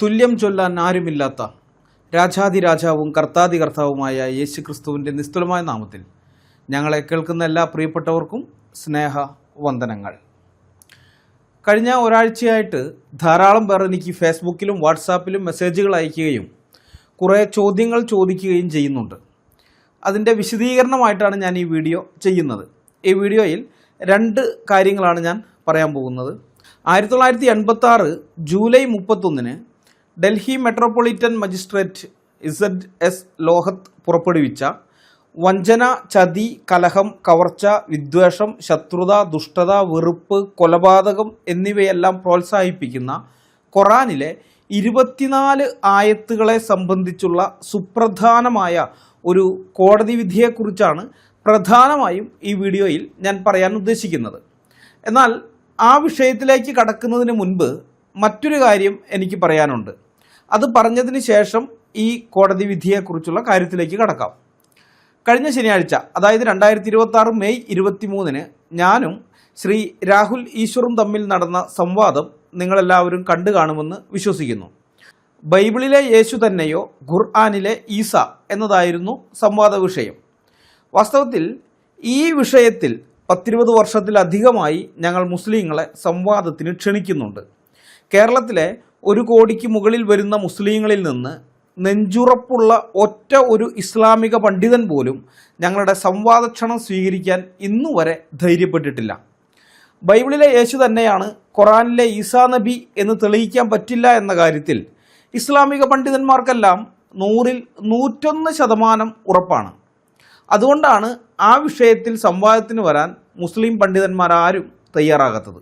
തുല്യം ചൊല്ലാൻ ആരുമില്ലാത്ത രാജാതിരാജാവും കർത്താതികർത്താവുമായ യേശു ക്രിസ്തുവിൻ്റെ നിസ്തുലമായ നാമത്തിൽ ഞങ്ങളെ കേൾക്കുന്ന എല്ലാ പ്രിയപ്പെട്ടവർക്കും സ്നേഹ വന്ദനങ്ങൾ. കഴിഞ്ഞ ഒരാഴ്ചയായിട്ട് ധാരാളം പേർ എനിക്ക് ഫേസ്ബുക്കിലും വാട്സാപ്പിലും മെസ്സേജുകൾ അയക്കുകയും കുറേ ചോദ്യങ്ങൾ ചോദിക്കുകയും ചെയ്യുന്നുണ്ട്. അതിൻ്റെ വിശദീകരണമായിട്ടാണ് ഞാൻ ഈ വീഡിയോ ചെയ്യുന്നത്. ഈ വീഡിയോയിൽ രണ്ട് കാര്യങ്ങളാണ് ഞാൻ പറയാൻ പോകുന്നത്. 1986 July 31 Delhi metropolitan magistrate ZS ലോഹത്ത് പുറപ്പെടുവിച്ച വഞ്ചന, ചതി, കലഹം, കവർച്ച, വിദ്വേഷം, ശത്രുത, ദുഷ്ടത, വെറുപ്പ്, കൊലപാതകം എന്നിവയെല്ലാം പ്രോത്സാഹിപ്പിക്കുന്ന ഖുറാനിലെ 24 ആയത്തുകളെ സംബന്ധിച്ചുള്ള സുപ്രധാനമായ ഒരു കോടതി വിധിയെക്കുറിച്ചാണ് പ്രധാനമായും ഈ വീഡിയോയിൽ ഞാൻ പറയാൻ ഉദ്ദേശിക്കുന്നത്. എന്നാൽ ആ വിഷയത്തിലേക്ക് കടക്കുന്നതിന് മുൻപ് മറ്റൊരു കാര്യം എനിക്ക് പറയാനുണ്ട്. അത് പറഞ്ഞതിന് ശേഷം ഈ കോടതി വിധിയെക്കുറിച്ചുള്ള കാര്യത്തിലേക്ക് കടക്കാം. കഴിഞ്ഞ ശനിയാഴ്ച, അതായത് 2026 മെയ് 23 ഞാനും ശ്രീ രാഹുൽ ഈശ്വറും തമ്മിൽ നടന്ന സംവാദം നിങ്ങളെല്ലാവരും കണ്ടു കാണുമെന്ന് വിശ്വസിക്കുന്നു. ബൈബിളിലെ യേശു തന്നെയോ ഖുർആനിലെ ഈസ എന്നതായിരുന്നു സംവാദ വിഷയം. വാസ്തവത്തിൽ ഈ വിഷയത്തിൽ 10-20 വർഷത്തിലധികമായി ഞങ്ങൾ മുസ്ലിങ്ങളെ സംവാദത്തിന് ക്ഷണിക്കുന്നുണ്ട്. കേരളത്തിലെ 1 കോടിക്ക് മുകളിൽ വരുന്ന മുസ്ലിങ്ങളിൽ നിന്ന് നെഞ്ചുറപ്പുള്ള ഒറ്റ ഒരു ഇസ്ലാമിക പണ്ഡിതൻ പോലും ഞങ്ങളുടെ സംവാദക്ഷണം സ്വീകരിക്കാൻ ഇന്നുവരെ ധൈര്യപ്പെട്ടിട്ടില്ല. ബൈബിളിലെ യേശു തന്നെയാണ് ഖുറാനിലെ ഈസാ നബി എന്ന് തെളിയിക്കാൻ പറ്റില്ല എന്ന കാര്യത്തിൽ ഇസ്ലാമിക പണ്ഡിതന്മാർക്കെല്ലാം 100-ൽ 101% ഉറപ്പാണ്. അതുകൊണ്ടാണ് ആ വിഷയത്തിൽ സംവാദത്തിന് വരാൻ മുസ്ലിം പണ്ഡിതന്മാരാരും തയ്യാറാകാത്തത്.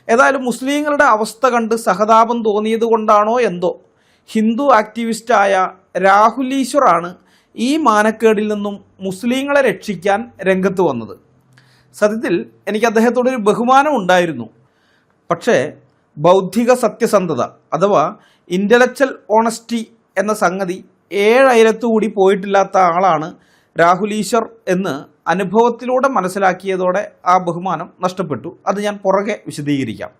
ഏതായാലും മുസ്ലിങ്ങളുടെ അവസ്ഥ കണ്ട് സഹതാപം തോന്നിയത് കൊണ്ടാണോ എന്തോ ഹിന്ദു ആക്ടിവിസ്റ്റായ രാഹുൽ ഈശ്വറാണ് ഈ മാനക്കേടിൽ നിന്നും മുസ്ലിങ്ങളെ രക്ഷിക്കാൻ രംഗത്ത് വന്നത്. സത്യത്തിൽ എനിക്ക് അദ്ദേഹത്തോടൊരു ബഹുമാനം ഉണ്ടായിരുന്നു. പക്ഷേ ബൗദ്ധിക സത്യസന്ധത അഥവാ ഇൻ്റലക്ച്വൽ ഓണസ്റ്റി എന്ന സംഗതി 7 അയലത്തുകൂടി പോയിട്ടില്ലാത്ത ആളാണ് രാഹുൽ ഈശ്വർ എന്ന് അനുഭവത്തിലൂടെ മനസ്സിലാക്കിയതോടെ ആ ബഹുമാനം നഷ്ടപ്പെട്ടു. അത് ഞാൻ പുറകെ വിശദീകരിക്കാം.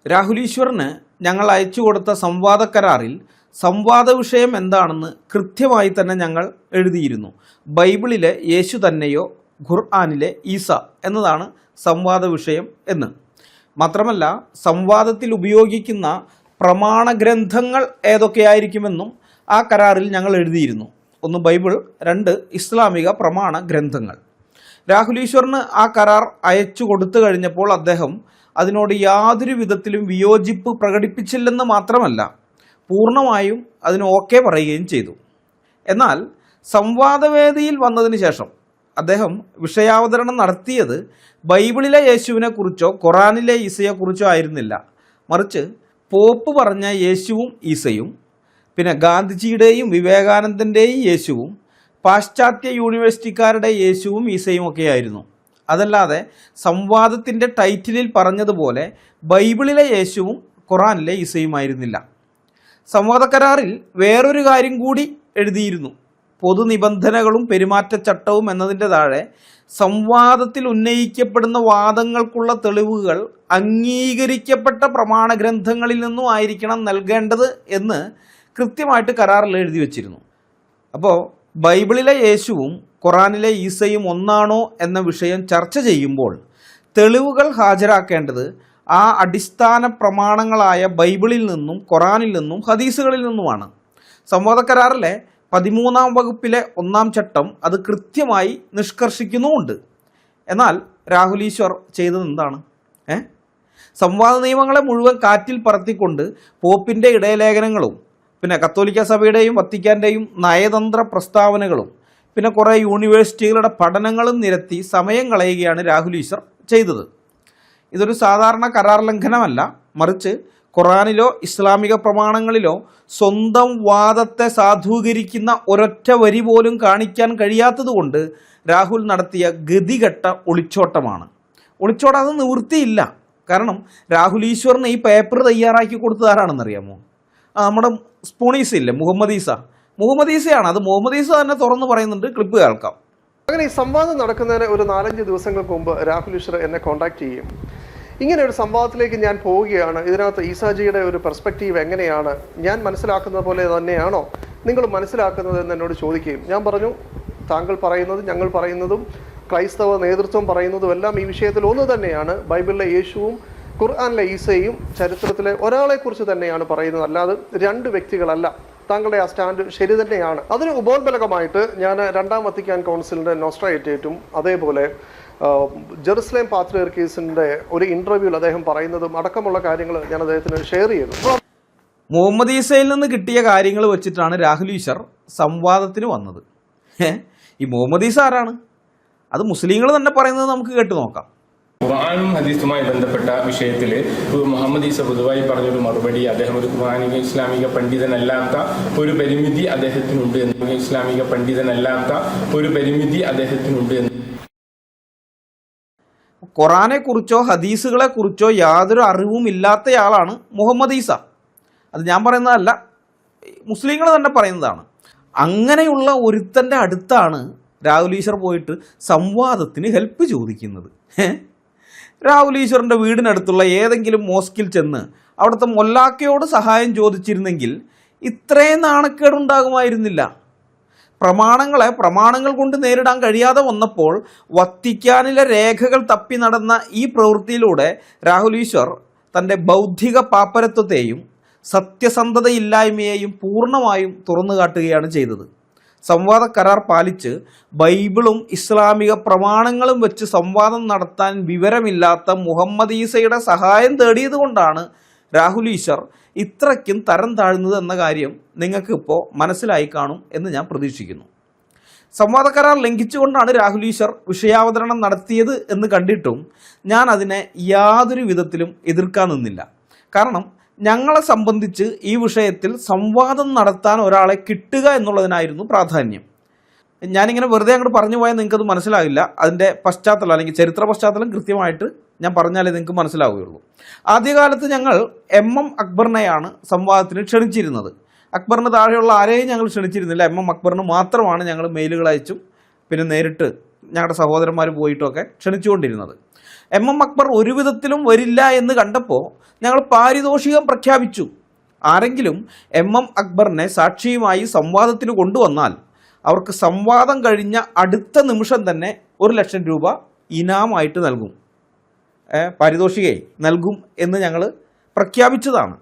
രാഹുൽ ഈശ്വറിന് ഞങ്ങൾ അയച്ചു കൊടുത്ത സംവാദ കരാറിൽ സംവാദ വിഷയം എന്താണെന്ന് കൃത്യമായി തന്നെ ഞങ്ങൾ എഴുതിയിരുന്നു. ബൈബിളിലെ യേശു തന്നെയോ ഖുർആനിലെ ഈസ എന്നതാണ് സംവാദ വിഷയം എന്ന്. മാത്രമല്ല സംവാദത്തിൽ ഉപയോഗിക്കുന്ന പ്രമാണ ഗ്രന്ഥങ്ങൾ ഏതൊക്കെയായിരിക്കുമെന്നും ആ കരാറിൽ ഞങ്ങൾ എഴുതിയിരുന്നു. 1 ബൈബിൾ, 2 ഇസ്ലാമിക പ്രമാണ ഗ്രന്ഥങ്ങൾ. രാഹുൽ ഈശ്വറിന് ആ കരാർ അയച്ചു കൊടുത്തു കഴിഞ്ഞപ്പോൾ അദ്ദേഹം അതിനോട് യാതൊരു വിധത്തിലും വിയോജിപ്പ് പ്രകടിപ്പിച്ചില്ലെന്ന് മാത്രമല്ല പൂർണ്ണമായും അതിന് ഓക്കെ പറയുകയും ചെയ്തു. എന്നാൽ സംവാദവേദിയിൽ വന്നതിന് ശേഷം അദ്ദേഹം വിഷയാവതരണം നടത്തിയത് ബൈബിളിലെ യേശുവിനെ കുറിച്ചോ ഖുറാനിലെ ഈസയെക്കുറിച്ചോ ആയിരുന്നില്ല. മറിച്ച് പോപ്പ് പറഞ്ഞ യേശുവും ഈസയും, പിന്നെ ഗാന്ധിജിയുടെയും വിവേകാനന്ദൻ്റെയും യേശുവും പാശ്ചാത്യ യൂണിവേഴ്സിറ്റിക്കാരുടെ യേശുവും ഈസയും ഒക്കെയായിരുന്നു. അതല്ലാതെ സംവാദത്തിൻ്റെ ടൈറ്റിലിൽ പറഞ്ഞതുപോലെ ബൈബിളിലെ യേശുവും ഖുറാനിലെ ഈസയുമായിരുന്നില്ല. സംവാദ കരാറിൽ വേറൊരു കാര്യം കൂടി എഴുതിയിരുന്നു. പൊതുനിബന്ധനകളും പെരുമാറ്റച്ചട്ടവും എന്നതിൻ്റെ താഴെ സംവാദത്തിൽ ഉന്നയിക്കപ്പെടുന്ന വാദങ്ങൾക്കുള്ള തെളിവുകൾ അംഗീകരിക്കപ്പെട്ട പ്രമാണ ഗ്രന്ഥങ്ങളിൽ നിന്നും ആയിരിക്കണം നൽകേണ്ടത് എന്ന് കൃത്യമായിട്ട് കരാറിൽ എഴുതി വച്ചിരുന്നു. അപ്പോൾ ബൈബിളിലെ യേശുവും ഖുറാനിലെ ഈസയും ഒന്നാണോ എന്ന വിഷയം ചർച്ച ചെയ്യുമ്പോൾ തെളിവുകൾ ഹാജരാക്കേണ്ടത് ആ അടിസ്ഥാന പ്രമാണങ്ങളായ ബൈബിളിൽ നിന്നും ഖുറാനിൽ നിന്നും ഹദീസുകളിൽ നിന്നുമാണ്. സംവാദ കരാറിലെ 13-ാം വകുപ്പിലെ 1-ാം ചട്ടം അത് കൃത്യമായി നിഷ്കർഷിക്കുന്നുമുണ്ട്. എന്നാൽ രാഹുൽ ഈശ്വർ ചെയ്തത് എന്താണ്? സംവാദ നിയമങ്ങളെ മുഴുവൻ കാറ്റിൽ പറത്തിക്കൊണ്ട് പോപ്പിൻ്റെ ഇടയലേഖനങ്ങളും പിന്നെ കത്തോലിക്ക സഭയുടെയും വത്തിക്കാൻ്റെയും നയതന്ത്ര പ്രസ്താവനകളും പിന്നെ കുറേ യൂണിവേഴ്സിറ്റികളുടെ പഠനങ്ങളും നിരത്തി സമയം കളയുകയാണ് രാഹുൽ ഈശ്വർ ചെയ്തത്. ഇതൊരു സാധാരണ കരാർ ലംഘനമല്ല, മറിച്ച് ഖുറാനിലോ ഇസ്ലാമിക പ്രമാണങ്ങളിലോ സ്വന്തം വാദത്തെ സാധൂകരിക്കുന്ന ഒരൊറ്റ വരി പോലും കാണിക്കാൻ കഴിയാത്തതുകൊണ്ട് രാഹുൽ നടത്തിയ ഗതികെട്ട ഒളിച്ചോട്ടമാണ്. ഒളിച്ചോടാതെ നിവൃത്തിയില്ല. കാരണം രാഹുൽ ഈശ്വറിന് ഈ പേപ്പർ തയ്യാറാക്കി കൊടുത്തത് ആരാണെന്നറിയാമോ? നമ്മുടെ സ്പൂണീസ ഇല്ലേ, മുഹമ്മദ് ഈസയാണ്. അത് മുഹമ്മദ് ഈസ തന്നെ തുറന്നു പറയുന്നുണ്ട്. ക്ലിപ്പ് കേൾക്കാം. അങ്ങനെ ഈ സംവാദം നടക്കുന്നതിന് ഒരു 4-5 ദിവസങ്ങൾക്ക് മുമ്പ് രാഹുൽ ഈശ്വർ എന്നെ കോൺടാക്ട് ചെയ്യും. ഇങ്ങനെ ഒരു സംവാദത്തിലേക്ക് ഞാൻ പോവുകയാണ്. ഇതിനകത്ത് ഈസാജിയുടെ ഒരു പെർസ്പെക്റ്റീവ് എങ്ങനെയാണ്, ഞാൻ മനസ്സിലാക്കുന്നത് പോലെ തന്നെയാണോ നിങ്ങൾ മനസ്സിലാക്കുന്നത് എന്ന് എന്നോട് ചോദിക്കുകയും ഞാൻ പറഞ്ഞു, താങ്കൾ പറയുന്നതും ഞങ്ങൾ പറയുന്നതും ക്രൈസ്തവ നേതൃത്വം പറയുന്നതും എല്ലാം ഈ വിഷയത്തിൽ ഒന്ന് തന്നെയാണ്. ബൈബിളിലെ യേശുവും ഖുർആനിലെ ഈസയും ചരിത്രത്തിലെ ഒരാളെക്കുറിച്ച് തന്നെയാണ് പറയുന്നത്, അല്ലാതെ രണ്ട് വ്യക്തികളല്ല. താങ്കളുടെ ആ സ്റ്റാൻഡ് ശരി തന്നെയാണ്. അതിന് ഉപോത്ബലകമായിട്ട് ഞാൻ രണ്ടാം വത്തിക്കാൻ കൗൺസിലിൻ്റെ നോസ്ട്രാറ്റേറ്റും അതേപോലെ ജെറുസലേം പാത്രിയർക്കീസിൻ്റെ ഒരു ഇൻ്റർവ്യൂവിൽ അദ്ദേഹം പറയുന്നതും അടക്കമുള്ള കാര്യങ്ങൾ ഞാൻ അദ്ദേഹത്തിന് ഷെയർ ചെയ്തു. മുഹമ്മദ് ഈസയിൽ നിന്ന് കിട്ടിയ കാര്യങ്ങൾ വെച്ചിട്ടാണ് രാഹുൽ ഈശ്വർ സംവാദത്തിന് വന്നത്. ഈ മുഹമ്മദ് ഈസ ആരാണ്? അത് മുസ്ലിങ്ങൾ തന്നെ പറയുന്നത് നമുക്ക് കേട്ടു നോക്കാം. ഖുർആനും ഹദീസുമായി ബന്ധപ്പെട്ട വിഷയത്തിൽ മുഹമ്മദ് ഈസ പൊതുവായി പറഞ്ഞൊരു മറുപടി, അദ്ദേഹം ഒരു ഖുർആനിക ഇസ്ലാമിക പണ്ഡിതനല്ലാത്ത ഒരു പരിമിതി അദ്ദേഹത്തിനുണ്ട് എന്ന്, ഇസ്ലാമിക പണ്ഡിതനല്ലാത്ത ഒരു പരിമിതി അദ്ദേഹത്തിനുണ്ട് എന്ന്. ഖുറാനെ കുറിച്ചോ ഹദീസുകളെ കുറിച്ചോ യാതൊരു അറിവും ഇല്ലാത്തയാളാണ് മുഹമ്മദ് ഈസ. അത് ഞാൻ പറയുന്നതല്ല, മുസ്ലിങ്ങൾ തന്നെ പറയുന്നതാണ്. അങ്ങനെയുള്ള ഒരുത്തൻ്റെ അടുത്താണ് രാഹുൽ ഈശ്വർ പോയിട്ട് സംവാദത്തിന് ഹെൽപ്പ് ചോദിക്കുന്നത്. രാഹുൽ ഈശ്വറിൻ്റെ വീടിനടുത്തുള്ള ഏതെങ്കിലും മോസ്കിൽ ചെന്ന് അവിടുത്തെ മൊല്ലാക്കയോട് സഹായം ചോദിച്ചിരുന്നെങ്കിൽ ഇത്രയും നാണക്കേടുണ്ടാകുമായിരുന്നില്ല. പ്രമാണങ്ങൾ കൊണ്ട് നേരിടാൻ കഴിയാതെ വന്നപ്പോൾ വത്തിക്കാനിലെ രേഖകൾ തപ്പി നടന്ന ഈ പ്രവൃത്തിയിലൂടെ രാഹുൽ ഈശ്വർ തൻ്റെ ബൗദ്ധിക പാപ്പരത്വത്തെയും സത്യസന്ധതയില്ലായ്മയെയും പൂർണ്ണമായും തുറന്നു കാട്ടുകയാണ് ചെയ്തത്. സംവാദ കരാർ പാലിച്ച് ബൈബിളും ഇസ്ലാമിക പ്രമാണങ്ങളും വെച്ച് സംവാദം നടത്താൻ വിവരമില്ലാത്ത മുഹമ്മദ് ഈസയുടെ സഹായം തേടിയത് കൊണ്ടാണ് രാഹുൽ ഈശ്വർ ഇത്രയ്ക്കും തരം താഴ്ന്നത് എന്ന കാര്യം നിങ്ങൾക്കിപ്പോൾ മനസ്സിലായി കാണും എന്ന് ഞാൻ പ്രതീക്ഷിക്കുന്നു. സംവാദ കരാർ ലംഘിച്ചുകൊണ്ടാണ് രാഹുൽ ഈശ്വർ വിഷയാവതരണം നടത്തിയത് എന്ന് കണ്ടിട്ടും ഞാൻ അതിനെ യാതൊരു വിധത്തിലും എതിർക്കാൻ നിന്നില്ല. കാരണം ഞങ്ങളെ സംബന്ധിച്ച് ഈ വിഷയത്തിൽ സംവാദം നടത്താൻ ഒരാളെ കിട്ടുക എന്നുള്ളതിനായിരുന്നു പ്രാധാന്യം. ഞാനിങ്ങനെ വെറുതെ അങ്ങോട്ട് പറഞ്ഞു പോയാൽ നിങ്ങൾക്കത് മനസ്സിലാവില്ല. അതിൻ്റെ പശ്ചാത്തലം അല്ലെങ്കിൽ ചരിത്ര പശ്ചാത്തലം കൃത്യമായിട്ട് ഞാൻ പറഞ്ഞാലേ നിങ്ങൾക്ക് മനസ്സിലാവുകയുള്ളൂ. ആദ്യകാലത്ത് ഞങ്ങൾ MM അക്ബറിനെയാണ് സംവാദത്തിന് ക്ഷണിച്ചിരുന്നത്. അക്ബറിന് താഴെയുള്ള ആരെയും ഞങ്ങൾ ക്ഷണിച്ചിരുന്നില്ല. MM അക്ബറിന് മാത്രമാണ് ഞങ്ങൾ മെയിലുകൾ അയച്ചും പിന്നെ നേരിട്ട് ഞങ്ങളുടെ സഹോദരന്മാർ പോയിട്ടുമൊക്കെ ക്ഷണിച്ചുകൊണ്ടിരുന്നത്. MM അക്ബർ ഒരു വിധത്തിലും വരില്ല എന്ന് കണ്ടപ്പോൾ ഞങ്ങൾ പാരിതോഷികം പ്രഖ്യാപിച്ചു. ആരെങ്കിലും MM അക്ബറിനെ സാക്ഷിയുമായി സംവാദത്തിന് കൊണ്ടുവന്നാൽ അവർക്ക് സംവാദം കഴിഞ്ഞ അടുത്ത നിമിഷം തന്നെ 1,00,000 രൂപ ഇനാമായിട്ട് നൽകും, പാരിതോഷികയെ നൽകും എന്ന് ഞങ്ങൾ പ്രഖ്യാപിച്ചതാണ്.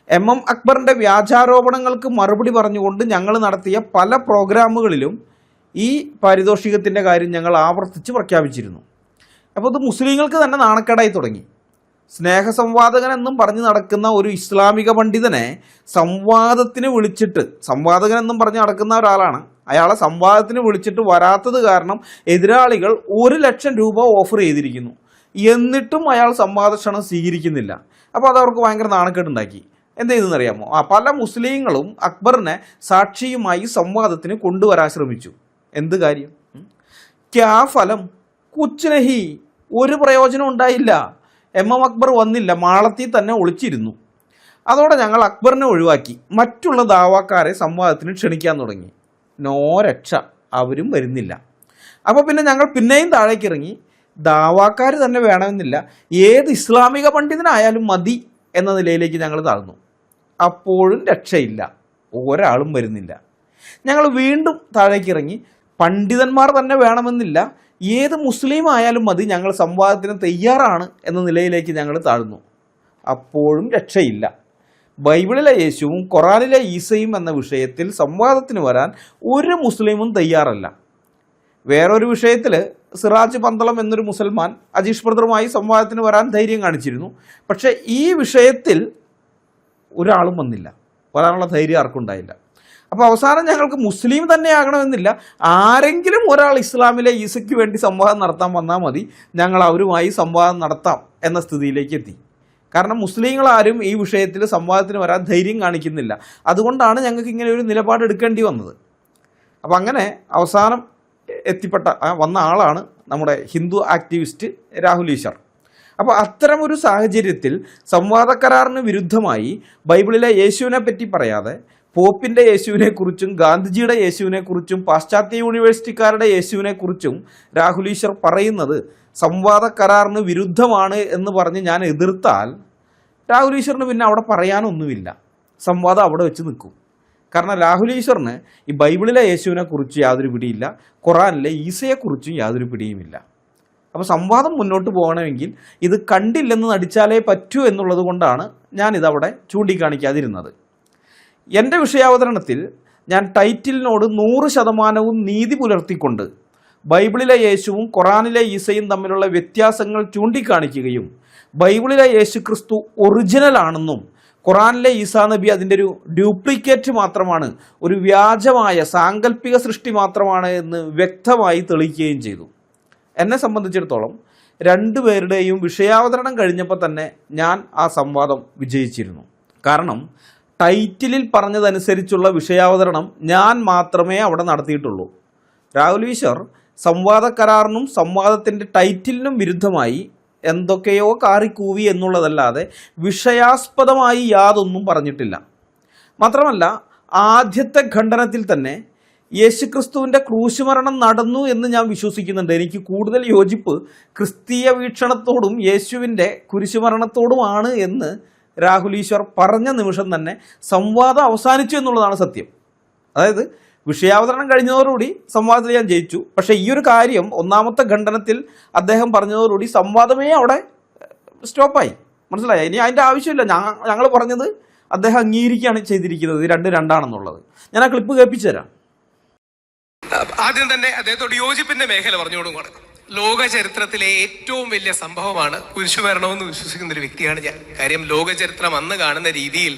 MM അക്ബറിൻ്റെ വ്യാജാരോപണങ്ങൾക്ക് മറുപടി പറഞ്ഞുകൊണ്ട് ഞങ്ങൾ നടത്തിയ പല പ്രോഗ്രാമുകളിലും ഈ പാരിതോഷികത്തിൻ്റെ കാര്യം ഞങ്ങൾ ആവർത്തിച്ച് പ്രഖ്യാപിച്ചിരുന്നു. അപ്പോൾ ഇത് മുസ്ലിങ്ങൾക്ക് തന്നെ നാണക്കേടായി തുടങ്ങി. സ്നേഹസംവാദകൻ എന്നും പറഞ്ഞ് നടക്കുന്ന ഒരു ഇസ്ലാമിക പണ്ഡിതനെ സംവാദത്തിന് വിളിച്ചിട്ട്, സംവാദകൻ എന്നും പറഞ്ഞ് നടക്കുന്ന ഒരാളാണ്, അയാളെ സംവാദത്തിന് വിളിച്ചിട്ട് വരാത്തത് കാരണം എതിരാളികൾ 1,00,000 രൂപ ഓഫർ ചെയ്തിരിക്കുന്നു. എന്നിട്ടും അയാൾ സംവാദക്ഷണം സ്വീകരിക്കുന്നില്ല. അപ്പോൾ അത് അവർക്ക് ഭയങ്കര നാണക്കേടുണ്ടാക്കി. എന്ത് ചെയ്തെന്നറിയാമോ? പല മുസ്ലിങ്ങളും അക്ബറിനെ സാക്ഷിയുമായി സംവാദത്തിന് കൊണ്ടുവരാൻ ശ്രമിച്ചു. എന്ത് കാര്യം? ക്യാ ഫലം? കുച്ച്നഹി, ഒരു പ്രയോജനം ഉണ്ടായില്ല. MM അക്ബർ വന്നില്ല, മാളത്തിൽ തന്നെ ഒളിച്ചിരുന്നു. അതോടെ ഞങ്ങൾ അക്ബറിനെ ഒഴിവാക്കി മറ്റുള്ള ദാവാക്കാരെ സംവാദത്തിന് ക്ഷണിക്കാൻ തുടങ്ങി. നോ രക്ഷ, അവരും വരുന്നില്ല. അപ്പോൾ പിന്നെ ഞങ്ങൾ പിന്നെയും താഴേക്ക് ഇറങ്ങി. ദാവാക്കാർ തന്നെ വേണമെന്നില്ല, ഏത് ഇസ്ലാമിക പണ്ഡിതനായാലും മതി എന്ന നിലയിലേക്ക് ഞങ്ങൾ താഴ്ന്നു. അപ്പോഴും രക്ഷയില്ല, ഒരാളും വരുന്നില്ല. ഞങ്ങൾ വീണ്ടും താഴേക്ക് ഇറങ്ങി. പണ്ഡിതന്മാർ തന്നെ വേണമെന്നില്ല, ഏത് മുസ്ലിം ആയാലും മതി, ഞങ്ങൾ സംവാദത്തിന് തയ്യാറാണ് എന്ന നിലയിലേക്ക് ഞങ്ങൾ താഴ്ന്നു. അപ്പോഴും രക്ഷയില്ല. ബൈബിളിലെ യേശുവും ഖുറാനിലെ ഈസയും എന്ന വിഷയത്തിൽ സംവാദത്തിന് വരാൻ ഒരു മുസ്ലിമും തയ്യാറല്ല. വേറൊരു വിഷയത്തിൽ സിറാജ് പന്തളം എന്നൊരു മുസൽമാൻ അജീഷ് ബ്രദറുമായി സംവാദത്തിന് വരാൻ ധൈര്യം കാണിച്ചിരുന്നു. പക്ഷേ ഈ വിഷയത്തിൽ ഒരാളും വന്നില്ല, വരാനുള്ള ധൈര്യം ആർക്കും ഉണ്ടായില്ല. അപ്പോൾ അവസാനം ഞങ്ങൾക്ക് മുസ്ലിം തന്നെ ആകണമെന്നില്ല, ആരെങ്കിലും ഒരാൾ ഇസ്ലാമിലെ ഈസയ്ക്ക് വേണ്ടി സംവാദം നടത്താൻ വന്നാൽ മതി, ഞങ്ങൾ അവരുമായി സംവാദം നടത്താം എന്ന സ്ഥിതിയിലേക്ക് എത്തി. കാരണം മുസ്ലിങ്ങളാരും ഈ വിഷയത്തിൽ സംവാദത്തിന് വരാൻ ധൈര്യം കാണിക്കുന്നില്ല. അതുകൊണ്ടാണ് ഞങ്ങൾക്ക് ഇങ്ങനെ ഒരു നിലപാട് എടുക്കേണ്ടി വന്നത്. അപ്പം അങ്ങനെ അവസാനം വന്ന ആളാണ് നമ്മുടെ ഹിന്ദു ആക്ടിവിസ്റ്റ് രാഹുൽ ഈശ്വർ. അപ്പോൾ അത്തരമൊരു സാഹചര്യത്തിൽ സംവാദ കരാറിന് വിരുദ്ധമായി ബൈബിളിലെ യേശുവിനെ പറ്റി പറയാതെ പോപ്പിൻ്റെ യേശുവിനെക്കുറിച്ചും ഗാന്ധിജിയുടെ യേശുവിനെക്കുറിച്ചും പാശ്ചാത്യ യൂണിവേഴ്സിറ്റിക്കാരുടെ യേശുവിനെക്കുറിച്ചും രാഹുൽ ഈശ്വർ പറയുന്നത് സംവാദ കരാറിന് വിരുദ്ധമാണ് എന്ന് പറഞ്ഞ് ഞാൻ എതിർത്താൽ രാഹുൽ ഈശ്വറിന് പിന്നെ അവിടെ പറയാനൊന്നുമില്ല. സംവാദം അവിടെ വെച്ച് നിൽക്കും. കാരണം രാഹുൽ ഈശ്വറിന് ഈ ബൈബിളിലെ യേശുവിനെ കുറിച്ച് യാതൊരു പിടിയില്ല, ഖുറാനിലെ ഈസയെക്കുറിച്ചും യാതൊരു പിടിയുമില്ല. അപ്പോൾ സംവാദം മുന്നോട്ട് പോകണമെങ്കിൽ ഇത് കണ്ടില്ലെന്ന് നടിച്ചാലേ പറ്റൂ എന്നുള്ളത് കൊണ്ടാണ് ഞാനിതവിടെ ചൂണ്ടിക്കാണിക്കാതിരുന്നത്. എൻ്റെ വിഷയാവതരണത്തിൽ ഞാൻ ടൈറ്റിലിനോട് 100% നീതി പുലർത്തിക്കൊണ്ട് ബൈബിളിലെ യേശുവും ഖുറാനിലെ ഈസയും തമ്മിലുള്ള വ്യത്യാസങ്ങൾ ചൂണ്ടിക്കാണിക്കുകയും ബൈബിളിലെ യേശു ക്രിസ്തു ഒറിജിനലാണെന്നും ഖുറാനിലെ ഈസാ നബി അതിൻ്റെ ഒരു ഡ്യൂപ്ലിക്കേറ്റ് മാത്രമാണ്, ഒരു വ്യാജമായ സാങ്കല്പിക സൃഷ്ടി മാത്രമാണ് എന്ന് വ്യക്തമായി തെളിയിക്കുകയും ചെയ്തു. എന്നെ സംബന്ധിച്ചിടത്തോളം രണ്ടുപേരുടെയും വിഷയാവതരണം കഴിഞ്ഞപ്പോൾ തന്നെ ഞാൻ ആ സംവാദം വിജയിച്ചിരുന്നു. കാരണം ടൈറ്റിലിൽ പറഞ്ഞതനുസരിച്ചുള്ള വിഷയാവതരണം ഞാൻ മാത്രമേ അവിടെ നടത്തിയിട്ടുള്ളൂ. രാഹുൽ ഈശ്വർ സംവാദ കരാറിനും സംവാദത്തിൻ്റെ ടൈറ്റിലിനും വിരുദ്ധമായി എന്തൊക്കെയോ കാറിക്കൂവി എന്നുള്ളതല്ലാതെ വിഷയാസ്പദമായി യാതൊന്നും പറഞ്ഞിട്ടില്ല. മാത്രമല്ല ആദ്യത്തെ ഖണ്ഡനത്തിൽ തന്നെ യേശുക്രിസ്തുവിൻ്റെ ക്രൂശുമരണം നടന്നു എന്ന് ഞാൻ വിശ്വസിക്കുന്നുണ്ട്. എനിക്ക് കൂടുതൽ യോജിപ്പ് ക്രിസ്തീയ വീക്ഷണത്തോടും യേശുവിൻ്റെ കുരിശുമരണത്തോടുമാണ് എന്ന് രാഹുൽ ഈശ്വർ പറഞ്ഞ നിമിഷം തന്നെ സംവാദം അവസാനിച്ചു എന്നുള്ളതാണ് സത്യം. അതായത് വിഷയാവതരണം കഴിഞ്ഞതോടുകൂടി സംവാദത്തിൽ ഞാൻ ജയിച്ചു. പക്ഷേ ഈ ഒരു കാര്യം ഒന്നാമത്തെ ഖണ്ഡനത്തിൽ അദ്ദേഹം പറഞ്ഞതോടുകൂടി സംവാദമേ അവിടെ സ്റ്റോപ്പായി. മനസ്സിലായി? ഇനി അതിൻ്റെ ആവശ്യമില്ല. ഞങ്ങൾ പറഞ്ഞത് അദ്ദേഹം അംഗീകരിക്കുകയാണ് ചെയ്തിരിക്കുന്നത്, ഇത് രണ്ടാണെന്നുള്ളത്. ഞാൻ ആ ക്ലിപ്പ് കേൾപ്പിച്ചു തരാം. ആദ്യം തന്നെ അദ്ദേഹത്തോട് യോജിപ്പിന്റെ മേഖല പറഞ്ഞുകൊടുക്കണം. ലോക ചരിത്രത്തിലെ ഏറ്റവും വലിയ സംഭവമാണ് കുരിശുമരണമെന്ന് വിശ്വസിക്കുന്ന ഒരു വ്യക്തിയാണ് ഞാൻ. കാര്യം ലോക ചരിത്രം അന്ന് കാണുന്ന രീതിയിൽ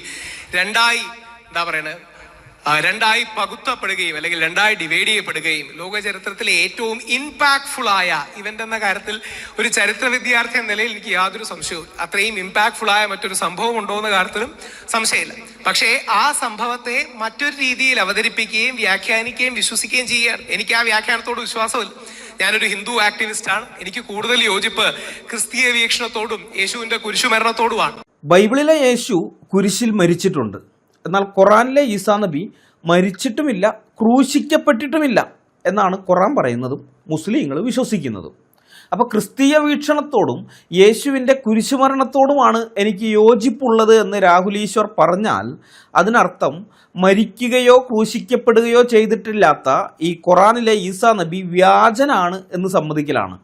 രണ്ടായി പകുത്തപ്പെടുകയും അല്ലെങ്കിൽ രണ്ടായി ഡിവൈഡ് ചെയ്യപ്പെടുകയും ലോക ചരിത്രത്തിലെ ഏറ്റവും ഇമ്പാക്ട്ഫുൾ ആയ ഇവന്റ് എന്ന കാര്യത്തിൽ ഒരു ചരിത്ര വിദ്യാർത്ഥി എന്ന നിലയിൽ എനിക്ക് യാതൊരു സംശയവും അത്രയും ഇമ്പാക്ട്ഫുൾ ആയ മറ്റൊരു സംഭവം ഉണ്ടോ എന്ന കാര്യത്തിലും സംശയമില്ല. പക്ഷേ ആ സംഭവത്തെ മറ്റൊരു രീതിയിൽ അവതരിപ്പിക്കുകയും വ്യാഖ്യാനിക്കുകയും വിശ്വസിക്കുകയും ചെയ്യുകയാണ്. എനിക്ക് ആ വ്യാഖ്യാനത്തോട് വിശ്വാസമില്ല. ഞാനൊരു ഹിന്ദു ആക്ടിവിസ്റ്റാണ്. എനിക്ക് കൂടുതൽ യോജിപ്പ് ക്രിസ്തീയ വീക്ഷണത്തോടും യേശുവിന്റെ കുരിശുമരണത്തോടുമാണ്. ബൈബിളിലെ യേശു കുരിശിൽ മരിച്ചിട്ടുണ്ട്. എന്നാൽ ഖുറാനിലെ ഈസാ നബി മരിച്ചിട്ടുമില്ല, ക്രൂശിക്കപ്പെട്ടിട്ടുമില്ല എന്നാണ് ഖുറാൻ പറയുന്നതും മുസ്ലിങ്ങൾ വിശ്വസിക്കുന്നതും. അപ്പോൾ ക്രിസ്തീയ വീക്ഷണത്തോടും യേശുവിൻ്റെ കുരിശുമരണത്തോടുമാണ് എനിക്ക് യോജിപ്പുള്ളത് എന്ന് രാഹുൽ ഈശ്വർ പറഞ്ഞാൽ അതിനർത്ഥം മരിക്കുകയോ ക്രൂശിക്കപ്പെടുകയോ ചെയ്തിട്ടില്ലാത്ത ഈ ഖുറാനിലെ ഈസാ നബി വ്യാജനാണ് എന്ന് സമ്മതിക്കലാണ്.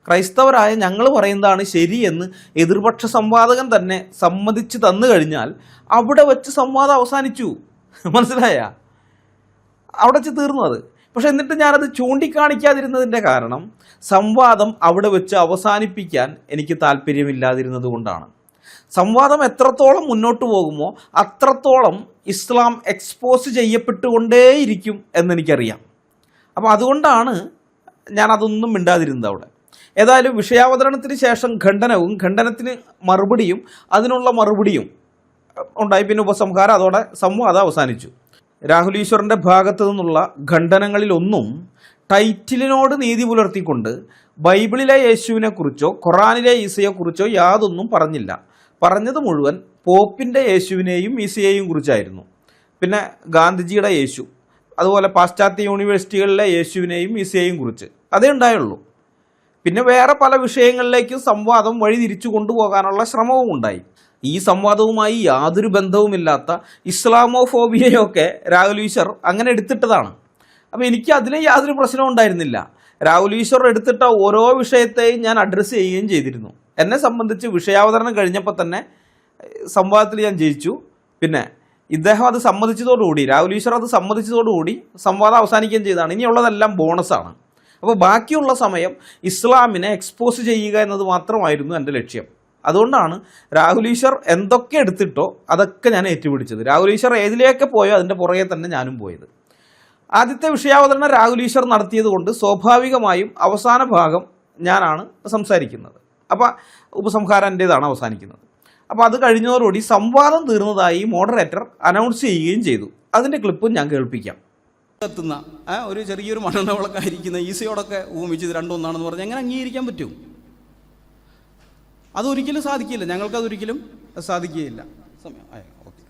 ക്രൈസ്തവരായ ഞങ്ങൾ പറയുന്നതാണ് ശരിയെന്ന് എതിർപക്ഷ സംവാദകൻ തന്നെ സമ്മതിച്ച് തന്നു കഴിഞ്ഞാൽ അവിടെ വെച്ച് സംവാദം അവസാനിച്ചു. മനസ്സിലായ? അവിടെ വെച്ച് തീർന്നു അത്. പക്ഷെ എന്നിട്ട് ഞാനത് ചൂണ്ടിക്കാണിക്കാതിരുന്നതിൻ്റെ കാരണം സംവാദം അവിടെ വെച്ച് അവസാനിപ്പിക്കാൻ എനിക്ക് താല്പര്യമില്ലാതിരുന്നത് കൊണ്ടാണ്. സംവാദം എത്രത്തോളം മുന്നോട്ട് പോകുമോ അത്രത്തോളം ഇസ്ലാം എക്സ്പോസ് ചെയ്യപ്പെട്ടുകൊണ്ടേയിരിക്കും എന്നെനിക്കറിയാം. അപ്പോൾ അതുകൊണ്ടാണ് ഞാനതൊന്നും മിണ്ടാതിരുന്നത് അവിടെ. ഏതായാലും വിഷയാവതരണത്തിന് ശേഷം ഖണ്ഡനവും ഖണ്ഡനത്തിന് മറുപടിയും അതിനുള്ള മറുപടിയും ഉണ്ടായി. പിന്നെ ഉപസംഹാരം, അതോടെ സംവാദം അവസാനിച്ചു. രാഹുൽ ഈശ്വറിൻ്റെ ഭാഗത്തു നിന്നുള്ള ഖണ്ഡനങ്ങളിലൊന്നും ടൈറ്റിലിനോട് നീതി പുലർത്തിക്കൊണ്ട് ബൈബിളിലെ യേശുവിനെക്കുറിച്ചോ ഖുറാനിലെ ഈസയെക്കുറിച്ചോ യാതൊന്നും പറഞ്ഞില്ല. പറഞ്ഞത് മുഴുവൻ പോപ്പിൻ്റെ യേശുവിനെയും ഈസയെയും കുറിച്ചായിരുന്നു. പിന്നെ ഗാന്ധിജിയുടെ യേശു, അതുപോലെ പാശ്ചാത്യ യൂണിവേഴ്സിറ്റികളിലെ യേശുവിനെയും ഈസയെയും കുറിച്ച് അതേ ഉണ്ടായുള്ളൂ. പിന്നെ വേറെ പല വിഷയങ്ങളിലേക്കും സംവാദം വഴി തിരിച്ചു കൊണ്ടുപോകാനുള്ള ശ്രമവും ഉണ്ടായി. ഈ സംവാദവുമായി യാതൊരു ബന്ധവുമില്ലാത്ത ഇസ്ലാമോഫോബിയയൊക്കെ രാഹുൽ ഈശ്വർ അങ്ങനെ എടുത്തിട്ടതാണ്. അപ്പോൾ എനിക്ക് അതിന് യാതൊരു പ്രശ്നവും ഉണ്ടായിരുന്നില്ല. രാഹുൽ ഈശ്വർ എടുത്തിട്ട ഓരോ വിഷയത്തെയും ഞാൻ അഡ്രസ്സ് ചെയ്യുകയും ചെയ്തിരുന്നു. എന്നെ സംബന്ധിച്ച് വിഷയാവതരണം കഴിഞ്ഞപ്പോൾ തന്നെ സംവാദത്തിൽ ഞാൻ ജയിച്ചു. പിന്നെ ഇദ്ദേഹം അത് സമ്മതിച്ചതോടുകൂടി, രാഹുൽ ഈശ്വർ അത് സമ്മതിച്ചതോടുകൂടി സംവാദം അവസാനിക്കുകയും ചെയ്തതാണ്. ഇനിയുള്ളതെല്ലാം ബോണസാണ്. അപ്പോൾ ബാക്കിയുള്ള സമയം ഇസ്ലാമിനെ എക്സ്പോസ് ചെയ്യുക എന്നത് മാത്രമായിരുന്നു എൻ്റെ ലക്ഷ്യം. അതുകൊണ്ടാണ് രാഹുൽ ഈശ്വർ എന്തൊക്കെ എടുത്തിട്ടോ അതൊക്കെ ഞാൻ ഏറ്റുപിടിച്ചത്. രാഹുൽ ഈശ്വർ ഏതിലേക്ക് പോയോ അതിൻ്റെ പുറകെ തന്നെ ഞാനും പോയത്. ആദ്യത്തെ വിഷയാവതരണം രാഹുൽ ഈശ്വർ നടത്തിയത് കൊണ്ട് സ്വാഭാവികമായും അവസാന ഭാഗം ഞാനാണ് സംസാരിക്കുന്നത്. അപ്പോൾ ഉപസംഹാരം എൻ്റേതാണ് അവസാനിക്കുന്നത്. അപ്പോൾ അത് കഴിഞ്ഞതോടുകൂടി സംവാദം തീർന്നതായി മോഡറേറ്റർ അനൗൺസ് ചെയ്യുകയും ചെയ്തു. അതിൻ്റെ ക്ലിപ്പും ഞാൻ കേൾപ്പിക്കാം. എത്തുന്ന ഒരു ചെറിയൊരു മണ്ണെണ്ണ വിളക്കായിരിക്കുന്ന ഈസയോടൊക്കെ ഊമിച്ച് ഇത് രണ്ടൊന്നാണെന്ന് പറഞ്ഞാൽ എങ്ങനെ അംഗീകരിക്കാൻ പറ്റും? അതൊരിക്കലും സാധിക്കില്ല. ഞങ്ങൾക്കതൊരിക്കലും സാധിക്കുകയില്ല. സമയം ഓക്കെ.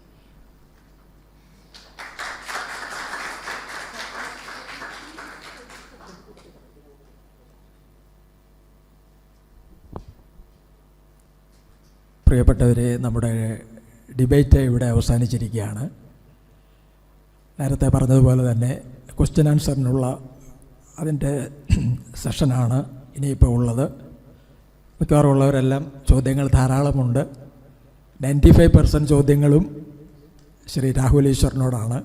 പ്രിയപ്പെട്ടവരെ, നമ്മുടെ ഡിബേറ്റ് ഇവിടെ അവസാനിച്ചിരിക്കുകയാണ്. നേരത്തെ പറഞ്ഞതുപോലെ തന്നെ ക്വസ്റ്റ്യൻ ആൻസറിനുള്ള അതിൻ്റെ സെഷനാണ് ഇനിയിപ്പോൾ ഉള്ളത്. മിക്കവാറും ഉള്ളവരെല്ലാം ചോദ്യങ്ങൾ ധാരാളമുണ്ട്. 95% ചോദ്യങ്ങളും ശ്രീ രാഹുൽ ഈശ്വറിനോടാണ്.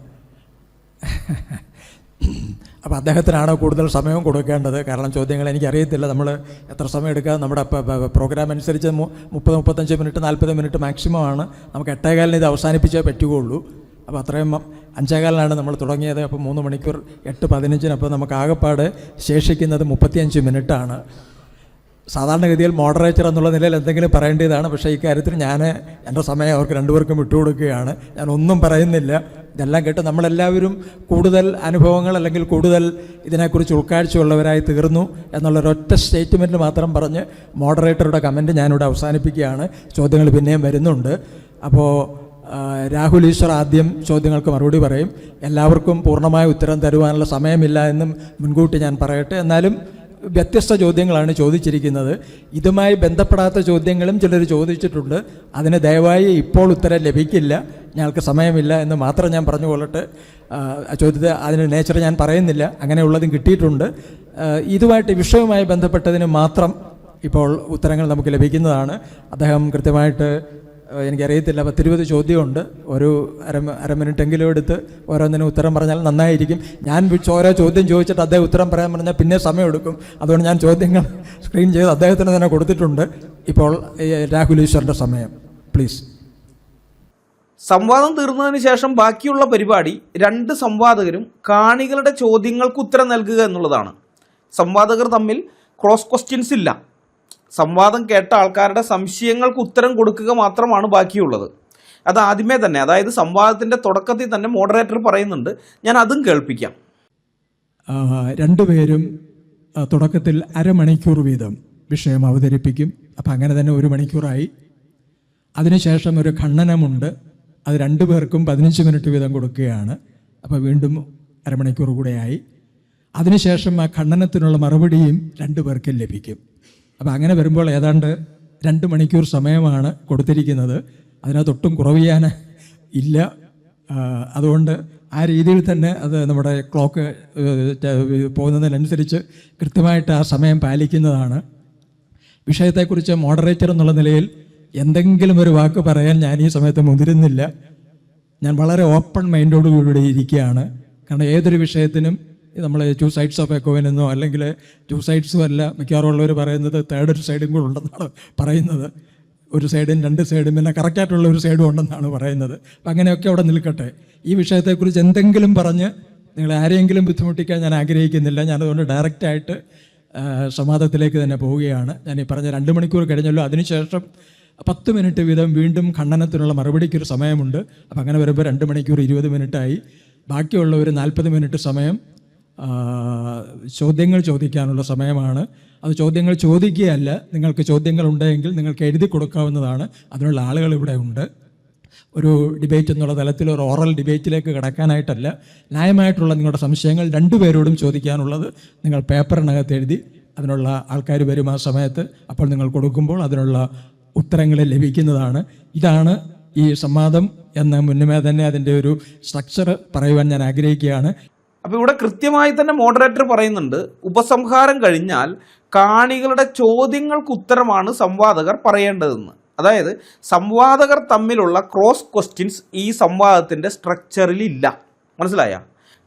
അപ്പോൾ അദ്ദേഹത്തിനാണ് കൂടുതൽ സമയം കൊടുക്കേണ്ടത്. കാരണം ചോദ്യങ്ങൾ എനിക്കറിയത്തില്ല നമ്മൾ എത്ര സമയം എടുക്കുക. നമ്മുടെ പ്രോഗ്രാം അനുസരിച്ച് 30-35 മിനിറ്റ് 40 മിനിറ്റ് മാക്സിമം ആണ്. നമുക്ക് 8:15 ഇത് അവസാനിപ്പിച്ചേ പറ്റുകയുള്ളൂ. അപ്പോൾ അത്രയും 5:15 നമ്മൾ തുടങ്ങിയത്. അപ്പോൾ 3 മണിക്കൂർ 8:15. അപ്പോൾ നമുക്ക് ആകെപ്പാട് ശേഷിക്കുന്നത് 35 മിനിറ്റാണ്. സാധാരണഗതിയിൽ മോഡറേറ്റർ എന്നുള്ള നിലയിൽ എന്തെങ്കിലും പറയേണ്ടതാണ്. പക്ഷേ ഇക്കാര്യത്തിൽ ഞാൻ എൻ്റെ സമയം അവർക്ക് രണ്ടുപേർക്കും വിട്ടുകൊടുക്കുകയാണ്. ഞാൻ ഒന്നും പറയുന്നില്ല. ഇതെല്ലാം കേട്ട് നമ്മളെല്ലാവരും കൂടുതൽ അനുഭവങ്ങൾ അല്ലെങ്കിൽ കൂടുതൽ ഇതിനെക്കുറിച്ച് ഉൾക്കാഴ്ചയുള്ളവരായി തീർന്നു എന്നുള്ളൊരൊറ്റ സ്റ്റേറ്റ്മെൻറ്റ് മാത്രം പറഞ്ഞ് മോഡറേറ്ററുടെ കമൻറ്റ് ഞാനിവിടെ അവസാനിപ്പിക്കുകയാണ്. ചോദ്യങ്ങൾ പിന്നെയും വരുന്നുണ്ട്. അപ്പോൾ രാഹുൽ ഈശ്വർ ആദ്യം ചോദ്യങ്ങൾക്ക് മറുപടി പറയും. എല്ലാവർക്കും പൂർണ്ണമായ ഉത്തരം തരുവാനുള്ള സമയമില്ല എന്നും മുൻകൂട്ടി ഞാൻ പറയട്ടെ. എന്നാലും വ്യത്യസ്ത ചോദ്യങ്ങളാണ് ചോദിച്ചിരിക്കുന്നത്. ഇതുമായി ബന്ധപ്പെടാത്ത ചോദ്യങ്ങളും ചിലർ ചോദിച്ചിട്ടുണ്ട്. അതിന് ദയവായി ഇപ്പോൾ ഉത്തരം ലഭിക്കില്ല, ഞങ്ങൾക്ക് സമയമില്ല എന്ന് മാത്രം ഞാൻ പറഞ്ഞു കൊള്ളട്ടെ. ചോദ്യത്തെ അതിന് നേച്ചർ ഞാൻ പറയുന്നില്ല, അങ്ങനെയുള്ളതും കിട്ടിയിട്ടുണ്ട്. ഇതുമായിട്ട് വിഷയവുമായി ബന്ധപ്പെട്ടതിന് മാത്രം ഇപ്പോൾ ഉത്തരങ്ങൾ നമുക്ക് ലഭിക്കുന്നതാണ്. അദ്ദേഹം കൃത്യമായിട്ട് എനിക്കറിയത്തില്ല 10-20 ചോദ്യമുണ്ട്. ഒരു അര മിനിറ്റെങ്കിലും എടുത്ത് ഓരോന്നിനും ഉത്തരം പറഞ്ഞാൽ നന്നായിരിക്കും. ഞാൻ ഓരോ ചോദ്യം ചോദിച്ചിട്ട് അദ്ദേഹം ഉത്തരം പറയാൻ പറഞ്ഞാൽ പിന്നെ സമയമെടുക്കും. അതുകൊണ്ട് ഞാൻ ചോദ്യങ്ങൾ സ്ക്രീൻ ചെയ്ത് അദ്ദേഹത്തിന് തന്നെ കൊടുത്തിട്ടുണ്ട്. ഇപ്പോൾ രാഹുൽ ഈശ്വറിൻ്റെ സമയം, പ്ലീസ്. സംവാദം തീർന്നതിന് ശേഷം ബാക്കിയുള്ള പരിപാടി 2 സംവാദകരും കാണികളുടെ ചോദ്യങ്ങൾക്ക് ഉത്തരം നൽകുക എന്നുള്ളതാണ്. സംവാദകർ തമ്മിൽ ക്രോസ് ക്വസ്റ്റ്യൻസ് ഇല്ല. സംവാദം കേട്ട ആൾക്കാരുടെ സംശയങ്ങൾക്ക് ഉത്തരം കൊടുക്കുക മാത്രമാണ് ബാക്കിയുള്ളത്. അത് ആദ്യമേ തന്നെ, അതായത് സംവാദത്തിൻ്റെ തുടക്കത്തിൽ തന്നെ മോഡറേറ്റർ പറയുന്നുണ്ട്. ഞാൻ അതും കേൾപ്പിക്കാം. രണ്ടുപേരും തുടക്കത്തിൽ അരമണിക്കൂർ വീതം വിഷയം അവതരിപ്പിക്കും. അപ്പം അങ്ങനെ തന്നെ 1 മണിക്കൂറായി. അതിനുശേഷം ഒരു ഖണ്ഡനമുണ്ട്. അത് 2 പേർക്കും 15 മിനിറ്റ് വീതം കൊടുക്കുകയാണ്. അപ്പോൾ വീണ്ടും അരമണിക്കൂർ കൂടെയായി. അതിനുശേഷം ആ ഖണ്ഡനത്തിനുള്ള മറുപടിയും 2 പേർക്കും ലഭിക്കും. അപ്പോൾ അങ്ങനെ വരുമ്പോൾ ഏതാണ്ട് 2 മണിക്കൂർ സമയമാണ് കൊടുത്തിരിക്കുന്നത്. അതിനകത്തൊട്ടും കുറവ് ചെയ്യാൻ ഇല്ല. അതുകൊണ്ട് ആ രീതിയിൽ തന്നെ അത് നമ്മുടെ ക്ലോക്ക് പോകുന്നതിനനുസരിച്ച് കൃത്യമായിട്ട് ആ സമയം പാലിക്കുന്നതാണ്. വിഷയത്തെക്കുറിച്ച് മോഡറേറ്റർ എന്നുള്ള നിലയിൽ എന്തെങ്കിലും ഒരു വാക്ക് പറയാൻ ഞാൻ ഈ സമയത്ത് മുതിരുന്നില്ല. ഞാൻ വളരെ ഓപ്പൺ മൈൻഡോടുകൂടി ഇരിക്കുകയാണ്. കാരണം ഏതൊരു വിഷയത്തിനും നമ്മൾ 2 സൈഡ്സ് ഓഫ് എ കോയിൻ എന്നോ അല്ലെങ്കിൽ 2 സൈഡ്സും അല്ല, മിക്കവാറും ഉള്ളവർ പറയുന്നത് തേർഡ് സൈഡും കൂടെ ഉണ്ടെന്നാണ് പറയുന്നത്. ഒരു സൈഡും 2 സൈഡും പിന്നെ കറക്റ്റായിട്ടുള്ള ഒരു സൈഡും ഉണ്ടെന്നാണ് പറയുന്നത്. അപ്പം അങ്ങനെയൊക്കെ അവിടെ നിൽക്കട്ടെ. ഈ വിഷയത്തെക്കുറിച്ച് എന്തെങ്കിലും പറഞ്ഞ് നിങ്ങൾ ആരെയെങ്കിലും ബുദ്ധിമുട്ടിക്കാൻ ഞാൻ ആഗ്രഹിക്കുന്നില്ല. ഞാനതുകൊണ്ട് ഡയറക്റ്റായിട്ട് സംവാദത്തിലേക്ക് തന്നെ പോവുകയാണ്. ഞാൻ ഈ പറഞ്ഞ 2 മണിക്കൂർ കഴിഞ്ഞല്ലോ. അതിനുശേഷം 10 മിനിറ്റ് വീതം വീണ്ടും ഖണ്ഡനത്തിനുള്ള മറുപടിക്കൊരു സമയമുണ്ട്. അപ്പം അങ്ങനെ വരുമ്പോൾ 2 മണിക്കൂർ 20 മിനിറ്റായി. ബാക്കിയുള്ള ഒരു 40 മിനിറ്റ് സമയം ചോദ്യങ്ങൾ ചോദിക്കാനുള്ള സമയമാണ്. അത് ചോദ്യങ്ങൾ ചോദിക്കുകയല്ല, നിങ്ങൾക്ക് ചോദ്യങ്ങൾ ഉണ്ടെങ്കിൽ നിങ്ങൾക്ക് എഴുതി കൊടുക്കാവുന്നതാണ്. അതിനുള്ള ആളുകൾ ഇവിടെ ഉണ്ട്. ഒരു ഡിബേറ്റ് എന്നുള്ള തലത്തിൽ ഒരു ഓറൽ ഡിബേറ്റിലേക്ക് കടക്കാനായിട്ടല്ല, ന്യായമായിട്ടുള്ള നിങ്ങളുടെ സംശയങ്ങൾ 2 പേരോടും ചോദിക്കാനുള്ളത് നിങ്ങൾ പേപ്പറിനകത്ത് എഴുതി അതിനുള്ള ആൾക്കാർ വരും ആ സമയത്ത്. അപ്പോൾ നിങ്ങൾ കൊടുക്കുമ്പോൾ അതിനുള്ള ഉത്തരങ്ങൾ ലഭിക്കുന്നതാണ്. ഇതാണ് ഈ സംവാദം എന്ന മുന്നമേ തന്നെ അതിൻ്റെ ഒരു സ്ട്രക്ചർ പറയുവാൻ ഞാൻ ആഗ്രഹിക്കുകയാണ്. അപ്പോൾ ഇവിടെ കൃത്യമായി തന്നെ മോഡറേറ്റർ പറയുന്നുണ്ട്, ഉപസംഹാരം കഴിഞ്ഞാൽ കാണികളുടെ ചോദ്യങ്ങൾക്ക് ഉത്തരമാണ് സംവാദകർ പറയേണ്ടതെന്ന്. അതായത് സംവാദകർ തമ്മിലുള്ള ക്രോസ് ക്വസ്റ്റ്യൻസ് ഈ സംവാദത്തിൻ്റെ സ്ട്രക്ചറിലില്ല. മനസ്സിലായ?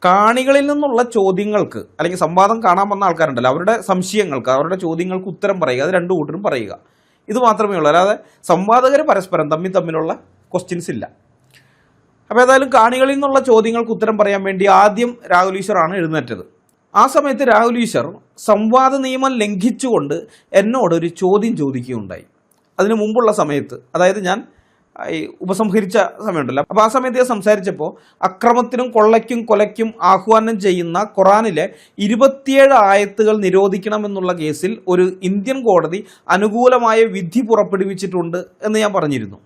കാണികളിൽ നിന്നുള്ള ചോദ്യങ്ങൾക്ക് അല്ലെങ്കിൽ സംവാദം കാണാൻ വന്ന ആൾക്കാരുണ്ടല്ലോ, അവരുടെ സംശയങ്ങൾക്ക്, അവരുടെ ചോദ്യങ്ങൾക്ക് ഉത്തരം പറയുക. അത് 2 കൂട്ടരും പറയുക. ഇത് മാത്രമേ ഉള്ളൂ. അല്ലാതെ സംവാദകർ പരസ്പരം തമ്മിലുള്ള ക്വസ്റ്റ്യൻസ് ഇല്ല. അപ്പോൾ ഏതായാലും കാണികളിൽ നിന്നുള്ള ചോദ്യങ്ങൾക്ക് ഉത്തരം പറയാൻ വേണ്ടി ആദ്യം രാഹുൽ ഈശ്വറാണ് എഴുന്നേറ്റത്. ആ സമയത്ത് രാഹുൽ ഈശ്വർ സംവാദ നിയമം ലംഘിച്ചുകൊണ്ട് എന്നോടൊരു ചോദ്യം ചോദിക്കുകയുണ്ടായി. അതിന് മുമ്പുള്ള സമയത്ത്, അതായത് ഞാൻ ഈ ഉപസംഹരിച്ച സമയമുണ്ടല്ലോ, അപ്പോൾ ആ സമയത്ത് ഞാൻ സംസാരിച്ചപ്പോൾ അക്രമത്തിനും കൊള്ളയ്ക്കും കൊലയ്ക്കും ആഹ്വാനം ചെയ്യുന്ന ഖുറാനിലെ 27 ആയത്തുകൾ നിരോധിക്കണമെന്നുള്ള കേസിൽ ഒരു ഇന്ത്യൻ കോടതി അനുകൂലമായ വിധി പുറപ്പെടുവിച്ചിട്ടുണ്ട് എന്ന് ഞാൻ പറഞ്ഞിരുന്നു.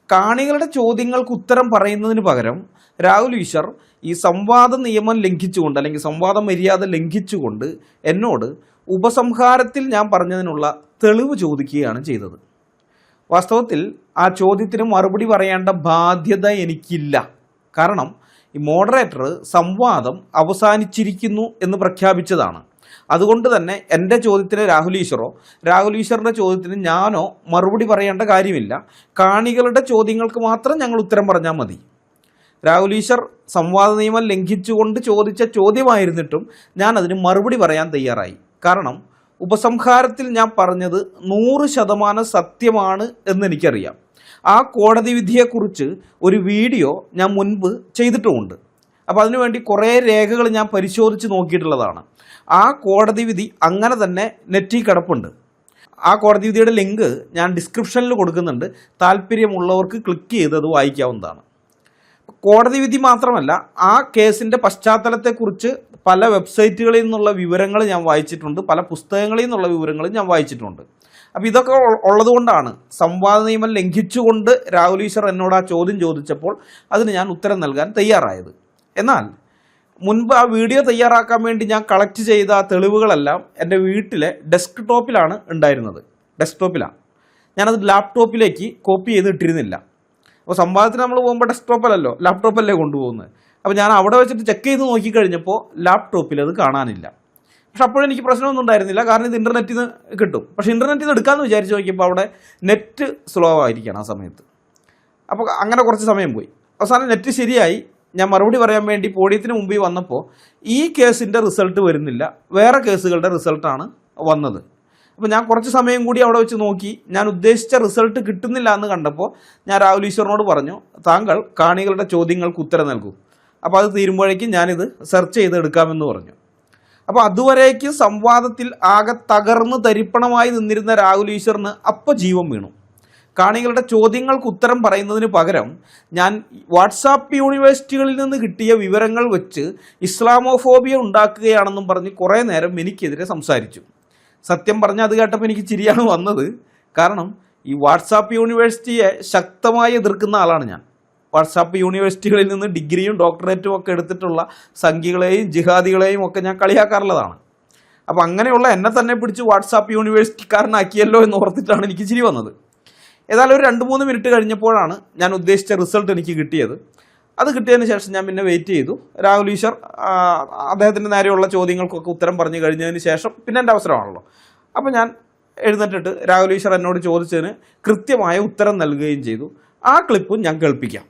കാണികളുടെ ചോദ്യങ്ങൾക്ക് ഉത്തരം പറയുന്നതിന് പകരം രാഹുൽ ഈശ്വർ ഈ സംവാദ നിയമം ലംഘിച്ചുകൊണ്ട് അല്ലെങ്കിൽ സംവാദ മര്യാദ ലംഘിച്ചുകൊണ്ട് എന്നോട് ഉപസംഹാരത്തിൽ ഞാൻ പറഞ്ഞതിനുള്ള തെളിവ് ചോദിക്കുകയാണ് ചെയ്തത്. വാസ്തവത്തിൽ ആ ചോദ്യത്തിന് മറുപടി പറയേണ്ട ബാധ്യത എനിക്കില്ല. കാരണം ഈ മോഡറേറ്റർ സംവാദം അവസാനിച്ചിരിക്കുന്നു എന്ന് പ്രഖ്യാപിച്ചതാണ്. അതുകൊണ്ട് തന്നെ എൻ്റെ ചോദ്യത്തിന് രാഹുൽ ഈശ്വറിൻ്റെ ചോദ്യത്തിന് ഞാനോ മറുപടി പറയേണ്ട കാര്യമില്ല. കാണികളുടെ ചോദ്യങ്ങൾക്ക് മാത്രം ഞങ്ങൾ ഉത്തരം പറഞ്ഞാൽ മതി. രാഹുൽ ഈശ്വർ സംവാദ നിയമം ലംഘിച്ചുകൊണ്ട് ചോദിച്ച ചോദ്യമായിരുന്നിട്ടും ഞാൻ അതിന് മറുപടി പറയാൻ തയ്യാറായി. കാരണം ഉപസംഹാരത്തിൽ ഞാൻ പറഞ്ഞത് 100% സത്യമാണ് എന്നെനിക്കറിയാം. ആ കോടതി വിധിയെക്കുറിച്ച് ഒരു വീഡിയോ ഞാൻ മുൻപ് ചെയ്തിട്ടുമുണ്ട്. അപ്പോൾ അതിനുവേണ്ടി കുറേ രേഖകൾ ഞാൻ പരിശോധിച്ച് നോക്കിയിട്ടുള്ളതാണ്. ആ കോടതി വിധി അങ്ങനെ തന്നെ നെറ്റിൽ കിടപ്പുണ്ട്. ആ കോടതി വിധിയുടെ ലിങ്ക് ഞാൻ ഡിസ്ക്രിപ്ഷനിൽ കൊടുക്കുന്നുണ്ട്. താല്പര്യമുള്ളവർക്ക് ക്ലിക്ക് ചെയ്ത് അത് വായിക്കാവുന്നതാണ്. കോടതി വിധി മാത്രമല്ല, ആ കേസിൻ്റെ പശ്ചാത്തലത്തെക്കുറിച്ച് പല വെബ്സൈറ്റുകളിൽ നിന്നുള്ള വിവരങ്ങൾ ഞാൻ വായിച്ചിട്ടുണ്ട്, പല പുസ്തകങ്ങളിൽ നിന്നുള്ള വിവരങ്ങൾ ഞാൻ വായിച്ചിട്ടുണ്ട്. അപ്പോൾ ഇതൊക്കെ ഉള്ളതുകൊണ്ടാണ് സംവാദ നിയമം ലംഘിച്ചുകൊണ്ട് രാഹുൽ ഈശ്വർ എന്നോട് ആ ചോദ്യം ചോദിച്ചപ്പോൾ അതിന് ഞാൻ ഉത്തരം നൽകാൻ തയ്യാറായത്. എന്നാൽ മുൻപ് ആ വീഡിയോ തയ്യാറാക്കാൻ വേണ്ടി ഞാൻ കളക്ട് ചെയ്ത ആ തെളിവുകളെല്ലാം എൻ്റെ വീട്ടിലെ ഡെസ്ക്ടോപ്പിലാണ് ഉണ്ടായിരുന്നത്. ഡെസ്ക്ടോപ്പിലാണ്. ഞാനത് ലാപ്ടോപ്പിലേക്ക് കോപ്പി ചെയ്ത് ഇട്ടിരുന്നില്ല. അപ്പോൾ സംവാദത്തിന് നമ്മൾ പോകുമ്പോൾ ഡെസ്ക്ടോപ്പിലല്ലോ, ലാപ്ടോപ്പല്ലേ കൊണ്ടുപോകുന്നത്. അപ്പോൾ ഞാൻ അവിടെ വെച്ചിട്ട് ചെക്ക് ചെയ്ത് നോക്കിക്കഴിഞ്ഞപ്പോൾ ലാപ്ടോപ്പിൽ അത് കാണാനില്ല. പക്ഷെ അപ്പോഴെനിക്ക് പ്രശ്നമൊന്നും ഉണ്ടായിരുന്നില്ല, കാരണം ഇത് ഇൻ്റർനെറ്റിൽ നിന്ന് കിട്ടും. പക്ഷേ ഇൻ്റർനെറ്റിൽ നിന്ന് എടുക്കാമെന്ന് വിചാരിച്ച് നോക്കിയപ്പോൾ അവിടെ നെറ്റ് സ്ലോ ആയിരിക്കണം ആ സമയത്ത്. അപ്പോൾ അങ്ങനെ കുറച്ച് സമയം പോയി. അവസാനം നെറ്റ് ശരിയായി. ഞാൻ മറുപടി പറയാൻ വേണ്ടി പോഡിയത്തിന് മുമ്പിൽ വന്നപ്പോൾ ഈ കേസിൻ്റെ റിസൾട്ട് വരുന്നില്ല, വേറെ കേസുകളുടെ റിസൾട്ടാണ് വന്നത്. അപ്പോൾ ഞാൻ കുറച്ച് സമയം കൂടി അവിടെ വെച്ച് നോക്കി. ഞാൻ ഉദ്ദേശിച്ച റിസൾട്ട് കിട്ടുന്നില്ല എന്ന് കണ്ടപ്പോൾ ഞാൻ രാഹുൽ ഈശ്വറിനോട് പറഞ്ഞു, താങ്കൾ കാണികളുടെ ചോദ്യങ്ങൾക്ക് ഉത്തരം നൽകൂ, അപ്പോൾ അത് തീരുമ്പോഴേക്കും ഞാനിത് സെർച്ച് ചെയ്ത് എടുക്കാമെന്ന് പറഞ്ഞു. അപ്പോൾ അതുവരേക്കും സംവാദത്തിൽ ആകെ തകർന്ന് തരിപ്പണമായി നിന്നിരുന്ന രാഹുൽ ഈശ്വറിന് അപ്പോൾ ജീവൻ വീണു. കാണികളുടെ ചോദ്യങ്ങൾക്ക് ഉത്തരം പറയുന്നതിന് പകരം ഞാൻ വാട്സാപ്പ് യൂണിവേഴ്സിറ്റികളിൽ നിന്ന് കിട്ടിയ വിവരങ്ങൾ വെച്ച് ഇസ്ലാമോഫോബിയ ഉണ്ടാക്കുകയാണെന്നും പറഞ്ഞ് കുറേ നേരം എനിക്കെതിരെ സംസാരിച്ചു. സത്യം പറഞ്ഞാൽ അത് കേട്ടപ്പോൾ എനിക്ക് ചിരിയാണ് വന്നത്. കാരണം ഈ വാട്സാപ്പ് യൂണിവേഴ്സിറ്റിയെ ശക്തമായി എതിർക്കുന്ന ആളാണ് ഞാൻ. വാട്സാപ്പ് യൂണിവേഴ്സിറ്റികളിൽ നിന്ന് ഡിഗ്രിയും ഡോക്ടറേറ്റും ഒക്കെ എടുത്തിട്ടുള്ള സംഘികളെയും ജിഹാദികളെയും ഒക്കെ ഞാൻ കളിയാക്കാറുള്ളതാണ്. അപ്പോൾ അങ്ങനെയുള്ള എന്നെ തന്നെ പിടിച്ച് വാട്സാപ്പ് യൂണിവേഴ്സിറ്റിക്കാരനാക്കിയല്ലോ എന്ന് ഓർത്തിട്ടാണ് എനിക്ക് ചിരി വന്നത്. ഏതായാലും ഒരു 2-3 മിനിറ്റ് കഴിഞ്ഞപ്പോഴാണ് ഞാൻ ഉദ്ദേശിച്ച റിസൾട്ട് എനിക്ക് കിട്ടിയത്. അത് കിട്ടിയതിന് ശേഷം ഞാൻ പിന്നെ വെയിറ്റ് ചെയ്തു. രാഹുൽ ഈശ്വർ അദ്ദേഹത്തിൻ്റെ നേരെയുള്ള ചോദ്യങ്ങൾക്കൊക്കെ ഉത്തരം പറഞ്ഞു കഴിഞ്ഞതിന് ശേഷം പിന്നെ എൻ്റെ അവസരമാണല്ലോ. അപ്പോൾ ഞാൻ എഴുന്നേറ്റിട്ട് രാഹുൽ ഈശ്വർ എന്നോട് ചോദിച്ചതിന് കൃത്യമായ ഉത്തരം നൽകുകയും ചെയ്തു. ആ ക്ലിപ്പും ഞാൻ കേൾപ്പിക്കാം.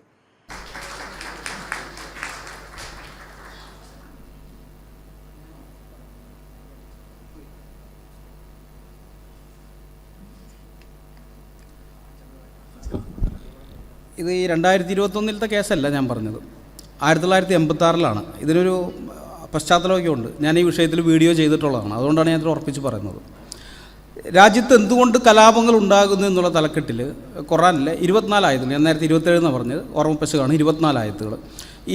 ഇത് ഈ 2021 കേസല്ല ഞാൻ പറഞ്ഞത്, 1986 ഇതിനൊരു പശ്ചാത്തലമൊക്കെ ഉണ്ട്. ഞാൻ ഈ വിഷയത്തിൽ വീഡിയോ ചെയ്തിട്ടുള്ളതാണ്, അതുകൊണ്ടാണ് ഞാൻ ഉറപ്പിച്ച് പറയുന്നത്. രാജ്യത്ത് എന്തുകൊണ്ട് കലാപങ്ങൾ ഉണ്ടാകുന്നു എന്നുള്ള തലക്കെട്ടിൽ ഖുറാനിലെ 24 ആയത്തുകൾ, ഞാൻ നേരത്തെ 27 എന്നാണ് പറഞ്ഞത്, ഓർമ്മപ്പശകാണ്, 24 ആയത്തുകൾ.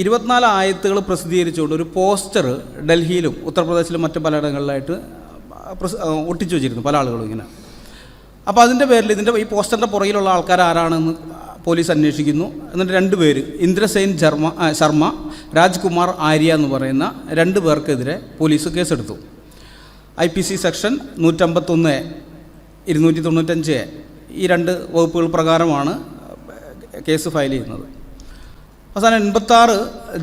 24 ആയത്തുകൾ പ്രസിദ്ധീകരിച്ചുകൊണ്ട് ഒരു പോസ്റ്റർ ഡൽഹിയിലും ഉത്തർപ്രദേശിലും മറ്റ് പലയിടങ്ങളിലായിട്ട് ഒട്ടിച്ചു വെച്ചിരുന്നു പല ആളുകളും ഇങ്ങനെ. അപ്പോൾ അതിൻ്റെ പേരിൽ ഈ പോസ്റ്ററിൻ്റെ പുറകിലുള്ള ആൾക്കാർ ആരാണെന്ന് പോലീസ് അന്വേഷിക്കുന്നു. എന്നിട്ട് 2 പേര്, ഇന്ദ്രസെൻ ശർമ്മ, രാജ്കുമാർ ആര്യ എന്ന് പറയുന്ന 2 പേർക്കെതിരെ പോലീസ് കേസെടുത്തു. IPC സെക്ഷൻ 151A, 295A ഈ 2 വകുപ്പുകൾ പ്രകാരമാണ് കേസ് ഫയൽ ചെയ്യുന്നത്. അവസാനം 86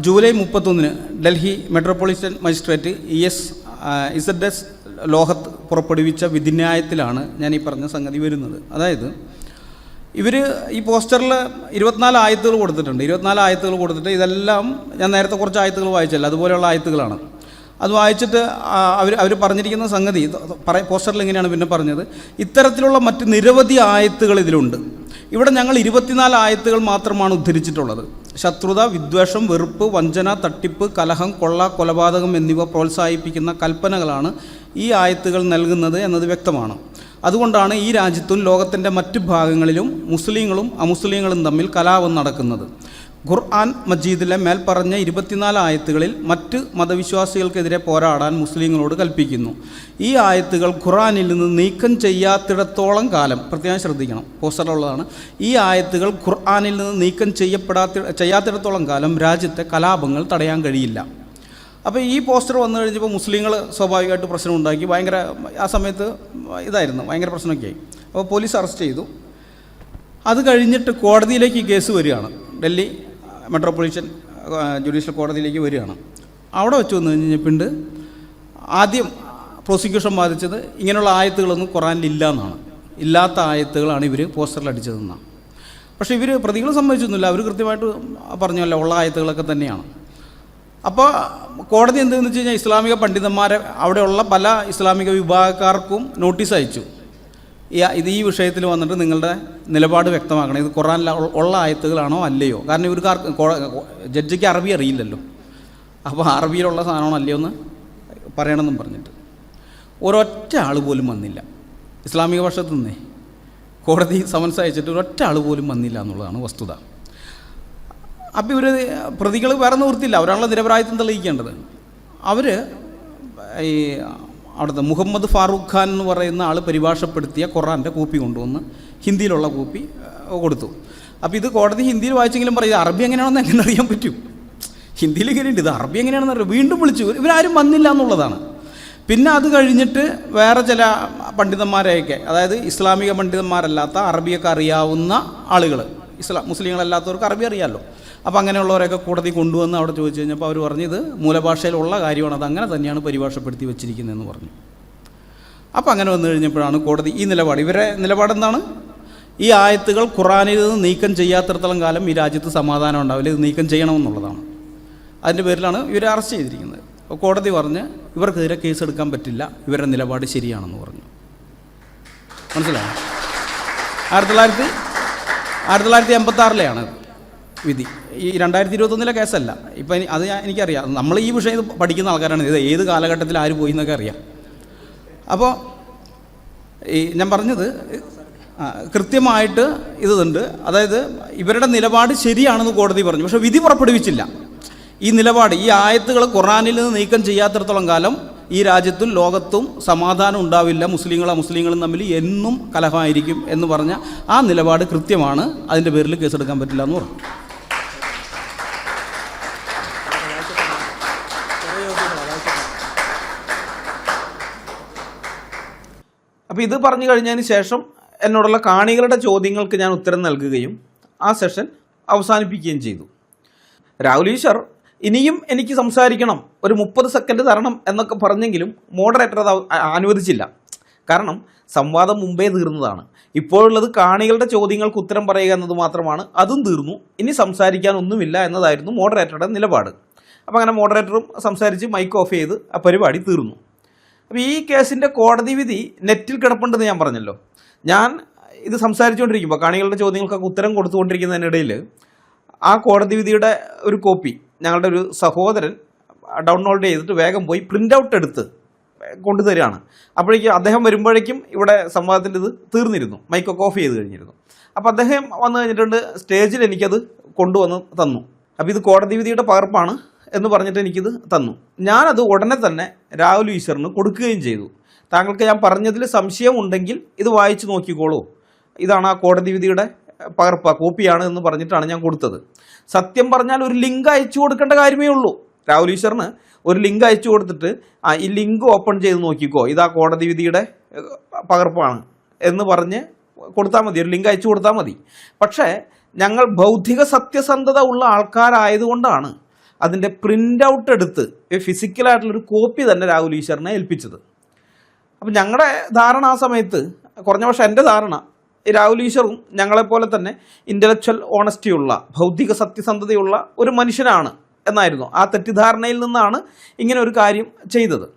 July 31 Delhi metropolitan magistrate ES ലോഹത്ത് പുറപ്പെടുവിച്ച വിധിന്യായത്തിലാണ് ഞാൻ ഈ പറഞ്ഞ സംഗതി വരുന്നത്. അതായത് ഇവർ ഈ പോസ്റ്ററിൽ 24 ആയത്തുകൾ കൊടുത്തിട്ടുണ്ട്. 24 ആയത്തുകൾ കൊടുത്തിട്ട് ഇതെല്ലാം ഞാൻ നേരത്തെ കുറച്ച് ആയത്തുകൾ വായിച്ചല്ലോ, അതുപോലെയുള്ള ആയത്തുകളാണ്. അത് വായിച്ചിട്ട് അവർ പറഞ്ഞിരിക്കുന്ന സംഗതി പോസ്റ്ററിൽ ഇങ്ങനെയാണ് പിന്നെ പറഞ്ഞത്, ഇത്തരത്തിലുള്ള മറ്റ് നിരവധി ആയത്തുകൾ ഇതിലുണ്ട്. ഇവിടെ ഞങ്ങൾ 24 ആയത്തുകൾ മാത്രമാണ് ഉദ്ധരിച്ചിട്ടുള്ളത്. ശത്രുത, വിദ്വേഷം, വെറുപ്പ്, വഞ്ചന, തട്ടിപ്പ്, കലഹം, കൊള്ള, കൊലപാതകം എന്നിവ പ്രോത്സാഹിപ്പിക്കുന്ന കൽപ്പനകളാണ് ഈ ആയത്തുകൾ നൽകുന്നത് എന്നത് വ്യക്തമാണ്. അതുകൊണ്ടാണ് ഈ രാജ്യത്തും ലോകത്തിൻ്റെ മറ്റ് ഭാഗങ്ങളിലും മുസ്ലിങ്ങളും അമുസ്ലിങ്ങളും തമ്മിൽ കലാപം നടക്കുന്നത്. ഖുർആൻ മജീദിലെ മേൽപ്പറഞ്ഞ 24 ആയത്തുകളിൽ മറ്റ് മതവിശ്വാസികൾക്കെതിരെ പോരാടാൻ മുസ്ലിങ്ങളോട് കൽപ്പിക്കുന്നു. ഈ ആയത്തുകൾ ഖുർആനിൽ നിന്ന് നീക്കം ചെയ്യാത്തിടത്തോളം കാലം, പ്രത്യേകം ശ്രദ്ധിക്കണം, പോസ്റ്ററിലുള്ളതാണ്, ഈ ആയത്തുകൾ ഖുർആനിൽ നിന്ന് നീക്കം ചെയ്യാത്തിടത്തോളം കാലം രാജ്യത്തെ കലാപങ്ങൾ തടയാൻ കഴിയില്ല. അപ്പോൾ ഈ പോസ്റ്റർ വന്നു കഴിഞ്ഞപ്പോൾ മുസ്ലിങ്ങൾ സ്വാഭാവികമായിട്ട് പ്രശ്നം ഉണ്ടാക്കി. ഭയങ്കര ആ സമയത്ത് ഇതായിരുന്നു, ഭയങ്കര പ്രശ്നമൊക്കെ ആയി. അപ്പോൾ പോലീസ് അറസ്റ്റ് ചെയ്തു. അത് കഴിഞ്ഞിട്ട് കോടതിയിലേക്ക് ഈ കേസ് വരികയാണ്. ഡൽഹി മെട്രോപൊളിറ്റൻ ജുഡീഷ്യൽ കോടതിയിലേക്ക് വരികയാണ്. അവിടെ വെച്ച് വന്നു കഴിഞ്ഞിട്ടുണ്ട് ആദ്യം പ്രോസിക്യൂഷൻ വാദിച്ചത് ഇങ്ങനെയുള്ള ആയത്തുകളൊന്നും ഖുറാനിലില്ല എന്നാണ്. ഇല്ലാത്ത ആയത്തുകളാണ് ഇവർ പോസ്റ്ററിൽ അടിച്ചതെന്നാണ്. പക്ഷേ ഇവർ പ്രതികൾ സമ്മതിച്ചൊന്നുമില്ല. അവർ കൃത്യമായിട്ട് പറഞ്ഞല്ലോ ഉള്ള ആയത്തുകളൊക്കെ തന്നെയാണ്. അപ്പോൾ കോടതി എന്തെന്ന് വെച്ച് കഴിഞ്ഞാൽ ഇസ്ലാമിക പണ്ഡിതന്മാരെ അവിടെയുള്ള പല ഇസ്ലാമിക വിഭാഗക്കാർക്കും നോട്ടീസ് അയച്ചു. ഈ വിഷയത്തിൽ വന്നിട്ട് നിങ്ങളുടെ നിലപാട് വ്യക്തമാക്കണം. ഇത് ഖുറാനിൽ ഉള്ള ആയത്തുകളാണോ അല്ലയോ? കാരണം ഇവർക്ക് ജഡ്ജിക്ക് അറബി അറിയില്ലല്ലോ. അപ്പോൾ അറബിയിലുള്ള സാധനമാണോ അല്ലയോ എന്ന് പറയണമെന്നും പറഞ്ഞിട്ട് ഒരൊറ്റ ആൾ പോലും വന്നില്ല. ഇസ്ലാമിക പക്ഷത്തു നിന്നേ കോടതി സമൻസ് അയച്ചിട്ട് ഒരൊറ്റ ആൾ പോലും വന്നില്ല എന്നുള്ളതാണ് വസ്തുത. അപ്പോൾ ഇവർ പ്രതികൾ വേറെ നിവൃത്തിയില്ല, അവരാണല്ലോ നിരപരാധിത്വം തെളിയിക്കേണ്ടത്. അവർ ഈ അവിടുത്തെ മുഹമ്മദ് ഫാറൂഖ് ഖാൻ എന്ന് പറയുന്ന ആൾ പരിഭാഷപ്പെടുത്തിയ ഖുറാൻ്റെ കോപ്പി കൊണ്ടുവന്ന് ഹിന്ദിയിലുള്ള കോപ്പി കൊടുത്തു. അപ്പോൾ ഇത് കോടതി ഹിന്ദിയിൽ വായിച്ചെങ്കിലും പറയും അറബി എങ്ങനെയാണെന്ന് എങ്ങനെ അറിയാൻ പറ്റും? ഹിന്ദിയിൽ ഇങ്ങനെയുണ്ട്, ഇത് അറബി എങ്ങനെയാണെന്ന് അറിയാം. വീണ്ടും വിളിച്ചു, ഇവരാരും വന്നില്ല എന്നുള്ളതാണ്. പിന്നെ അത് കഴിഞ്ഞിട്ട് വേറെ ചില പണ്ഡിതന്മാരെയൊക്കെ, അതായത് ഇസ്ലാമിക പണ്ഡിതന്മാരല്ലാത്ത അറബിയൊക്കെ അറിയാവുന്ന ആളുകൾ, മുസ്ലിങ്ങളല്ലാത്തവർക്ക് അറബി അറിയാമല്ലോ. അപ്പോൾ അങ്ങനെയുള്ളവരൊക്കെ കോടതി കൊണ്ടുവന്ന് അവിടെ ചോദിച്ചു കഴിഞ്ഞപ്പോൾ അവർ പറഞ്ഞു ഇത് മൂലഭാഷയിലുള്ള കാര്യമാണ്, അത് അങ്ങനെ തന്നെയാണ് പരിഭാഷപ്പെടുത്തി വെച്ചിരിക്കുന്നതെന്ന് പറഞ്ഞു. അപ്പോൾ അങ്ങനെ വന്നു കഴിഞ്ഞപ്പോഴാണ് കോടതി ഈ നിലപാട്, ഇവരെ നിലപാടെന്താണ്? ഈ ആയത്തുകൾ ഖുറാനിൽ നിന്ന് നീക്കം ചെയ്യാത്തിടത്തോളം കാലം ഈ രാജ്യത്ത് സമാധാനം ഉണ്ടാവില്ല, ഇത് നീക്കം ചെയ്യണമെന്നുള്ളതാണ്. അതിൻ്റെ പേരിലാണ് ഇവരെ അറസ്റ്റ് ചെയ്തിരിക്കുന്നത്. അപ്പോൾ കോടതി പറഞ്ഞ് ഇവർക്കെതിരെ കേസെടുക്കാൻ പറ്റില്ല, ഇവരുടെ നിലപാട് ശരിയാണെന്ന് പറഞ്ഞു. മനസ്സിലായോ? 1986 വിധി. ഈ 2021 കേസല്ല. ഇപ്പം അത് എനിക്കറിയാം, നമ്മൾ ഈ വിഷയം പഠിക്കുന്ന ആൾക്കാരാണ്. ഇത് ഏത് കാലഘട്ടത്തിൽ ആര് പോയി എന്നൊക്കെ അറിയാം. അപ്പോൾ ഈ ഞാൻ പറഞ്ഞത് കൃത്യമായിട്ട് ഇതുണ്ട്. അതായത് ഇവരുടെ നിലപാട് ശരിയാണെന്ന് കോടതി പറഞ്ഞു, പക്ഷേ വിധി പുറപ്പെടുവിച്ചില്ല. ഈ നിലപാട്, ഈ ആയത്തുകൾ ഖുറാനിൽ നിന്ന് നീക്കം ചെയ്യാത്തിടത്തോളം കാലം ഈ രാജ്യത്തും ലോകത്തും സമാധാനം ഉണ്ടാവില്ല, മുസ്ലിങ്ങളും തമ്മിൽ എന്നും കലഹമായിരിക്കും എന്ന് പറഞ്ഞ ആ നിലപാട് കൃത്യമാണ്. അതിൻ്റെ പേരിൽ കേസെടുക്കാൻ പറ്റില്ല എന്ന് പറഞ്ഞു. അപ്പോൾ ഇത് പറഞ്ഞു കഴിഞ്ഞതിന് ശേഷം എന്നോടുള്ള കാണികളുടെ ചോദ്യങ്ങൾക്ക് ഞാൻ ഉത്തരം നൽകുകയും ആ സെഷൻ അവസാനിപ്പിക്കുകയും ചെയ്തു. രാഹുൽ ഈശ്വർ ഇനിയും എനിക്ക് സംസാരിക്കണം, ഒരു 30 സെക്കൻഡ് തരണം എന്നൊക്കെ പറഞ്ഞെങ്കിലും മോഡറേറ്റർ അത് അനുവദിച്ചില്ല. കാരണം സംവാദം മുമ്പേ തീർന്നതാണ്. ഇപ്പോഴുള്ളത് കാണികളുടെ ചോദ്യങ്ങൾക്ക് ഉത്തരം പറയുക എന്നത് മാത്രമാണ്. അതും തീർന്നു, ഇനി സംസാരിക്കാനൊന്നുമില്ല എന്നതായിരുന്നു മോഡറേറ്ററുടെ നിലപാട്. അപ്പോൾ അങ്ങനെ മോഡറേറ്ററും സംസാരിച്ച് മൈക്ക് ഓഫ് ചെയ്ത് ആ പരിപാടി തീർന്നു. അപ്പോൾ ഈ കേസിൻ്റെ കോടതി വിധി നെറ്റിൽ കിടപ്പുണ്ടെന്ന് ഞാൻ പറഞ്ഞല്ലോ. ഞാൻ ഇത് സംസാരിച്ചുകൊണ്ടിരിക്കുമ്പോൾ കാണികളുടെ ചോദ്യങ്ങൾക്കൊക്കെ ഉത്തരം കൊടുത്തുകൊണ്ടിരിക്കുന്നതിനിടയിൽ ആ കോടതി വിധിയുടെ ഒരു കോപ്പി ഞങ്ങളുടെ ഒരു സഹോദരൻ ഡൗൺലോഡ് ചെയ്തിട്ട് വേഗം പോയി പ്രിൻ്റ് ഔട്ട് എടുത്ത് കൊണ്ടുതരികയാണ്. അപ്പോഴേക്കും അദ്ദേഹം വരുമ്പോഴേക്കും ഇവിടെ സംവാദത്തിൻ്റെ ഇത് തീർന്നിരുന്നു, മൈക്കൊക്കെ ഓഫ് ചെയ്ത് കഴിഞ്ഞിരുന്നു. അപ്പോൾ അദ്ദേഹം വന്നു കഴിഞ്ഞിട്ടുണ്ട്, സ്റ്റേജിൽ എനിക്കത് കൊണ്ടുവന്ന് തന്നു. അപ്പോൾ ഇത് കോടതി വിധിയുടെ പകർപ്പാണ് എന്ന് പറഞ്ഞിട്ട് എനിക്കിത് തന്നു. ഞാനത് ഉടനെ തന്നെ രാഹുൽ ഈശ്വറിന് കൊടുക്കുകയും ചെയ്തു. താങ്കൾക്ക് ഞാൻ പറഞ്ഞതിൽ സംശയമുണ്ടെങ്കിൽ ഇത് വായിച്ച് നോക്കിക്കോളൂ, ഇതാണ് ആ കോടതി വിധിയുടെ പകർപ്പ്, കോപ്പിയാണ് എന്ന് പറഞ്ഞിട്ടാണ് ഞാൻ കൊടുത്തത്. സത്യം പറഞ്ഞാൽ ഒരു ലിങ്ക് അയച്ചു കൊടുക്കേണ്ട കാര്യമേ ഉള്ളൂ. രാഹുൽ ഈശ്വറിന് ഒരു ലിങ്ക് അയച്ചു കൊടുത്തിട്ട് ഈ ലിങ്ക് ഓപ്പൺ ചെയ്ത് നോക്കിക്കോ, ഇതാ കോടതി വിധിയുടെ പകർപ്പാണ് എന്ന് പറഞ്ഞ് കൊടുത്താൽ മതി, ഒരു ലിങ്ക് അയച്ചു കൊടുത്താൽ മതി. പക്ഷേ ഞങ്ങൾ ബൗദ്ധിക സത്യസന്ധത ഉള്ള ആൾക്കാരായതുകൊണ്ടാണ് അതിൻ്റെ പ്രിൻ്റ് ഔട്ട് എടുത്ത് ഫിസിക്കലായിട്ടുള്ളൊരു കോപ്പി തന്നെ രാഹുൽ ഈശ്വറിനെ ഏൽപ്പിച്ചത്. അപ്പം ഞങ്ങളുടെ ധാരണ ആ സമയത്ത്, കുറഞ്ഞ പക്ഷേ എൻ്റെ ധാരണ, രാഹുൽ ഈശ്വറും ഞങ്ങളെപ്പോലെ തന്നെ ഇൻ്റലക്ച്വൽ ഓണസ്റ്റിയുള്ള ഭൗതിക സത്യസന്ധതയുള്ള ഒരു മനുഷ്യനാണ് എന്നായിരുന്നു. ആ തെറ്റിദ്ധാരണയിൽ നിന്നാണ് ഇങ്ങനെ ഒരു കാര്യം ചെയ്തത്.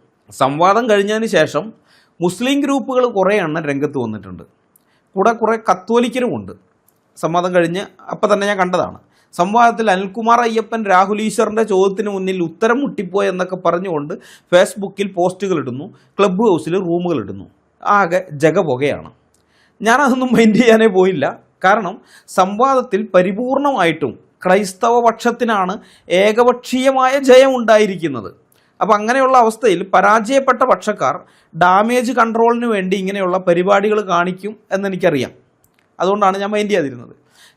സംവാദം കഴിഞ്ഞതിന് ശേഷം മുസ്ലിം ഗ്രൂപ്പുകൾ കുറേ എണ്ണം രംഗത്ത് വന്നിട്ടുണ്ട്, കൂടെ കുറേ കത്തോലിക്കരുമുണ്ട്. സംവാദം കഴിഞ്ഞ് അപ്പം തന്നെ ഞാൻ കണ്ടതാണ്. സംവാദത്തിൽ അനിൽകുമാർ അയ്യപ്പൻ രാഹുൽ ഈശ്വറിൻ്റെ ചോദ്യത്തിന് മുന്നിൽ ഉത്തരം മുട്ടിപ്പോയി എന്നൊക്കെ പറഞ്ഞുകൊണ്ട് ഫേസ്ബുക്കിൽ പോസ്റ്റുകൾ ഇടുന്നു, ക്ലബ്ബ് ഹൗസിൽ റൂമുകൾ ഇടുന്നു. ആകെ ജഗപുകയാണ്. ഞാനതൊന്നും മൈൻഡ് ചെയ്യാനേ പോയില്ല. കാരണം സംവാദത്തിൽ പരിപൂർണമായിട്ടും ക്രൈസ്തവ പക്ഷത്തിനാണ് ഏകപക്ഷീയമായ ജയം ഉണ്ടായിരിക്കുന്നത്. അപ്പോൾ അങ്ങനെയുള്ള അവസ്ഥയിൽ പരാജയപ്പെട്ട പക്ഷക്കാർ ഡാമേജ് കൺട്രോളിന് വേണ്ടി ഇങ്ങനെയുള്ള പരിപാടികൾ കാണിക്കും എന്നെനിക്കറിയാം. അതുകൊണ്ടാണ് ഞാൻ മൈൻഡ് ചെയ്യാതിരുന്നത്.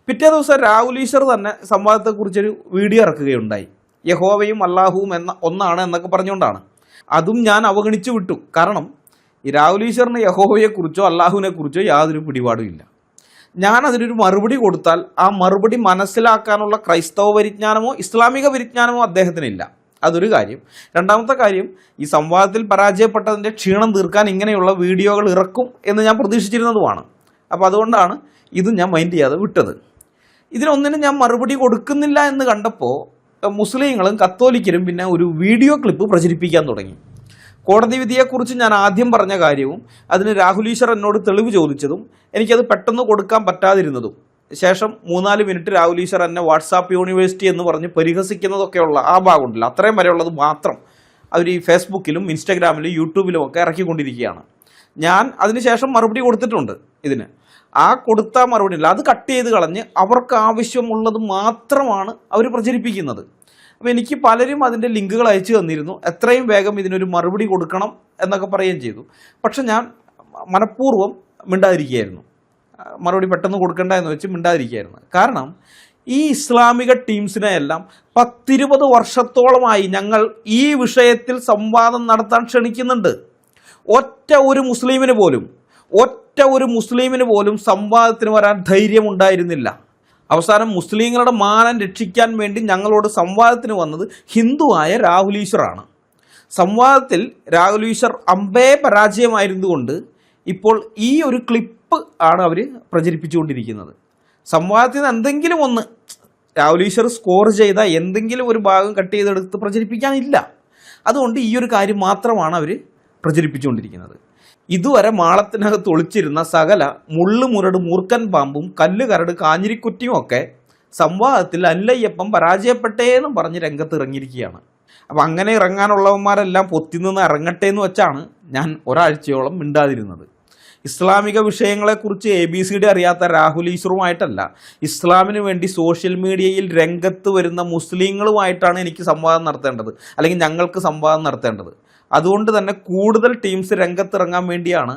പിറ്റേ ദിവസം രാഹുൽ ഈശ്വർ തന്നെ സംവാദത്തെക്കുറിച്ചൊരു വീഡിയോ ഇറക്കുകയുണ്ടായി. യഹോവയും അല്ലാഹുവും ഒന്നാണ് എന്നൊക്കെ പറഞ്ഞുകൊണ്ടാണ്. അതും ഞാൻ അവഗണിച്ചു വിട്ടു. കാരണം ഈ രാഹുൽ ഈശ്വറിന് യഹോവയെക്കുറിച്ചോ അല്ലാഹുവിനെക്കുറിച്ചോ യാതൊരു പിടിപാടും ഇല്ല. ഞാൻ അതിനൊരു മറുപടി കൊടുത്താൽ ആ മറുപടി മനസ്സിലാക്കാനുള്ള ക്രൈസ്തവ പരിജ്ഞാനമോ ഇസ്ലാമിക പരിജ്ഞാനമോ അദ്ദേഹത്തിനില്ല. അതൊരു കാര്യം. രണ്ടാമത്തെ കാര്യം, ഈ സംവാദത്തിൽ പരാജയപ്പെട്ടതിൻ്റെ ക്ഷീണം തീർക്കാൻ ഇങ്ങനെയുള്ള വീഡിയോകൾ ഇറക്കും എന്ന് ഞാൻ പ്രതീക്ഷിച്ചിരുന്നതുമാണ്. അപ്പോൾ അതുകൊണ്ടാണ് ഇത് ഞാൻ മൈൻഡ് ചെയ്യാതെ വിട്ടത്. ഇതിനൊന്നിനും ഞാൻ മറുപടി കൊടുക്കുന്നില്ല എന്ന് കണ്ടപ്പോൾ മുസ്ലിങ്ങളും കത്തോലിക്കരും പിന്നെ ഒരു വീഡിയോ ക്ലിപ്പ് പ്രചരിപ്പിക്കാൻ തുടങ്ങി. കോടതി വിധിയെക്കുറിച്ച് ഞാൻ ആദ്യം പറഞ്ഞ കാര്യവും അതിന് രാഹുൽ ഈശ്വർ എന്നോട് തെളിവ് ചോദിച്ചതും എനിക്കത് പെട്ടെന്ന് കൊടുക്കാൻ പറ്റാതിരുന്നതും ശേഷം 3-4 മിനിറ്റ് രാഹുൽ ഈശ്വർ എന്നെ വാട്സാപ്പ് യൂണിവേഴ്സിറ്റി എന്ന് പറഞ്ഞ് പരിഹസിക്കുന്നതൊക്കെയുള്ള ആ ഭാഗമുണ്ടല്ലോ, അത്രയും വരെയുള്ളത് മാത്രം അവർ ഈ ഫേസ്ബുക്കിലും ഇൻസ്റ്റാഗ്രാമിലും യൂട്യൂബിലും ഒക്കെ ഇറക്കിക്കൊണ്ടിരിക്കുകയാണ്. ഞാൻ അതിനുശേഷം മറുപടി കൊടുത്തിട്ടുണ്ട്. ഇതിന് ആ കൊടുത്ത മറുപടി ഇല്ല, അത് കട്ട് ചെയ്ത് കളഞ്ഞ് അവർക്ക് ആവശ്യമുള്ളത് മാത്രമാണ് അവർ പ്രചരിപ്പിക്കുന്നത്. അപ്പോൾ എനിക്ക് പലരും അതിൻ്റെ ലിങ്കുകൾ അയച്ചു തന്നിരുന്നു, എത്രയും വേഗം ഇതിനൊരു മറുപടി കൊടുക്കണം എന്നൊക്കെ പറയുകയും ചെയ്തു. പക്ഷെ ഞാൻ മനഃപൂർവ്വം മിണ്ടാതിരിക്കുകയായിരുന്നു, മറുപടി പെട്ടെന്ന് കൊടുക്കണ്ട എന്ന് വെച്ച് മിണ്ടാതിരിക്കുകയായിരുന്നു. കാരണം ഈ ഇസ്ലാമിക ടീംസിനെ എല്ലാം 10-20 വർഷത്തോളമായി ഞങ്ങൾ ഈ വിഷയത്തിൽ സംവാദം നടത്താൻ ക്ഷണിക്കുന്നുണ്ട്. ഒറ്റ ഒരു മുസ്ലിമിന് പോലും സംവാദത്തിന് വരാൻ ധൈര്യമുണ്ടായിരുന്നില്ല. അവസാനം മുസ്ലിങ്ങളുടെ മാനം രക്ഷിക്കാൻ വേണ്ടി ഞങ്ങളോട് സംവാദത്തിന് വന്നത് ഹിന്ദുവായ രാഹുൽ ഈശ്വറാണ്. സംവാദത്തിൽ രാഹുൽ ഈശ്വർ അമ്പേ പരാജയമായിരുന്നുകൊണ്ട് ഇപ്പോൾ ഈ ഒരു ക്ലിപ്പ് ആണ് അവർ പ്രചരിപ്പിച്ചുകൊണ്ടിരിക്കുന്നത്. സംവാദത്തിൽ നിന്ന് എന്തെങ്കിലും ഒന്ന് രാഹുൽ ഈശ്വർ സ്കോർ ചെയ്ത എന്തെങ്കിലും ഒരു ഭാഗം കട്ട് ചെയ്തെടുത്ത് പ്രചരിപ്പിക്കാനില്ല. അതുകൊണ്ട് ഈ ഒരു കാര്യം മാത്രമാണ് അവർ പ്രചരിപ്പിച്ചുകൊണ്ടിരിക്കുന്നത്. ഇതുവരെ മാളത്തിനകത്ത് ഒളിച്ചിരുന്ന സകല മുള്ളുമുരട് മൂർക്കൻ പാമ്പും കല്ലുകരട് കാഞ്ഞിരിക്കുറ്റിയും ഒക്കെ സംവാദത്തിൽ അല്ലയ്യപ്പം പരാജയപ്പെട്ടേന്നും പറഞ്ഞ് രംഗത്ത് ഇറങ്ങിയിരിക്കുകയാണ്. അപ്പം അങ്ങനെ ഇറങ്ങാനുള്ളവന്മാരെല്ലാം പൊത്തിനിന്ന് ഇറങ്ങട്ടെ എന്ന് വെച്ചാണ് ഞാൻ ഒരാഴ്ചയോളം മിണ്ടാതിരുന്നത്. ഇസ്ലാമിക വിഷയങ്ങളെക്കുറിച്ച് ABCD അറിയാത്ത രാഹുൽ ഈശ്വറുമായിട്ടല്ല, ഇസ്ലാമിന് വേണ്ടി സോഷ്യൽ മീഡിയയിൽ രംഗത്ത് വരുന്ന മുസ്ലിങ്ങളുമായിട്ടാണ് എനിക്ക് സംവാദം നടത്തേണ്ടത്, അല്ലെങ്കിൽ ഞങ്ങൾക്ക് സംവാദം നടത്തേണ്ടത്. അതുകൊണ്ട് തന്നെ കൂടുതൽ ടീംസ് രംഗത്തിറങ്ങാൻ വേണ്ടിയാണ്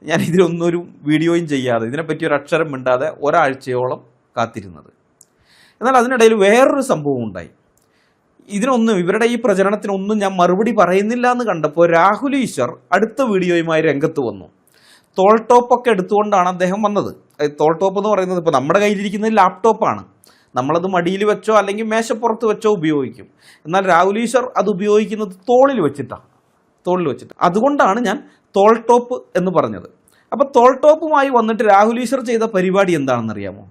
ഞാൻ ഇതിലൊന്നൊരു വീഡിയോയും ചെയ്യാതെ, ഇതിനെപ്പറ്റി ഒരു അക്ഷരം മിണ്ടാതെ ഒരാഴ്ചയോളം കാത്തിരുന്നത്. എന്നാൽ അതിനിടയിൽ വേറൊരു സംഭവം ഉണ്ടായി. ഇവരുടെ ഈ പ്രചരണത്തിനൊന്നും ഞാൻ മറുപടി പറയുന്നില്ല എന്ന് കണ്ടപ്പോൾ രാഹുൽ ഈശ്വർ അടുത്ത വീഡിയോയുമായി രംഗത്ത് വന്നു. തോൾ ടോപ്പൊക്കെ എടുത്തുകൊണ്ടാണ് അദ്ദേഹം വന്നത്. തോൾ ടോപ്പ് എന്ന് പറയുന്നത് ഇപ്പോൾ നമ്മുടെ കയ്യിലിരിക്കുന്നത് ലാപ്ടോപ്പാണ്, നമ്മളത് മടിയിൽ വെച്ചോ അല്ലെങ്കിൽ മേശപ്പുറത്ത് വെച്ചോ ഉപയോഗിക്കും. എന്നാൽ രാഹുൽ ഈശ്വർ അത് ഉപയോഗിക്കുന്നത് തോളിൽ വെച്ചിട്ടാണ്. അതുകൊണ്ടാണ് ഞാൻ തോൾ ടോപ്പ് എന്ന് പറഞ്ഞത്. അപ്പോൾ തോൾ ടോപ്പുമായി വന്നിട്ട് രാഹുൽ ഈശ്വർ ചെയ്ത പരിപാടി എന്താണെന്നറിയാമോ?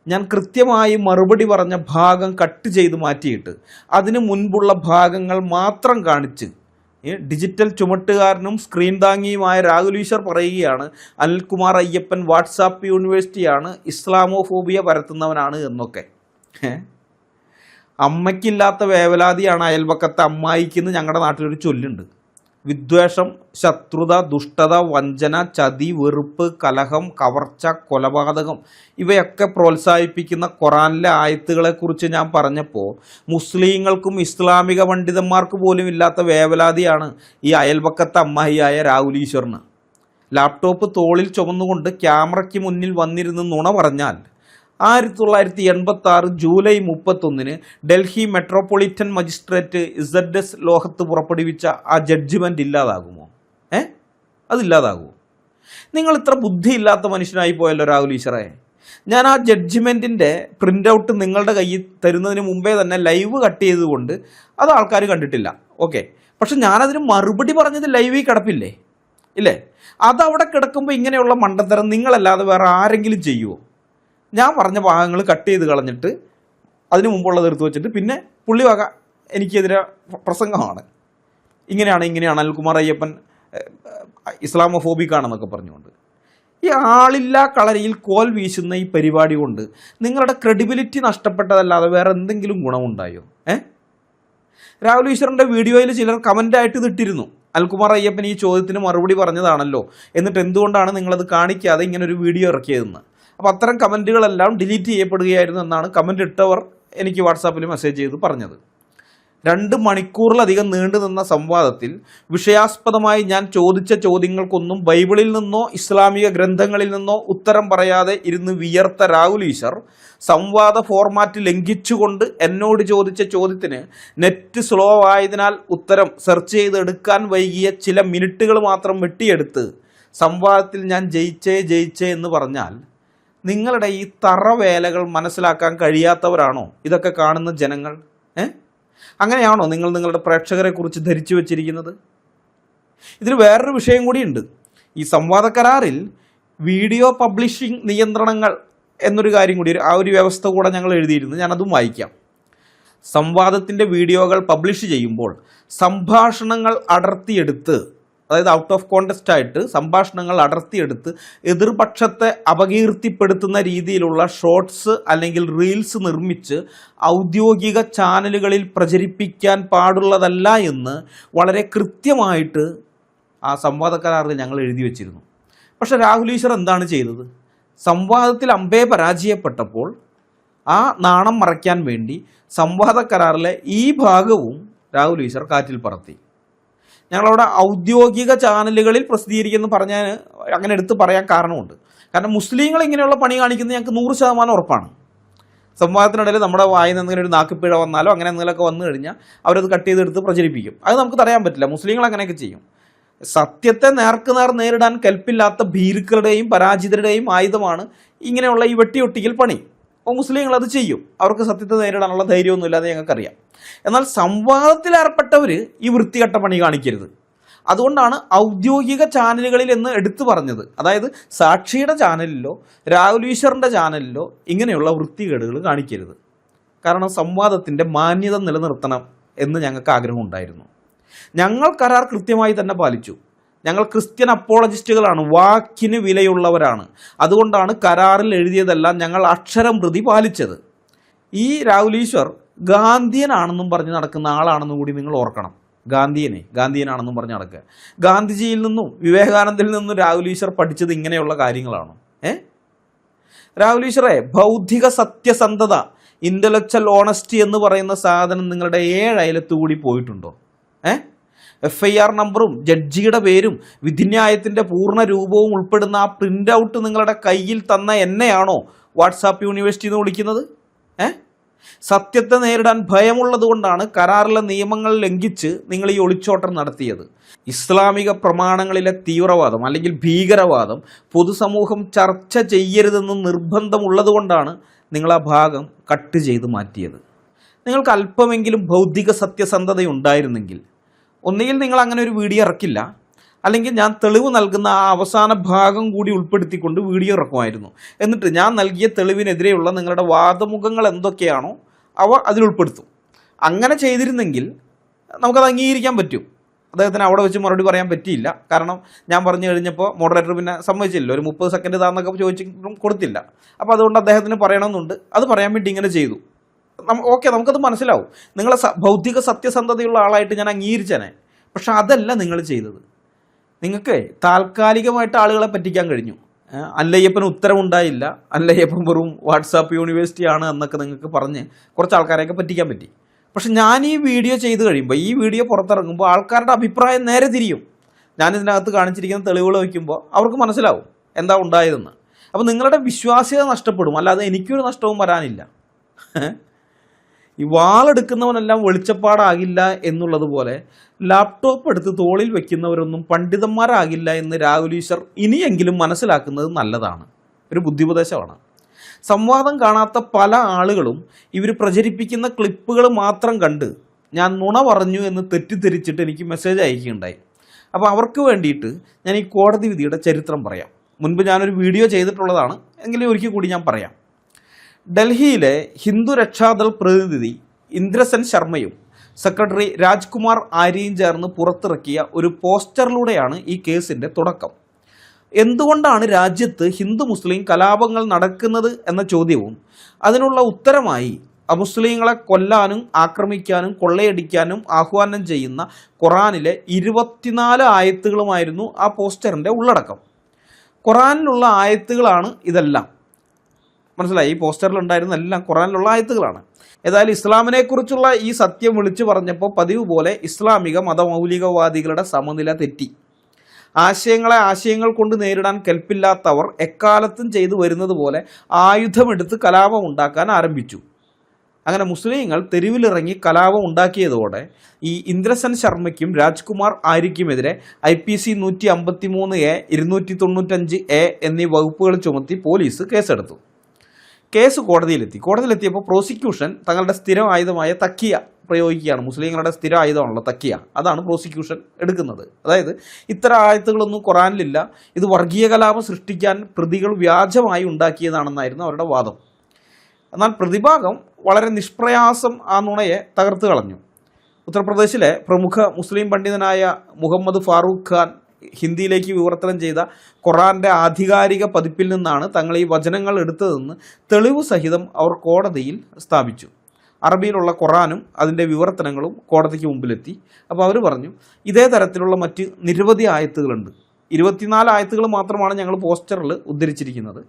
ഞാൻ കൃത്യമായി മറുപടി പറഞ്ഞ ഭാഗം കട്ട് ചെയ്ത് മാറ്റിയിട്ട് അതിന് മുൻപുള്ള ഭാഗങ്ങൾ മാത്രം കാണിച്ച് ഡിജിറ്റൽ ചുമട്ടുകാരനും സ്ക്രീൻ താങ്ങിയുമായ രാഹുൽ ഈശ്വർ പറയുകയാണ് അനിൽകുമാർ അയ്യപ്പൻ വാട്സാപ്പ് യൂണിവേഴ്സിറ്റിയാണ്, ഇസ്ലാമോഫോബിയ പരത്തുന്നവനാണ് എന്നൊക്കെ. അമ്മയ്ക്കില്ലാത്ത വേവലാതിയാണ് അയൽപക്കത്തെ അമ്മായിക്കെന്ന് ഞങ്ങളുടെ നാട്ടിലൊരു ചൊല്ലുണ്ട്. വിദ്വേഷം, ശത്രുത, ദുഷ്ടത, വഞ്ചന, ചതി, വെറുപ്പ്, കലഹം, കവർച്ച, കൊലപാതകം ഇവയൊക്കെ പ്രോത്സാഹിപ്പിക്കുന്ന ഖുറാനിലെ ആയത്തുകളെക്കുറിച്ച് ഞാൻ പറഞ്ഞപ്പോൾ മുസ്ലിങ്ങൾക്കും ഇസ്ലാമിക പണ്ഡിതന്മാർക്ക് പോലും ഇല്ലാത്ത വേവലാതിയാണ് ഈ അയൽപക്കത്തെ അമ്മായിയായ രാഹുൽ ഈശ്വറിന്. ലാപ്ടോപ്പ് തോളിൽ ചുമന്നുകൊണ്ട് ക്യാമറയ്ക്ക് മുന്നിൽ വന്നിരുന്ന് നുണ പറഞ്ഞാൽ 1986 July 31 Delhi metropolitan magistrate ZS ലോഹത്ത് പുറപ്പെടുവിച്ച ആ ജഡ്ജ്മെൻറ്റ് ഇല്ലാതാകുമോ? അതില്ലാതാകുമോ? നിങ്ങൾ ഇത്ര ബുദ്ധിയില്ലാത്ത മനുഷ്യനായി പോയല്ലോ രാഹുൽ ഈശ്വറെ. ഞാൻ ആ ജഡ്ജ്മെൻറ്റിൻ്റെ പ്രിൻ്റ് ഔട്ട് നിങ്ങളുടെ കയ്യിൽ തരുന്നതിന് മുമ്പേ തന്നെ ലൈവ് കട്ട് ചെയ്തുകൊണ്ട് അത് ആൾക്കാർ കണ്ടിട്ടില്ല, ഓക്കെ. പക്ഷെ ഞാനതിന് മറുപടി പറഞ്ഞത് ലൈവിൽ കിടപ്പില്ലേ, ഇല്ലേ? അതവിടെ കിടക്കുമ്പോൾ ഇങ്ങനെയുള്ള മണ്ടത്തരം നിങ്ങളല്ലാതെ വേറെ ആരെങ്കിലും ചെയ്യുമോ? ഞാൻ പറഞ്ഞ ഭാഗങ്ങൾ കട്ട് ചെയ്ത് കളഞ്ഞിട്ട് അതിന് മുമ്പുള്ളത് എടുത്തു വെച്ചിട്ട് പിന്നെ പുള്ളി വക എനിക്കെതിരെ പ്രസംഗമാണ്. ഇങ്ങനെയാണ് അനിൽകുമാർ അയ്യപ്പൻ ഇസ്ലാമോഫോബിക്കാണെന്നൊക്കെ പറഞ്ഞുകൊണ്ട് ഈ ആളില്ലാ കളരിയിൽ കോൽ വീശുന്ന ഈ പരിപാടി കൊണ്ട് നിങ്ങളുടെ ക്രെഡിബിലിറ്റി നഷ്ടപ്പെട്ടതല്ലാതെ വേറെ എന്തെങ്കിലും ഗുണമുണ്ടായോ? രാഹുൽ ഈശ്വറിൻ്റെ വീഡിയോയിൽ ചിലർ കമൻ്റായിട്ട് ഇതിട്ടിരുന്നു, അനിൽകുമാർ അയ്യപ്പൻ ഈ ചോദ്യത്തിന് മറുപടി പറഞ്ഞതാണല്ലോ, എന്നിട്ട് എന്തുകൊണ്ടാണ് നിങ്ങളത് കാണിക്കാതെ ഇങ്ങനൊരു വീഡിയോ ഇറക്കിയതെന്ന്. അപ്പോൾ അത്തരം കമൻറ്റുകളെല്ലാം ഡിലീറ്റ് ചെയ്യപ്പെടുകയായിരുന്നു എന്നാണ് കമൻ്റ് ഇട്ടവർ എനിക്ക് വാട്സാപ്പിൽ മെസ്സേജ് ചെയ്ത് പറഞ്ഞത്. 2 മണിക്കൂറിലധികം നീണ്ടു നിന്ന സംവാദത്തിൽ വിഷയാസ്പദമായി ഞാൻ ചോദിച്ച ചോദ്യങ്ങൾക്കൊന്നും ബൈബിളിൽ നിന്നോ ഇസ്ലാമിക ഗ്രന്ഥങ്ങളിൽ നിന്നോ ഉത്തരം പറയാതെ ഇരുന്ന് വിയർത്ത രാഹുൽ ഈശ്വർ സംവാദ ഫോർമാറ്റ് ലംഘിച്ചുകൊണ്ട് എന്നോട് ചോദിച്ച ചോദ്യത്തിന് നെറ്റ് സ്ലോ ആയതിനാൽ ഉത്തരം സെർച്ച് ചെയ്തെടുക്കാൻ വൈകിയ ചില മിനിറ്റുകൾ മാത്രം വെട്ടിയെടുത്ത് സംവാദത്തിൽ ഞാൻ ജയിച്ചേ എന്ന് പറഞ്ഞാൽ നിങ്ങളുടെ ഈ തറവേലകൾ മനസ്സിലാക്കാൻ കഴിയാത്തവരാണോ ഇതൊക്കെ കാണുന്ന ജനങ്ങൾ? അങ്ങനെയാണോ നിങ്ങൾ നിങ്ങളുടെ പ്രേക്ഷകരെ കുറിച്ച് ധരിച്ചു വച്ചിരിക്കുന്നത്? ഇതിൽ വേറൊരു വിഷയം കൂടിയുണ്ട്. ഈ സംവാദ കരാറിൽ വീഡിയോ പബ്ലിഷിംഗ് നിയന്ത്രണങ്ങൾ എന്നൊരു കാര്യം കൂടി, ആ ഒരു വ്യവസ്ഥ കൂടെ ഞങ്ങൾ എഴുതിയിരുന്നു. ഞാനതും വായിക്കാം. സംവാദത്തിൻ്റെ വീഡിയോകൾ പബ്ലിഷ് ചെയ്യുമ്പോൾ സംഭാഷണങ്ങൾ അടർത്തിയെടുത്ത്, അതായത് ഔട്ട് ഓഫ് കോണ്ടെക്സ്റ്റ് ആയിട്ട് സംഭാഷണങ്ങൾ അടർത്തിയെടുത്ത് എതിർപക്ഷത്തെ അപകീർത്തിപ്പെടുത്തുന്ന രീതിയിലുള്ള ഷോർട്സ് അല്ലെങ്കിൽ റീൽസ് നിർമ്മിച്ച് ഔദ്യോഗിക ചാനലുകളിൽ പ്രചരിപ്പിക്കാൻ പാടുള്ളതല്ല എന്ന് വളരെ കൃത്യമായിട്ട് ആ സംവാദ കരാറിൽ ഞങ്ങൾ എഴുതി വച്ചിരുന്നു. പക്ഷേ രാഹുൽ ഈശ്വർ എന്താണ് ചെയ്തത്? സംവാദത്തിൽ അമ്പേ പരാജയപ്പെട്ടപ്പോൾ ആ നാണം മറയ്ക്കാൻ വേണ്ടി സംവാദ കരാറിലെ ഈ ഭാഗവും രാഹുൽ ഈശ്വർ കാറ്റിൽ പറത്തി. ഞങ്ങളവിടെ ഔദ്യോഗിക ചാനലുകളിൽ പ്രസിദ്ധീകരിക്കുമെന്ന് പറഞ്ഞാൽ അങ്ങനെ എടുത്ത് പറയാൻ കാരണമുണ്ട്. കാരണം മുസ്ലിങ്ങൾ ഇങ്ങനെയുള്ള പണി കാണിക്കുന്നത് ഞങ്ങൾക്ക് 100% ഉറപ്പാണ്. സംവാദത്തിനിടയിൽ നമ്മുടെ വായിൽ നിന്ന് ഇങ്ങനെ ഒരു നാക്കുപിഴ വന്നാലോ അങ്ങനെ എന്തെങ്കിലുമൊക്കെ വന്നു കഴിഞ്ഞാൽ അവരത് കട്ട് ചെയ്തെടുത്ത് പ്രചരിപ്പിക്കും. അത് നമുക്ക് തടയാൻ പറ്റില്ല. മുസ്ലിങ്ങൾ അങ്ങനെയൊക്കെ ചെയ്യും. സത്യത്തെ നേർക്കുനേർ നേരിടാൻ കെൽപ്പില്ലാത്ത ഭീരുക്കളുടെയും പരാജിതരുടെയും ആയുധമാണ് ഇങ്ങനെയുള്ള ഈ വെട്ടിയൊട്ടിക്കൽ പണി. അപ്പോൾ മുസ്ലിങ്ങൾ അത് ചെയ്യും. അവർക്ക് സത്യത്തെ നേരിടാനുള്ള ധൈര്യമൊന്നുമില്ലാതെ ഞങ്ങൾക്കറിയാം. എന്നാൽ സംവാദത്തിൽ ഏർപ്പെട്ടവർ ഈ വൃത്തികെട്ട പണി കാണിക്കരുത്. അതുകൊണ്ടാണ് ഔദ്യോഗിക ചാനലുകളിൽ എന്ന് എടുത്തു പറഞ്ഞത്. അതായത് സാക്ഷിയുടെ ചാനലിലോ രാഹുൽ ഈശ്വറിൻ്റെ ചാനലിലോ ഇങ്ങനെയുള്ള വൃത്തികേടുകൾ കാണിക്കരുത്. കാരണം സംവാദത്തിൻ്റെ മാന്യത നിലനിർത്തണം എന്ന് ഞങ്ങൾക്ക് ആഗ്രഹമുണ്ടായിരുന്നു. ഞങ്ങൾ കരാർ കൃത്യമായി തന്നെ പാലിച്ചു. ഞങ്ങൾ ക്രിസ്ത്യൻ അപ്പോളജിസ്റ്റുകളാണ്, വാക്കിന് വിലയുള്ളവരാണ്. അതുകൊണ്ടാണ് കരാറിൽ എഴുതിയതെല്ലാം ഞങ്ങൾ അക്ഷരം പ്രതി പാലിച്ചത്. ഈ രാഹുൽ ഈശ്വർ ഗാന്ധിയനാണെന്നും പറഞ്ഞ് നടക്കുന്ന ആളാണെന്നും കൂടി നിങ്ങൾ ഓർക്കണം. ഗാന്ധിയനാണെന്നും പറഞ്ഞ് നടക്കുക. ഗാന്ധിജിയിൽ നിന്നും വിവേകാനന്ദയിൽ നിന്നും രാഹുൽ ഈശ്വർ പഠിച്ചത് ഇങ്ങനെയുള്ള കാര്യങ്ങളാണോ? രാഹുൽ ഈശ്വറെ, ബൗദ്ധിക സത്യസന്ധത, ഇൻ്റലക്ച്വൽ ഓണസ്റ്റി എന്ന് പറയുന്ന സാധനം നിങ്ങളുടെ 7 അയലത്തുകൂടി പോയിട്ടുണ്ടോ? FIR നമ്പറും ജഡ്ജിയുടെ പേരും വിധിന്യായത്തിൻ്റെ പൂർണ്ണ രൂപവും ഉൾപ്പെടുന്ന ആ പ്രിൻ്റ് ഔട്ട് നിങ്ങളുടെ കയ്യിൽ തന്ന എന്നെയാണോ വാട്സാപ്പ് യൂണിവേഴ്സിറ്റി എന്ന് വിളിക്കുന്നത്? സത്യത്തെ നേരിടാൻ ഭയമുള്ളത് കൊണ്ടാണ് കരാറിലെ നിയമങ്ങൾ ലംഘിച്ച് നിങ്ങൾ ഈ ഒളിച്ചോട്ടം നടത്തിയത്. ഇസ്ലാമിക പ്രമാണങ്ങളിലെ തീവ്രവാദം അല്ലെങ്കിൽ ഭീകരവാദം പൊതുസമൂഹം ചർച്ച ചെയ്യരുതെന്ന് നിർബന്ധമുള്ളത് കൊണ്ടാണ് നിങ്ങൾ ആ ഭാഗം കട്ട് ചെയ്ത് മാറ്റിയത്. നിങ്ങൾക്ക് അല്പമെങ്കിലും ബൗദ്ധിക സത്യസന്ധതയുണ്ടായിരുന്നെങ്കിൽ ഒന്നുകിൽ നിങ്ങൾ അങ്ങനെ ഒരു വീഡിയോ ഇറക്കില്ല, അല്ലെങ്കിൽ ഞാൻ തെളിവ് നൽകുന്ന ആ അവസാന ഭാഗം കൂടി ഉൾപ്പെടുത്തിക്കൊണ്ട് വീഡിയോ ഇറക്കുമായിരുന്നു. എന്നിട്ട് ഞാൻ നൽകിയ തെളിവിനെതിരെയുള്ള നിങ്ങളുടെ വാദമുഖങ്ങൾ എന്തൊക്കെയാണോ അവ അതിലുൾപ്പെടുത്തും. അങ്ങനെ ചെയ്തിരുന്നെങ്കിൽ നമുക്കത് അംഗീകരിക്കാൻ പറ്റും. അദ്ദേഹത്തിന് അവിടെ വെച്ച് മറുപടി പറയാൻ പറ്റിയില്ല. കാരണം ഞാൻ പറഞ്ഞു കഴിഞ്ഞപ്പോൾ മോഡറേറ്റർ പിന്നെ സമ്മതിച്ചില്ല. ഒരു 30 സെക്കൻഡ് താന്നൊക്കെ ചോദിച്ചിട്ടും കൊടുത്തില്ല. അപ്പോൾ അതുകൊണ്ട് അദ്ദേഹത്തിന് പറയണമെന്നുണ്ട്. അത് പറയാൻ വേണ്ടി ഇങ്ങനെ ചെയ്തു. ഓക്കെ, നമുക്കത് മനസ്സിലാവും. നിങ്ങളെ ബൗദ്ധിക സത്യസന്ധതയുള്ള ആളായിട്ട് ഞാൻ അംഗീകരിച്ചേനെ. പക്ഷെ അതല്ല നിങ്ങൾ ചെയ്തത്. നിങ്ങൾക്ക് താൽക്കാലികമായിട്ട് ആളുകളെ പറ്റിക്കാൻ കഴിഞ്ഞു. അല്ലയ്യപ്പന് ഉത്തരവുണ്ടായില്ല, അല്ലയ്യപ്പൻ വെറും വാട്സാപ്പ് യൂണിവേഴ്സിറ്റി ആണ് എന്നൊക്കെ നിങ്ങൾക്ക് പറഞ്ഞ് കുറച്ച് ആൾക്കാരെയൊക്കെ പറ്റിക്കാൻ പറ്റി. പക്ഷെ ഞാൻ ഈ വീഡിയോ ചെയ്ത് കഴിയുമ്പോൾ, ഈ വീഡിയോ പുറത്തിറങ്ങുമ്പോൾ ആൾക്കാരുടെ അഭിപ്രായം നേരെ തിരിയും. ഞാനിതിനകത്ത് കാണിച്ചിരിക്കുന്ന തെളിവുകൾ വയ്ക്കുമ്പോൾ അവർക്ക് മനസ്സിലാവും എന്താ ഉണ്ടായതെന്ന്. അപ്പോൾ നിങ്ങളുടെ വിശ്വാസ്യത നഷ്ടപ്പെടും, അല്ലാതെ എനിക്കൊരു നഷ്ടവും വരാനില്ല. ഈ വാളെടുക്കുന്നവനെല്ലാം വെളിച്ചപ്പാടാകില്ല എന്നുള്ളതുപോലെ ലാപ്ടോപ്പ് എടുത്ത് തോളിൽ വയ്ക്കുന്നവരൊന്നും പണ്ഡിതന്മാരാകില്ല എന്ന് രാഹുൽ ഈശ്വർ ഇനിയെങ്കിലും മനസ്സിലാക്കുന്നത് നല്ലതാണ്. ഒരു ബുദ്ധിപദേശമാണ്. സംവാദം കാണാത്ത പല ആളുകളും ഇവർ പ്രചരിപ്പിക്കുന്ന ക്ലിപ്പുകൾ മാത്രം കണ്ട് ഞാൻ നുണ പറഞ്ഞു എന്ന് തെറ്റിദ്ധരിച്ചിട്ട് എനിക്ക് മെസ്സേജ് അയക്കുകയുണ്ടായി. അപ്പോൾ അവർക്ക് വേണ്ടിയിട്ട് ഞാൻ ഈ കോടതി വിധിയുടെ ചരിത്രം പറയാം. മുൻപ് ഞാനൊരു വീഡിയോ ചെയ്തിട്ടുള്ളതാണ്, എങ്കിലും ഒരിക്കൽ കൂടി ഞാൻ പറയാം. ഡൽഹിയിലെ ഹിന്ദു രക്ഷാദൾ പ്രതിനിധി ഇന്ദ്രസെൻ ശർമ്മയും സെക്രട്ടറി രാജ്കുമാർ ആര്യയും ചേർന്ന് പുറത്തിറക്കിയ ഒരു പോസ്റ്ററിലൂടെയാണ് ഈ കേസിൻ്റെ തുടക്കം. എന്തുകൊണ്ടാണ് രാജ്യത്ത് ഹിന്ദു മുസ്ലിം കലാപങ്ങൾ നടക്കുന്നത് എന്ന ചോദ്യവും അതിനുള്ള ഉത്തരമായി അമുസ്ലിങ്ങളെ കൊല്ലാനും ആക്രമിക്കാനും കൊള്ളയടിക്കാനും ആഹ്വാനം ചെയ്യുന്ന ഖുറാനിലെ 24 ആയത്തുകളുമായിരുന്നു ആ പോസ്റ്ററിൻ്റെ ഉള്ളടക്കം. ഖുറാനിലുള്ള ആയത്തുകളാണ് ഇതെല്ലാം. മനസ്സിലായി? ഈ പോസ്റ്ററിലുണ്ടായിരുന്ന എല്ലാം ഖുറാനിലുള്ള ആയത്തുകളാണ്. ഏതായാലും ഇസ്ലാമിനെക്കുറിച്ചുള്ള ഈ സത്യം വിളിച്ചു പറഞ്ഞപ്പോൾ പതിവ് പോലെ ഇസ്ലാമിക മതമൗലികവാദികളുടെ സമനില തെറ്റി. ആശയങ്ങൾ കൊണ്ട് നേരിടാൻ കെൽപ്പില്ലാത്തവർ എക്കാലത്തും ചെയ്തു വരുന്നത് പോലെ ആയുധമെടുത്ത് കലാപം ഉണ്ടാക്കാൻ ആരംഭിച്ചു. അങ്ങനെ മുസ്ലിങ്ങൾ തെരുവിലിറങ്ങി കലാപം ഉണ്ടാക്കിയതോടെ ഈ Indrasen ശർമ്മയ്ക്കും Rajkumar ആര്യയ്ക്കുമെതിരെ IPC 153A 295A എന്നീ വകുപ്പുകൾ ചുമത്തി പോലീസ് കേസെടുത്തു. കേസ് കോടതിയിലെത്തിയപ്പോൾ പ്രോസിക്യൂഷൻ തങ്ങളുടെ സ്ഥിരം ആയുധമായ തക്കിയ പ്രയോഗിക്കുകയാണ്. മുസ്ലിങ്ങളുടെ സ്ഥിര ആയുധമാണല്ലോ തക്കിയ, അതാണ് പ്രോസിക്യൂഷൻ എടുക്കുന്നത്. അതായത് ഇത്തരം ആയത്തുകളൊന്നും ഖുറാനിലില്ല, ഇത് വർഗീയ കലാപം സൃഷ്ടിക്കാൻ പ്രതികൾ വ്യാജമായി ഉണ്ടാക്കിയതാണെന്നായിരുന്നു അവരുടെ വാദം. എന്നാൽ പ്രതിഭാഗം വളരെ നിഷ്പ്രയാസം ആ നുണയെ തകർത്ത് കളഞ്ഞു. ഉത്തർപ്രദേശിലെ പ്രമുഖ മുസ്ലിം പണ്ഡിതനായ മുഹമ്മദ് ഫാറൂഖ് ഖാൻ ഹിന്ദിയിലേക്ക് വിവർത്തനം ചെയ്ത ഖുറാന്റെ ആധികാരിക പതിപ്പിൽ നിന്നാണ് തങ്ങൾ ഈ വചനങ്ങൾ എടുത്തതെന്ന് തെളിവ് സഹിതം അവർ കോടതിയിൽ സ്ഥാപിച്ചു. അറബിയിലുള്ള ഖുറാനും അതിൻ്റെ വിവർത്തനങ്ങളും കോടതിക്ക് മുമ്പിലെത്തി. അപ്പോൾ അവർ പറഞ്ഞു, ഇതേ തരത്തിലുള്ള മറ്റ് നിരവധി ആയത്തുകളുണ്ട്. 24 ആയത്തുകൾ മാത്രമാണ് ഞങ്ങൾ പോസ്റ്ററിൽ ഉദ്ധരിച്ചിരിക്കുന്നത്.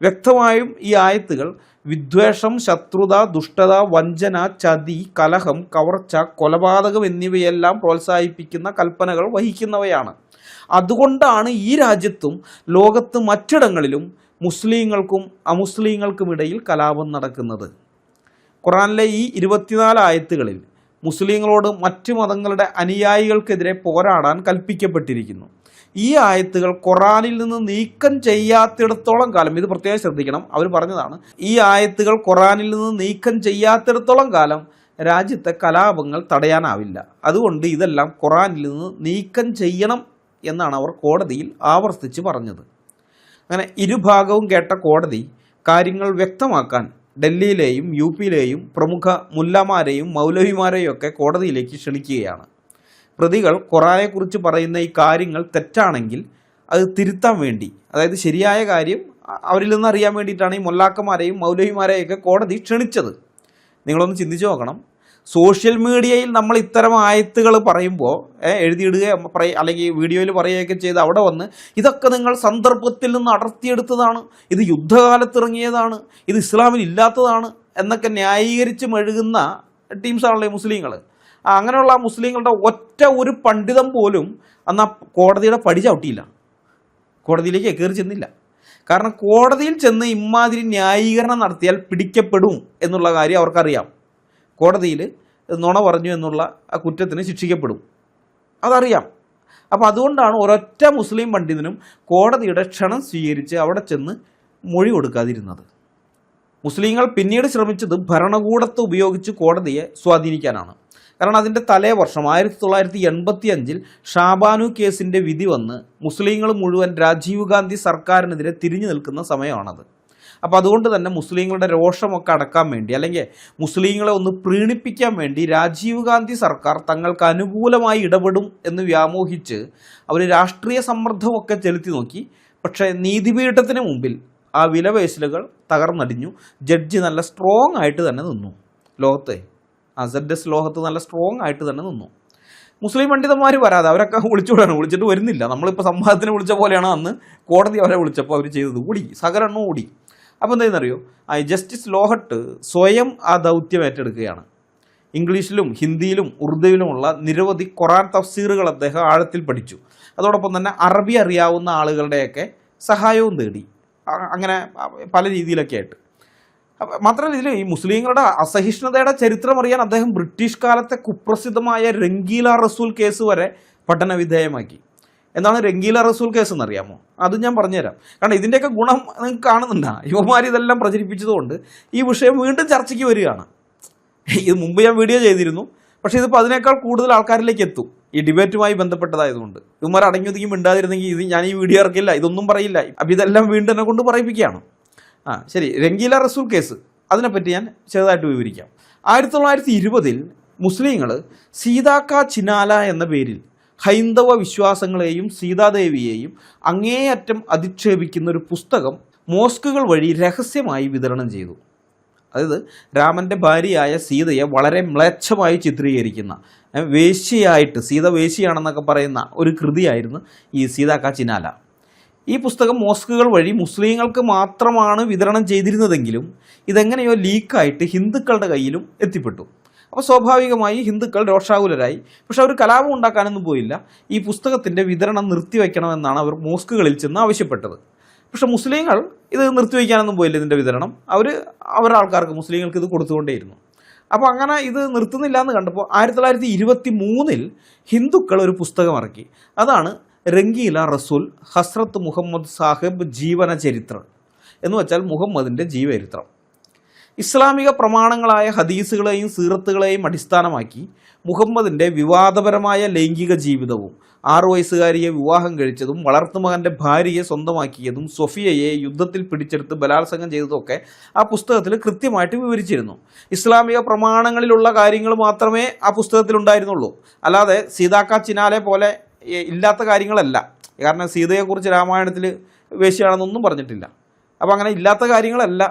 വ്യക്തമായും ഈ ആയത്തുകൾ വിദ്വേഷം, ശത്രുത, ദുഷ്ടത, വഞ്ചന, ചതി, കലഹം, കവർച്ച, കൊലപാതകം എന്നിവയെല്ലാം പ്രോത്സാഹിപ്പിക്കുന്ന കൽപ്പനകൾ വഹിക്കുന്നവയാണ്. അതുകൊണ്ടാണ് ഈ രാജ്യത്തും ലോകത്ത് മറ്റിടങ്ങളിലും മുസ്ലിങ്ങൾക്കും അമുസ്ലിങ്ങൾക്കുമിടയിൽ കലാപം നടക്കുന്നത്. ഖുറാനിലെ ഈ 24 ആയത്തുകളിൽ മുസ്ലിങ്ങളോട് മറ്റ് മതങ്ങളുടെ അനുയായികൾക്കെതിരെ പോരാടാൻ കൽപ്പിക്കപ്പെട്ടിരിക്കുന്നു. ഈ ആയത്തുകൾ ഖുറാനിൽ നിന്ന് നീക്കം ചെയ്യാത്തിടത്തോളം കാലം, ഇത് പ്രത്യേകം ശ്രദ്ധിക്കണം, അവർ പറഞ്ഞതാണ്, ഈ ആയത്തുകൾ ഖുറാനിൽ നിന്ന് നീക്കം ചെയ്യാത്തിടത്തോളം കാലം രാജ്യത്തെ കലാപങ്ങൾ തടയാനാവില്ല. അതുകൊണ്ട് ഇതെല്ലാം ഖുറാനിൽ നിന്ന് നീക്കം ചെയ്യണം എന്നാണ് അവർ കോടതിയിൽ ആവർത്തിച്ച് പറഞ്ഞത്. അങ്ങനെ ഇരുഭാഗവും കേട്ട കോടതി കാര്യങ്ങൾ വ്യക്തമാക്കാൻ ഡൽഹിയിലെയും UPയിലെയും പ്രമുഖ മുല്ലമാരെയും മൗലവിമാരെയും ഒക്കെ കോടതിയിലേക്ക് ക്ഷണിക്കുകയാണ്. പ്രതികൾ ഖുറാനെക്കുറിച്ച് പറയുന്ന ഈ കാര്യങ്ങൾ തെറ്റാണെങ്കിൽ അത് തിരുത്താൻ വേണ്ടി, അതായത് ശരിയായ കാര്യം അവരിൽ നിന്ന് അറിയാൻ വേണ്ടിയിട്ടാണ് ഈ മൊല്ലാക്കന്മാരെയും മൗലവിമാരെയൊക്കെ കോടതി ക്ഷണിച്ചത്. നിങ്ങളൊന്ന് ചിന്തിച്ചു നോക്കണം. സോഷ്യൽ മീഡിയയിൽ നമ്മൾ ഇത്തരം ആയത്തുകൾ പറയുമ്പോൾ എഴുതിയിടുകയോ അല്ലെങ്കിൽ വീഡിയോയിൽ പറയുകയൊക്കെ ചെയ്ത് അവിടെ വന്ന് ഇതൊക്കെ നിങ്ങൾ സന്ദർഭത്തിൽ നിന്ന് അടർത്തിയെടുത്തതാണ്, ഇത് യുദ്ധകാലത്തിറങ്ങിയതാണ്, ഇത് ഇസ്ലാമിൽ ഇല്ലാത്തതാണ് എന്നൊക്കെ ന്യായീകരിച്ച് മെഴുകുന്ന ടീംസാണല്ലോ മുസ്ലിങ്ങൾ. അങ്ങനെയുള്ള മുസ്ലിങ്ങളുടെ ഒറ്റ ഒരു പണ്ഡിതൻ പോലും അന്ന് ആ കോടതിയുടെ പടി ചവിട്ടിയില്ല, കോടതിയിലേക്ക് കയറി ചെന്നില്ല. കാരണം കോടതിയിൽ ചെന്ന് ഇമാതിരി ന്യായീകരണം നടത്തിയാൽ പിടിക്കപ്പെടും എന്നുള്ള കാര്യം അവർക്കറിയാം. കോടതിയിൽ നുണ പറഞ്ഞു എന്നുള്ള ആ കുറ്റത്തിന് ശിക്ഷിക്കപ്പെടും, അതറിയാം. അപ്പോൾ അതുകൊണ്ടാണ് ഒരൊറ്റ മുസ്ലിം പണ്ഡിതനും കോടതിയുടെ ക്ഷണം സ്വീകരിച്ച് അവിടെ ചെന്ന് മൊഴി കൊടുക്കാതിരുന്നത്. മുസ്ലിങ്ങൾ പിന്നീട് ശ്രമിച്ചത് ഭരണകൂടത്തെ ഉപയോഗിച്ച് കോടതിയെ സ്വാധീനിക്കാനാണ്. കാരണം അതിൻ്റെ തലേ വർഷം 1985 ഷാബാനു കേസിൻ്റെ വിധി വന്ന് മുസ്ലിങ്ങൾ മുഴുവൻ രാജീവ് ഗാന്ധി സർക്കാരിനെതിരെ തിരിഞ്ഞു നിൽക്കുന്ന സമയമാണത്. അപ്പോൾ അതുകൊണ്ട് തന്നെ മുസ്ലിങ്ങളുടെ രോഷമൊക്കെ അടക്കാൻ വേണ്ടി, അല്ലെങ്കിൽ മുസ്ലിങ്ങളെ ഒന്ന് പ്രീണിപ്പിക്കാൻ വേണ്ടി രാജീവ് ഗാന്ധി സർക്കാർ തങ്ങൾക്ക് അനുകൂലമായി ഇടപെടും എന്ന് വ്യാമോഹിച്ച് അവർ രാഷ്ട്രീയ സമ്മർദ്ദമൊക്കെ ചെലുത്തി നോക്കി. പക്ഷേ നീതിപീഠത്തിന് മുമ്പിൽ ആ വിലപേശലുകൾ തകർന്നടിഞ്ഞു. ജഡ്ജി നല്ല സ്ട്രോങ് ആയിട്ട് തന്നെ നിന്നു. ലോകത്തെ ZS ലോകത്ത് നല്ല സ്ട്രോങ് ആയിട്ട് തന്നെ നിന്നു. മുസ്ലിം പണ്ഡിതന്മാർ വരാതെ അവരൊക്കെ വിളിച്ചിട്ട് വരുന്നില്ല. നമ്മളിപ്പോൾ സംവാദത്തിന് വിളിച്ച പോലെയാണ് അന്ന് കോടതി അവരെ വിളിച്ചപ്പോൾ അവർ ചെയ്തത്, ഓടി, സകലെണ്ണം ഓടി. അപ്പോൾ എന്താണെന്നറിയോ, ജസ്റ്റിസ് ലോഹട്ട് സ്വയം ആ ദൗത്യം ഏറ്റെടുക്കുകയാണ്. ഇംഗ്ലീഷിലും ഹിന്ദിയിലും ഉറുദുവിലുമുള്ള നിരവധി ഖുറാൻ തഫ്സീറുകൾ അദ്ദേഹം ആഴത്തിൽ പഠിച്ചു. അതോടൊപ്പം തന്നെ അറബി അറിയാവുന്ന ആളുകളുടെയൊക്കെ സഹായവും തേടി. അങ്ങനെ പല രീതിയിലൊക്കെ ആയിട്ട്. മാത്രമല്ല ഇതിൽ ഈ മുസ്ലിങ്ങളുടെ അസഹിഷ്ണുതയുടെ ചരിത്രം അറിയാൻ അദ്ദേഹം ബ്രിട്ടീഷ് കാലത്തെ കുപ്രസിദ്ധമായ രംഗീല റസൂൽ കേസ് വരെ പഠനവിധേയമാക്കി. എന്താണ് രംഗീല റസൂൽ കേസ് എന്നറിയാമോ? അത് ഞാൻ പറഞ്ഞുതരാം. കാരണം ഇതിൻ്റെയൊക്കെ ഗുണം നിങ്ങൾക്ക് കാണുന്നുണ്ടാ. യുവമാർ ഇതെല്ലാം പ്രചരിപ്പിച്ചതുകൊണ്ട് ഈ വിഷയം വീണ്ടും ചർച്ചയ്ക്ക് വരികയാണ്. ഇത് മുമ്പ് ഞാൻ വീഡിയോ ചെയ്തിരുന്നു, പക്ഷേ ഇതിപ്പോൾ അതിനേക്കാൾ കൂടുതൽ ആൾക്കാരിലേക്ക് എത്തും ഈ ഡിബേറ്റുമായി ബന്ധപ്പെട്ടതായതുകൊണ്ട്. ഇവന്മാർ അടങ്ങി ഒതുങ്ങി മിണ്ടാതിരുന്നെങ്കിൽ ഇത് ഞാൻ ഈ വീഡിയോ ഇറക്കില്ല, ഇതൊന്നും പറയില്ല. അപ്പോൾ ഇതെല്ലാം വീണ്ടും എന്നെ കൊണ്ട് പറയിപ്പിക്കുകയാണ്. ശരി, രംഗീല റസൂൽ കേസ്, അതിനെപ്പറ്റി ഞാൻ ചെറുതായിട്ട് വിവരിക്കാം. 1920 മുസ്ലിങ്ങൾ സീതാക്ക ചിനാല എന്ന പേരിൽ ഹൈന്ദവ വിശ്വാസങ്ങളെയും സീതാദേവിയെയും അങ്ങേയറ്റം അധിക്ഷേപിക്കുന്ന ഒരു പുസ്തകം മോസ്കുകൾ വഴി രഹസ്യമായി വിതരണം ചെയ്തു. അതായത് രാമൻ്റെ ഭാര്യയായ സീതയെ വളരെ മ്ലേച്ഛമായി ചിത്രീകരിക്കുന്ന, വേശ്യയായിട്ട്, സീത വേശ്യയാണെന്നൊക്കെ പറയുന്ന ഒരു കൃതിയായിരുന്നു ഈ സീതാക്ക ചിനാല. ഈ പുസ്തകം മോസ്കുകൾ വഴി മുസ്ലിങ്ങൾക്ക് മാത്രമാണ് വിതരണം ചെയ്തിരുന്നതെങ്കിലും ഇതെങ്ങനെയോ ലീക്കായിട്ട് ഹിന്ദുക്കളുടെ കയ്യിലും എത്തിപ്പെട്ടു. അപ്പോൾ സ്വാഭാവികമായി ഹിന്ദുക്കൾ രോഷാകുലരായി. പക്ഷെ അവർ കലാപം ഉണ്ടാക്കാനൊന്നും പോയില്ല. ഈ പുസ്തകത്തിൻ്റെ വിതരണം നിർത്തിവെക്കണമെന്നാണ് അവർ മോസ്കുകളിൽ ചെന്ന് ആവശ്യപ്പെട്ടത്. പക്ഷെ മുസ്ലിങ്ങൾ ഇത് നിർത്തിവെക്കാനൊന്നും പോയില്ല. ഇതിൻ്റെ വിതരണം അവരുടെ ആൾക്കാർക്ക്, മുസ്ലിങ്ങൾക്ക് ഇത് കൊടുത്തുകൊണ്ടേയിരുന്നു. അപ്പോൾ അങ്ങനെ ഇത് നിർത്തുന്നില്ല എന്ന് കണ്ടപ്പോൾ 1923 ഹിന്ദുക്കൾ ഒരു പുസ്തകം ഇറക്കി. അതാണ് രംഗീല റസൂൽ ഹസ്രത്ത് മുഹമ്മദ് സാഹിബ് ജീവന ചരിത്രം എന്ന് വെച്ചാൽ മുഹമ്മദിൻ്റെ ജീവചരിത്രം. ഇസ്ലാമിക പ്രമാണങ്ങളായ ഹദീസുകളെയും സീറത്തുകളെയും അടിസ്ഥാനമാക്കി മുഹമ്മദിൻ്റെ വിവാദപരമായ ലൈംഗിക ജീവിതവും 6 വയസ്സുകാരിയെ വിവാഹം കഴിച്ചതും വളർത്തുമകൻ്റെ ഭാര്യയെ സ്വന്തമാക്കിയതും സൊഫിയയെ യുദ്ധത്തിൽ പിടിച്ചെടുത്ത് ബലാത്സംഗം ചെയ്തതൊക്കെ ആ പുസ്തകത്തിൽ കൃത്യമായിട്ട് വിവരിച്ചിരുന്നു. ഇസ്ലാമിക പ്രമാണങ്ങളിലുള്ള കാര്യങ്ങൾ മാത്രമേ ആ പുസ്തകത്തിലുണ്ടായിരുന്നുള്ളൂ. അല്ലാതെ സീതാക്ക ചിനാലെ പോലെ ഇല്ലാത്ത കാര്യങ്ങളല്ല. കാരണം സീതയെക്കുറിച്ച് രാമായണത്തിൽ വേശ്യയാണെന്നൊന്നും പറഞ്ഞിട്ടില്ല. അപ്പോൾ അങ്ങനെ ഇല്ലാത്ത കാര്യങ്ങളല്ല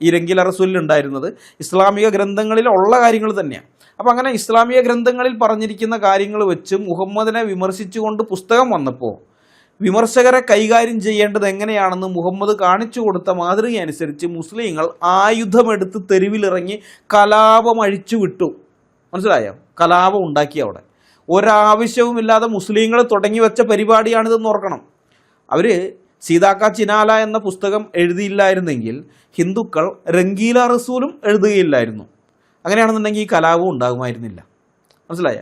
ഈ രംഗീല റസൂലിൽ ഉണ്ടായിരുന്നത്, ഇസ്ലാമിക ഗ്രന്ഥങ്ങളിലുള്ള കാര്യങ്ങൾ തന്നെയാണ്. അപ്പോൾ അങ്ങനെ ഇസ്ലാമിക ഗ്രന്ഥങ്ങളിൽ പറഞ്ഞിരിക്കുന്ന കാര്യങ്ങൾ വെച്ച് മുഹമ്മദിനെ വിമർശിച്ചുകൊണ്ട് പുസ്തകം വന്നപ്പോൾ വിമർശകരെ കൈകാര്യം ചെയ്യേണ്ടത് എങ്ങനെയാണെന്ന് മുഹമ്മദ് കാണിച്ചു കൊടുത്ത മാതൃക അനുസരിച്ച് മുസ്ലിങ്ങൾ ആയുധമെടുത്ത് തെരുവിലിറങ്ങി കലാപം അഴിച്ചു വിട്ടു. മനസ്സിലായോ? കലാപം ഉണ്ടാക്കി. അവിടെ ഒരാവശ്യവുമില്ലാതെ മുസ്ലിങ്ങൾ തുടങ്ങി വെച്ച പരിപാടിയാണിതെന്ന് ഓർക്കണം. അവർ സീതാക്ക ചിനാല എന്ന പുസ്തകം എഴുതിയില്ലായിരുന്നെങ്കിൽ ഹിന്ദുക്കൾ രംഗീല റസൂലും എഴുതുകയില്ലായിരുന്നു. അങ്ങനെയാണെന്നുണ്ടെങ്കിൽ ഈ കലാപവും ഉണ്ടാകുമായിരുന്നില്ല. മനസ്സിലായ?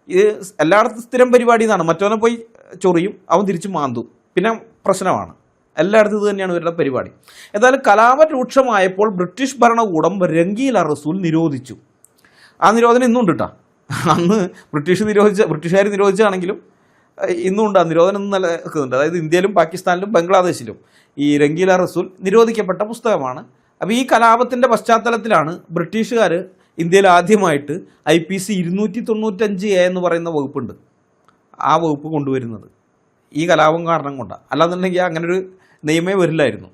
ഇത് എല്ലായിടത്തും സ്ഥിരം പരിപാടി എന്നാണ്. മറ്റവനെ പോയി ചൊറിയും, അവൻ തിരിച്ച് മാന്തും, പിന്നെ പ്രശ്നമാണ്. എല്ലായിടത്തും ഇത് തന്നെയാണ് ഇവരുടെ പരിപാടി. എന്തായാലും കലാപം രൂക്ഷമായപ്പോൾ ബ്രിട്ടീഷ് ഭരണകൂടം രംഗീല റസൂൽ നിരോധിച്ചു. ആ നിരോധനം ഇന്നും ഉണ്ട് കേട്ടോ. അന്ന് ബ്രിട്ടീഷുകാർ നിരോധിച്ചാണെങ്കിലും ഇന്നും ഉണ്ട്. ആ നിരോധനം ഇന്നും നിലനിൽക്കുന്നുണ്ട്. അതായത് ഇന്ത്യയിലും പാകിസ്ഥാനിലും ബംഗ്ലാദേശിലും ഈ രംഗീല റസൂൽ നിരോധിക്കപ്പെട്ട പുസ്തകമാണ്. അപ്പോൾ ഈ കലാപത്തിൻ്റെ പശ്ചാത്തലത്തിലാണ് ബ്രിട്ടീഷുകാർ ഇന്ത്യയിൽ ആദ്യമായിട്ട് IPC 295A എന്ന് പറയുന്ന വകുപ്പുണ്ട്. ആ വകുപ്പ് കൊണ്ടുവരുന്നത് ഈ കലാപം കാരണം കൊണ്ടാണ്. അല്ലാന്നുണ്ടെങ്കിൽ അങ്ങനൊരു നിയമമേ വരില്ലായിരുന്നു.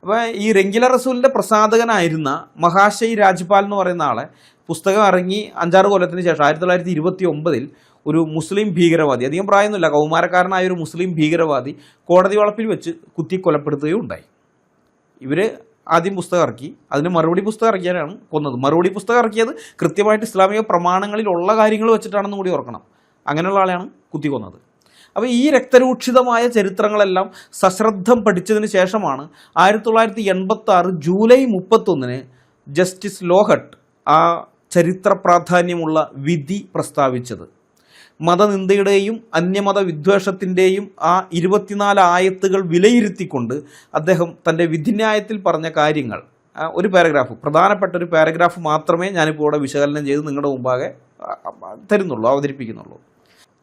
അപ്പോൾ ഈ രംഗീല റസൂലിൻ്റെ പ്രസാധകനായിരുന്ന മഹാശയ് രാജ്പാൽ എന്ന് പറയുന്ന ആളെ പുസ്തകം ഇറങ്ങി 5-6 കൊല്ലത്തിന് ശേഷം 1929 ഒരു മുസ്ലിം ഭീകരവാദി, അധികം പ്രായമൊന്നുമില്ല, കൗമാരക്കാരനായ ഒരു മുസ്ലിം ഭീകരവാദി കോടതി വളപ്പിൽ വെച്ച് കുത്തി കൊലപ്പെടുത്തുകയും ഉണ്ടായി. ഇവർ ആദ്യം പുസ്തകം ഇറക്കി, അതിന് മറുപടി പുസ്തകം ഇറക്കിയാലാണ് കൊന്നത്. മറുപടി പുസ്തകം ഇറക്കിയത് കൃത്യമായിട്ട് ഇസ്ലാമിക പ്രമാണങ്ങളിലുള്ള കാര്യങ്ങൾ വെച്ചിട്ടാണെന്ന് കൂടി ഓർക്കണം. അങ്ങനെയുള്ള ആളെയാണ് കുത്തി കൊന്നത്. അപ്പോൾ ഈ രക്തരൂക്ഷിതമായ ചരിത്രങ്ങളെല്ലാം സശ്രദ്ധം പഠിച്ചതിന് ശേഷമാണ് 1986 ജൂലൈ 31 ജസ്റ്റിസ് ലോഹട്ട് ആ ചരിത്ര പ്രാധാന്യമുള്ള വിധി പ്രസ്താവിച്ചത്. മതനിന്ദയുടെയും അന്യമത വിദ്വേഷത്തിൻ്റെയും ആ 24 ആയത്തുകൾ വിലയിരുത്തിക്കൊണ്ട് അദ്ദേഹം തൻ്റെ വിധിന്യായത്തിൽ പറഞ്ഞ കാര്യങ്ങൾ ഒരു പാരഗ്രാഫ്, പ്രധാനപ്പെട്ട ഒരു പാരഗ്രാഫ് മാത്രമേ ഞാനിപ്പോൾ ഇവിടെ വിശകലനം ചെയ്ത് നിങ്ങളുടെ മുമ്പാകെ തരുന്നുള്ളൂ, അവതരിപ്പിക്കുന്നുള്ളൂ.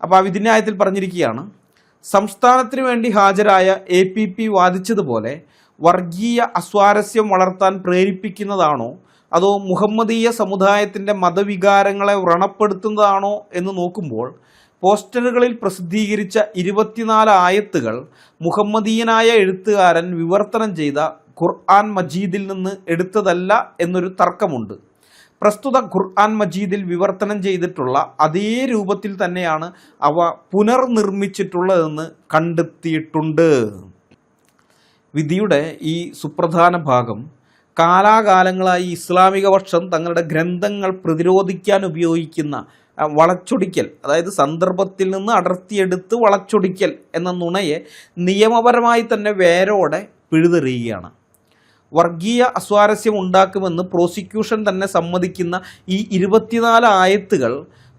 അപ്പോൾ ആ വിധിന്യായത്തിൽ പറഞ്ഞിരിക്കുകയാണ്: സംസ്ഥാനത്തിന് വേണ്ടി ഹാജരായ APP വാദിച്ചതുപോലെ വർഗീയ അസ്വാരസ്യം വളർത്താൻ പ്രേരിപ്പിക്കുന്നതാണോ അതോ മുഹമ്മദീയ സമുദായത്തിൻ്റെ മതവികാരങ്ങളെ വ്രണപ്പെടുത്തുന്നതാണോ എന്ന് നോക്കുമ്പോൾ പോസ്റ്ററുകളിൽ പ്രസിദ്ധീകരിച്ച 24 ആയത്തുകൾ മുഹമ്മദീയനായ എഴുത്തുകാരൻ വിവർത്തനം ചെയ്ത ഖുർആൻ മജീദിൽ നിന്ന് എടുത്തതല്ല എന്നൊരു തർക്കമുണ്ട്. പ്രസ്തുത ഖുർആൻ മജീദിൽ വിവർത്തനം ചെയ്തിട്ടുള്ള അതേ രൂപത്തിൽ തന്നെയാണ് അവ പുനർനിർമ്മിച്ചിട്ടുള്ളതെന്ന് കണ്ടെത്തിയിട്ടുണ്ട്. വിധിയുടെ ഈ സുപ്രധാന ഭാഗം കാലാകാലങ്ങളായി ഇസ്ലാമിക പക്ഷം തങ്ങളുടെ ഗ്രന്ഥങ്ങൾ പ്രതിരോധിക്കാൻ ഉപയോഗിക്കുന്ന വളച്ചൊടിക്കൽ, അതായത് സന്ദർഭത്തിൽ നിന്ന് അടർത്തിയെടുത്ത് വളച്ചൊടിക്കൽ എന്ന നുണയെ നിയമപരമായി തന്നെ വേരോടെ പിഴുതെറിയുകയാണ്. വർഗീയ അസ്വാരസ്യം ഉണ്ടാക്കുമെന്ന് പ്രോസിക്യൂഷൻ തന്നെ സമ്മതിക്കുന്ന ഈ 24 ആയത്തുകൾ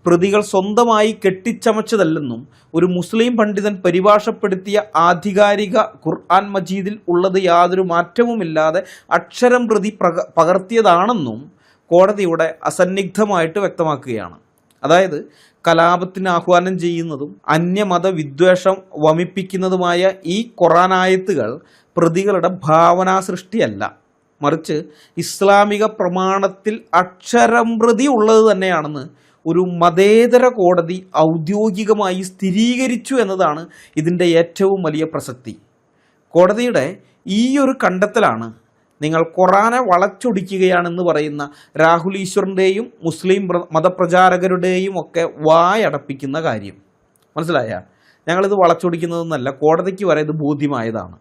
പ്രതികൾ സ്വന്തമായി കെട്ടിച്ചമച്ചതല്ലെന്നും ഒരു മുസ്ലിം പണ്ഡിതൻ പരിഭാഷപ്പെടുത്തിയ ആധികാരിക ഖുർആൻ മജീദിൽ ഉള്ളത് യാതൊരു മാറ്റവുമില്ലാതെ അക്ഷരം പ്രതി പകർത്തിയതാണെന്നും കോടതിയുടെ അസന്നിഗ്ധമായിട്ട് വ്യക്തമാക്കുകയാണ്. അതായത് കലാപത്തിന് ആഹ്വാനം ചെയ്യുന്നതും അന്യമത വിദ്വേഷം വമിപ്പിക്കുന്നതുമായ ഈ ഖുർആൻ ആയത്തുകൾ പ്രതികളുടെ ഭാവനാ സൃഷ്ടിയല്ല, മറിച്ച് ഇസ്ലാമിക പ്രമാണത്തിൽ അക്ഷരം പ്രതി ഉള്ളത് തന്നെയാണെന്ന് ഒരു മതേതര കോടതി ഔദ്യോഗികമായി സ്ഥിരീകരിച്ചു എന്നതാണ് ഇതിൻ്റെ ഏറ്റവും വലിയ പ്രസക്തി. കോടതിയുടെ ഈ ഒരു കണ്ടെത്തലാണ് നിങ്ങൾ ഖുർആനെ വളച്ചൊടിക്കുകയാണെന്ന് പറയുന്ന രാഹുൽ ഈശ്വറിൻ്റെയും മുസ്ലിം മതപ്രചാരകരുടെയും ഒക്കെ വായടപ്പിക്കുന്ന കാര്യം. മനസ്സിലായ? ഞങ്ങളിത് വളച്ചൊടിക്കുന്നതെന്നല്ല, കോടതിക്ക് വരെ ഇത് ബോധ്യമായതാണ്.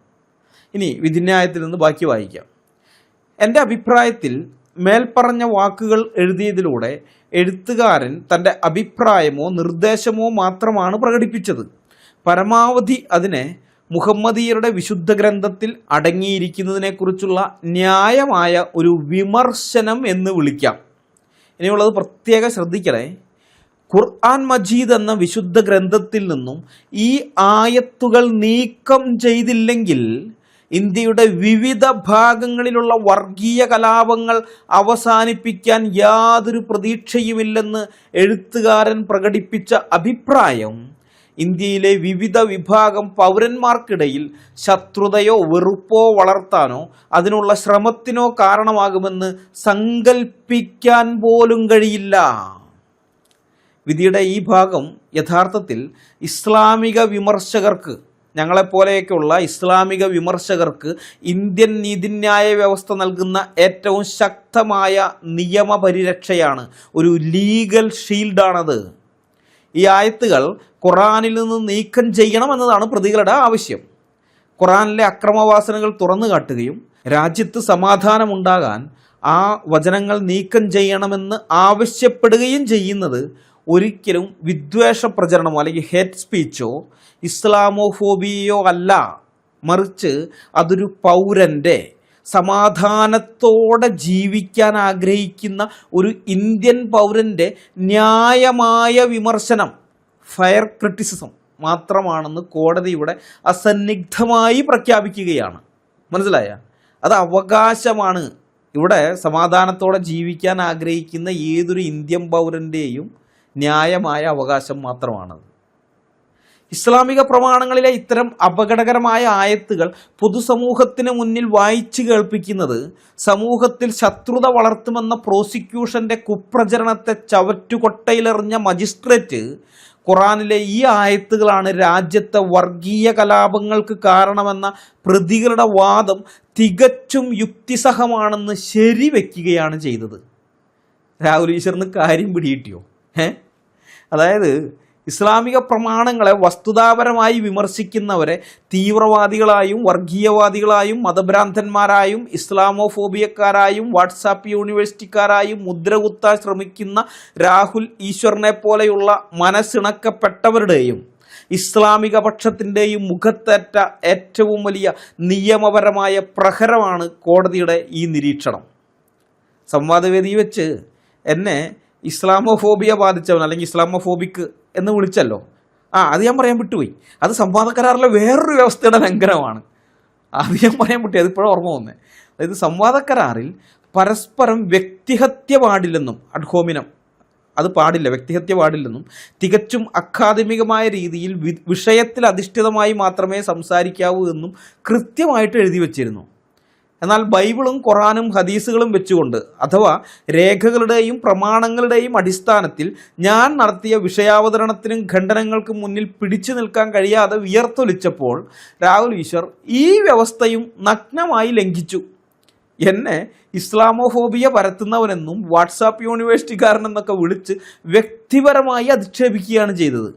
ഇനി വിധിന്യായത്തിൽ നിന്ന് ബാക്കി വായിക്കാം. എൻ്റെ അഭിപ്രായത്തിൽ മേൽപ്പറഞ്ഞ വാക്കുകൾ എഴുതിയതിലൂടെ എഴുത്തുകാരൻ തൻ്റെ അഭിപ്രായമോ നിർദ്ദേശമോ മാത്രമാണ് പ്രകടിപ്പിച്ചത്. പരമാവധി അതിനെ മുഹമ്മദീയരുടെ വിശുദ്ധ ഗ്രന്ഥത്തിൽ അടങ്ങിയിരിക്കുന്നതിനെക്കുറിച്ചുള്ള ന്യായമായ ഒരു വിമർശനം എന്ന് വിളിക്കാം. ഇനിയുള്ളത് പ്രത്യേകം ശ്രദ്ധിക്കണേ. ഖുർആൻ മജീദ് എന്ന വിശുദ്ധ ഗ്രന്ഥത്തിൽ നിന്നും ഈ ആയത്തുകൾ നീക്കം ചെയ്തില്ലെങ്കിൽ ഇന്ത്യയുടെ വിവിധ ഭാഗങ്ങളിലുള്ള വർഗീയ കലാപങ്ങൾ അവസാനിപ്പിക്കാൻ യാതൊരു പ്രതീക്ഷയുമില്ലെന്ന് എഴുത്തുകാരൻ പ്രകടിപ്പിച്ച അഭിപ്രായം ഇന്ത്യയിലെ വിവിധ വിഭാഗം പൗരന്മാർക്കിടയിൽ ശത്രുതയോ വെറുപ്പോ വളർത്താനോ അതിനുള്ള ശ്രമത്തിനോ കാരണമാകുമെന്ന് സങ്കൽപ്പിക്കാൻ പോലും കഴിയില്ല. വിധിയുടെ ഈ ഭാഗം യഥാർത്ഥത്തിൽ ഇസ്ലാമിക വിമർശകർക്ക്, ഞങ്ങളെപ്പോലെയൊക്കെയുള്ള ഇസ്ലാമിക വിമർശകർക്ക് ഇന്ത്യൻ നീതിന്യായ വ്യവസ്ഥ നൽകുന്ന ഏറ്റവും ശക്തമായ നിയമപരിരക്ഷയാണ്, ഒരു ലീഗൽ ഷീൽഡാണത്. ഈ ആയത്തുകൾ ഖുറാനിൽ നിന്ന് നീക്കം ചെയ്യണമെന്നതാണ് പ്രതികളുടെ ആവശ്യം. ഖുറാനിലെ അക്രമവാസനകൾ തുറന്നു കാട്ടുകയും രാജ്യത്ത് സമാധാനമുണ്ടാകാൻ ആ വചനങ്ങൾ നീക്കം ചെയ്യണമെന്ന് ആവശ്യപ്പെടുകയും ചെയ്യുന്നത് ഒരിക്കലും വിദ്വേഷ പ്രചരണമോ അല്ലെങ്കിൽ ഹേറ്റ് സ്പീച്ചോ ഇസ്ലാമോഫോബിയയോ അല്ല, മറിച്ച് അതൊരു പൗരൻ്റെ സമാധാനത്തോടെ ജീവിക്കാൻ ആഗ്രഹിക്കുന്ന ഒരു ഇന്ത്യൻ പൗരൻ്റെ ന്യായമായ വിമർശനം, ഫെയർ ക്രിറ്റിസിസം മാത്രമാണെന്ന് കോടതി ഇവിടെ അസന്നിഗ്ധമായി പ്രഖ്യാപിക്കുകയാണ്. മനസ്സിലായ? അത് അവകാശമാണ്. ഇവിടെ സമാധാനത്തോടെ ജീവിക്കാൻ ആഗ്രഹിക്കുന്ന ഏതൊരു ഇന്ത്യൻ പൗരൻ്റെയും ന്യായമായ അവകാശം മാത്രമാണത്. ഇസ്ലാമിക പ്രമാണങ്ങളിലെ ഇത്തരം അപകടകരമായ ആയത്തുകൾ പൊതുസമൂഹത്തിന് മുന്നിൽ വായിച്ചു കേൾപ്പിക്കുന്നത് സമൂഹത്തിൽ ശത്രുത വളർത്തുമെന്ന പ്രോസിക്യൂഷന്റെ കുപ്രചരണത്തെ ചവറ്റുകൊട്ടയിലെറിഞ്ഞ മജിസ്ട്രേറ്റ് ഖുറാനിലെ ഈ ആയത്തുകളാണ് രാജ്യത്തെ വർഗീയ കലാപങ്ങൾക്ക് കാരണമെന്ന പ്രതികളുടെ വാദം തികച്ചും യുക്തിസഹമാണെന്ന് ശരിവെക്കുകയാണ് ചെയ്തത്. രാഹുൽ ഈശ്വറിന് കാര്യം പിടികിട്ടിയോ? അതായത് ഇസ്ലാമിക പ്രമാണങ്ങളെ വസ്തുതാപരമായി വിമർശിക്കുന്നവരെ തീവ്രവാദികളായും വർഗീയവാദികളായും മതഭ്രാന്തന്മാരായും ഇസ്ലാമോഫോബിയക്കാരായും വാട്സാപ്പ് യൂണിവേഴ്സിറ്റിക്കാരായും മുദ്രകുത്താൻ ശ്രമിക്കുന്ന രാഹുൽ ഈശ്വറിനെ പോലെയുള്ള മനസ്സിണക്കപ്പെട്ടവരുടെയും ഇസ്ലാമിക പക്ഷത്തിൻ്റെയും മുഖത്തേറ്റ ഏറ്റവും വലിയ നിയമപരമായ പ്രഹരമാണ് കോടതിയുടെ ഈ നിരീക്ഷണം. സംവാദവേദി വെച്ച് എന്നെ ഇസ്ലാമോഫോബിയ ബാധിച്ചവൻ അല്ലെങ്കിൽ ഇസ്ലാമോഫോബിക്ക് എന്ന് വിളിച്ചല്ലോ. അത് ഞാൻ പറയാൻ വിട്ടുപോയി. അത് സംവാദ കരാറിലെ വേറൊരു വ്യവസ്ഥയുടെ ലംഘനമാണ്. അത് ഞാൻ പറയാൻ വിട്ടുപോയി. അതിപ്പോഴും ഓർമ്മ വന്നേ. അതായത് സംവാദ കരാറിൽ പരസ്പരം വ്യക്തിഹത്യ പാടില്ലെന്നും അഡ്ഹോമിനം അത് പാടില്ല, വ്യക്തിഹത്യ പാടില്ലെന്നും തികച്ചും അക്കാദമികമായ രീതിയിൽ വിഷയത്തിൽ അധിഷ്ഠിതമായി മാത്രമേ സംസാരിക്കാവൂ എന്നും കൃത്യമായിട്ട് എഴുതി വച്ചിരുന്നു. എന്നാൽ ബൈബിളും ഖുറാനും ഹദീസുകളും വെച്ചുകൊണ്ട് അഥവാ രേഖകളുടെയും പ്രമാണങ്ങളുടെയും അടിസ്ഥാനത്തിൽ ഞാൻ നടത്തിയ വിഷയാവതരണത്തിനും ഖണ്ഡനങ്ങൾക്കും മുന്നിൽ പിടിച്ചു നിൽക്കാൻ കഴിയാതെ വിയർത്തൊലിച്ചപ്പോൾ രാഹുൽ ഈശ്വർ ഈ വ്യവസ്ഥയും നഗ്നമായി ലംഘിച്ചു. എന്നെ ഇസ്ലാമോഫോബിയ പരത്തുന്നവനെന്നും വാട്സാപ്പ് യൂണിവേഴ്സിറ്റിക്കാരനെന്നൊക്കെ വിളിച്ച് വ്യക്തിപരമായി അധിക്ഷേപിക്കുകയാണ് ചെയ്തത്.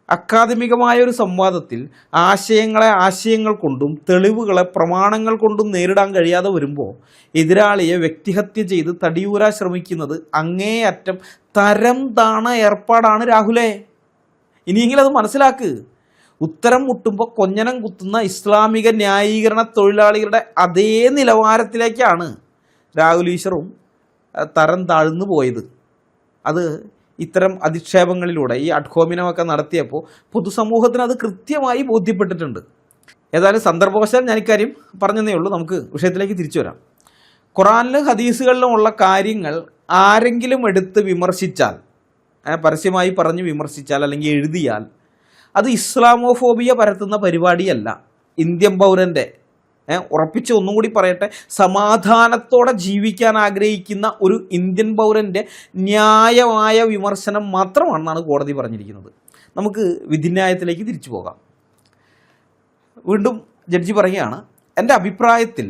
അക്കാദമികമായ ഒരു സംവാദത്തിൽ ആശയങ്ങളെ ആശയങ്ങൾ കൊണ്ടും തെളിവുകളെ പ്രമാണങ്ങൾ കൊണ്ടും നേരിടാൻ കഴിയാതെ വരുമ്പോൾ എതിരാളിയെ വ്യക്തിഹത്യ ചെയ്ത് തടിയൂരാൻ ശ്രമിക്കുന്നത് അങ്ങേയറ്റം തരം താണ ഏർപ്പാടാണ് രാഹുലേ. ഇനിയെങ്കിലും അത് മനസ്സിലാക്ക്. ഉത്തരം മുട്ടുമ്പോൾ കൊഞ്ഞനം കുത്തുന്ന ഇസ്ലാമിക ന്യായീകരണ തൊഴിലാളികളുടെ അതേ നിലവാരത്തിലേക്കാണ് രാഹുൽ ഈശ്വറും തരം താഴ്ന്നു പോയത്. അത് ഇത്തരം അധിക്ഷേപങ്ങളിലൂടെ ഈ അഡ്ഹോമിനമൊക്കെ നടത്തിയപ്പോൾ പൊതുസമൂഹത്തിന് അത് കൃത്യമായി ബോധ്യപ്പെട്ടിട്ടുണ്ട്. ഏതായാലും സന്ദർഭവശാൽ ഞാൻ ഇക്കാര്യം പറഞ്ഞതേ ഉള്ളൂ. നമുക്ക് വിഷയത്തിലേക്ക് തിരിച്ചു വരാം. ഖുറാനിലും ഹദീസുകളിലും ഉള്ള കാര്യങ്ങൾ ആരെങ്കിലും എടുത്ത് വിമർശിച്ചാൽ, പരസ്യമായി പറഞ്ഞ് വിമർശിച്ചാൽ അല്ലെങ്കിൽ എഴുതിയാൽ അത് ഇസ്ലാമോഫോബിയ പരത്തുന്ന പരിപാടിയല്ല. ഇന്ത്യൻ പൗരൻ്റെ ഉറപ്പിച്ച് ഒന്നും കൂടി പറയട്ടെ, സമാധാനത്തോടെ ജീവിക്കാൻ ആഗ്രഹിക്കുന്ന ഒരു ഇന്ത്യൻ പൗരൻ്റെ ന്യായമായ വിമർശനം മാത്രമാണെന്നാണ് കോടതി പറഞ്ഞിരിക്കുന്നത്. നമുക്ക് വിധിന്യായത്തിലേക്ക് തിരിച്ചു പോകാം. വീണ്ടും ജഡ്ജി പറയുകയാണ്, എൻ്റെ അഭിപ്രായത്തിൽ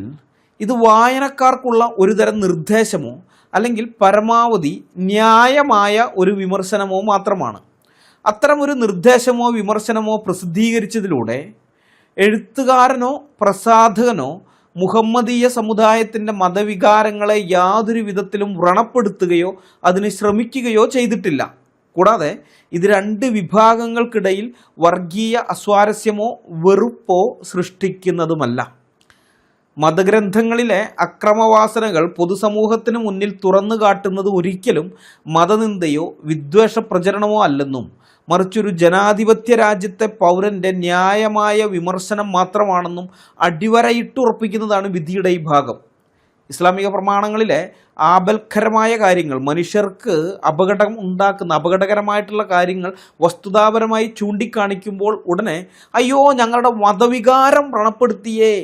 ഇത് വായനക്കാർക്കുള്ള ഒരു തരം നിർദ്ദേശമോ അല്ലെങ്കിൽ പരമാവധി ന്യായമായ ഒരു വിമർശനമോ മാത്രമാണ്. അത്തരമൊരു നിർദ്ദേശമോ വിമർശനമോ പ്രസിദ്ധീകരിച്ചതിലൂടെ എഴുത്തുകാരനോ പ്രസാധകനോ മുഹമ്മദീയ സമുദായത്തിൻ്റെ മതവികാരങ്ങളെ യാതൊരു വിധത്തിലും വ്രണപ്പെടുത്തുകയോ അതിന് ശ്രമിക്കുകയോ ചെയ്തിട്ടില്ല. കൂടാതെ ഇത് രണ്ട് വിഭാഗങ്ങൾക്കിടയിൽ വർഗീയ അസ്വാരസ്യമോ വെറുപ്പോ സൃഷ്ടിക്കുന്നതുമല്ല. മതഗ്രന്ഥങ്ങളിലെ അക്രമവാസനകൾ പൊതുസമൂഹത്തിന് മുന്നിൽ തുറന്നു കാട്ടുന്നത് ഒരിക്കലും മതനിന്ദയോ വിദ്വേഷ പ്രചരണമോ അല്ലെന്നും മറിച്ചൊരു ജനാധിപത്യ രാജ്യത്തെ പൗരൻ്റെ ന്യായമായ വിമർശനം മാത്രമാണെന്നും അടിവരയിട്ടുറപ്പിക്കുന്നതാണ് വിധിയുടെ ഈ ഭാഗം. ഇസ്ലാമിക പ്രമാണങ്ങളിലെ ആപൽക്കരമായ കാര്യങ്ങൾ, മനുഷ്യർക്ക് അപകടകരമായിട്ടുള്ള കാര്യങ്ങൾ വസ്തുതാപരമായി ചൂണ്ടിക്കാണിക്കുമ്പോൾ ഉടനെ അയ്യോ ഞങ്ങളുടെ മതവികാരം വ്രണപ്പെടുത്തിയേ,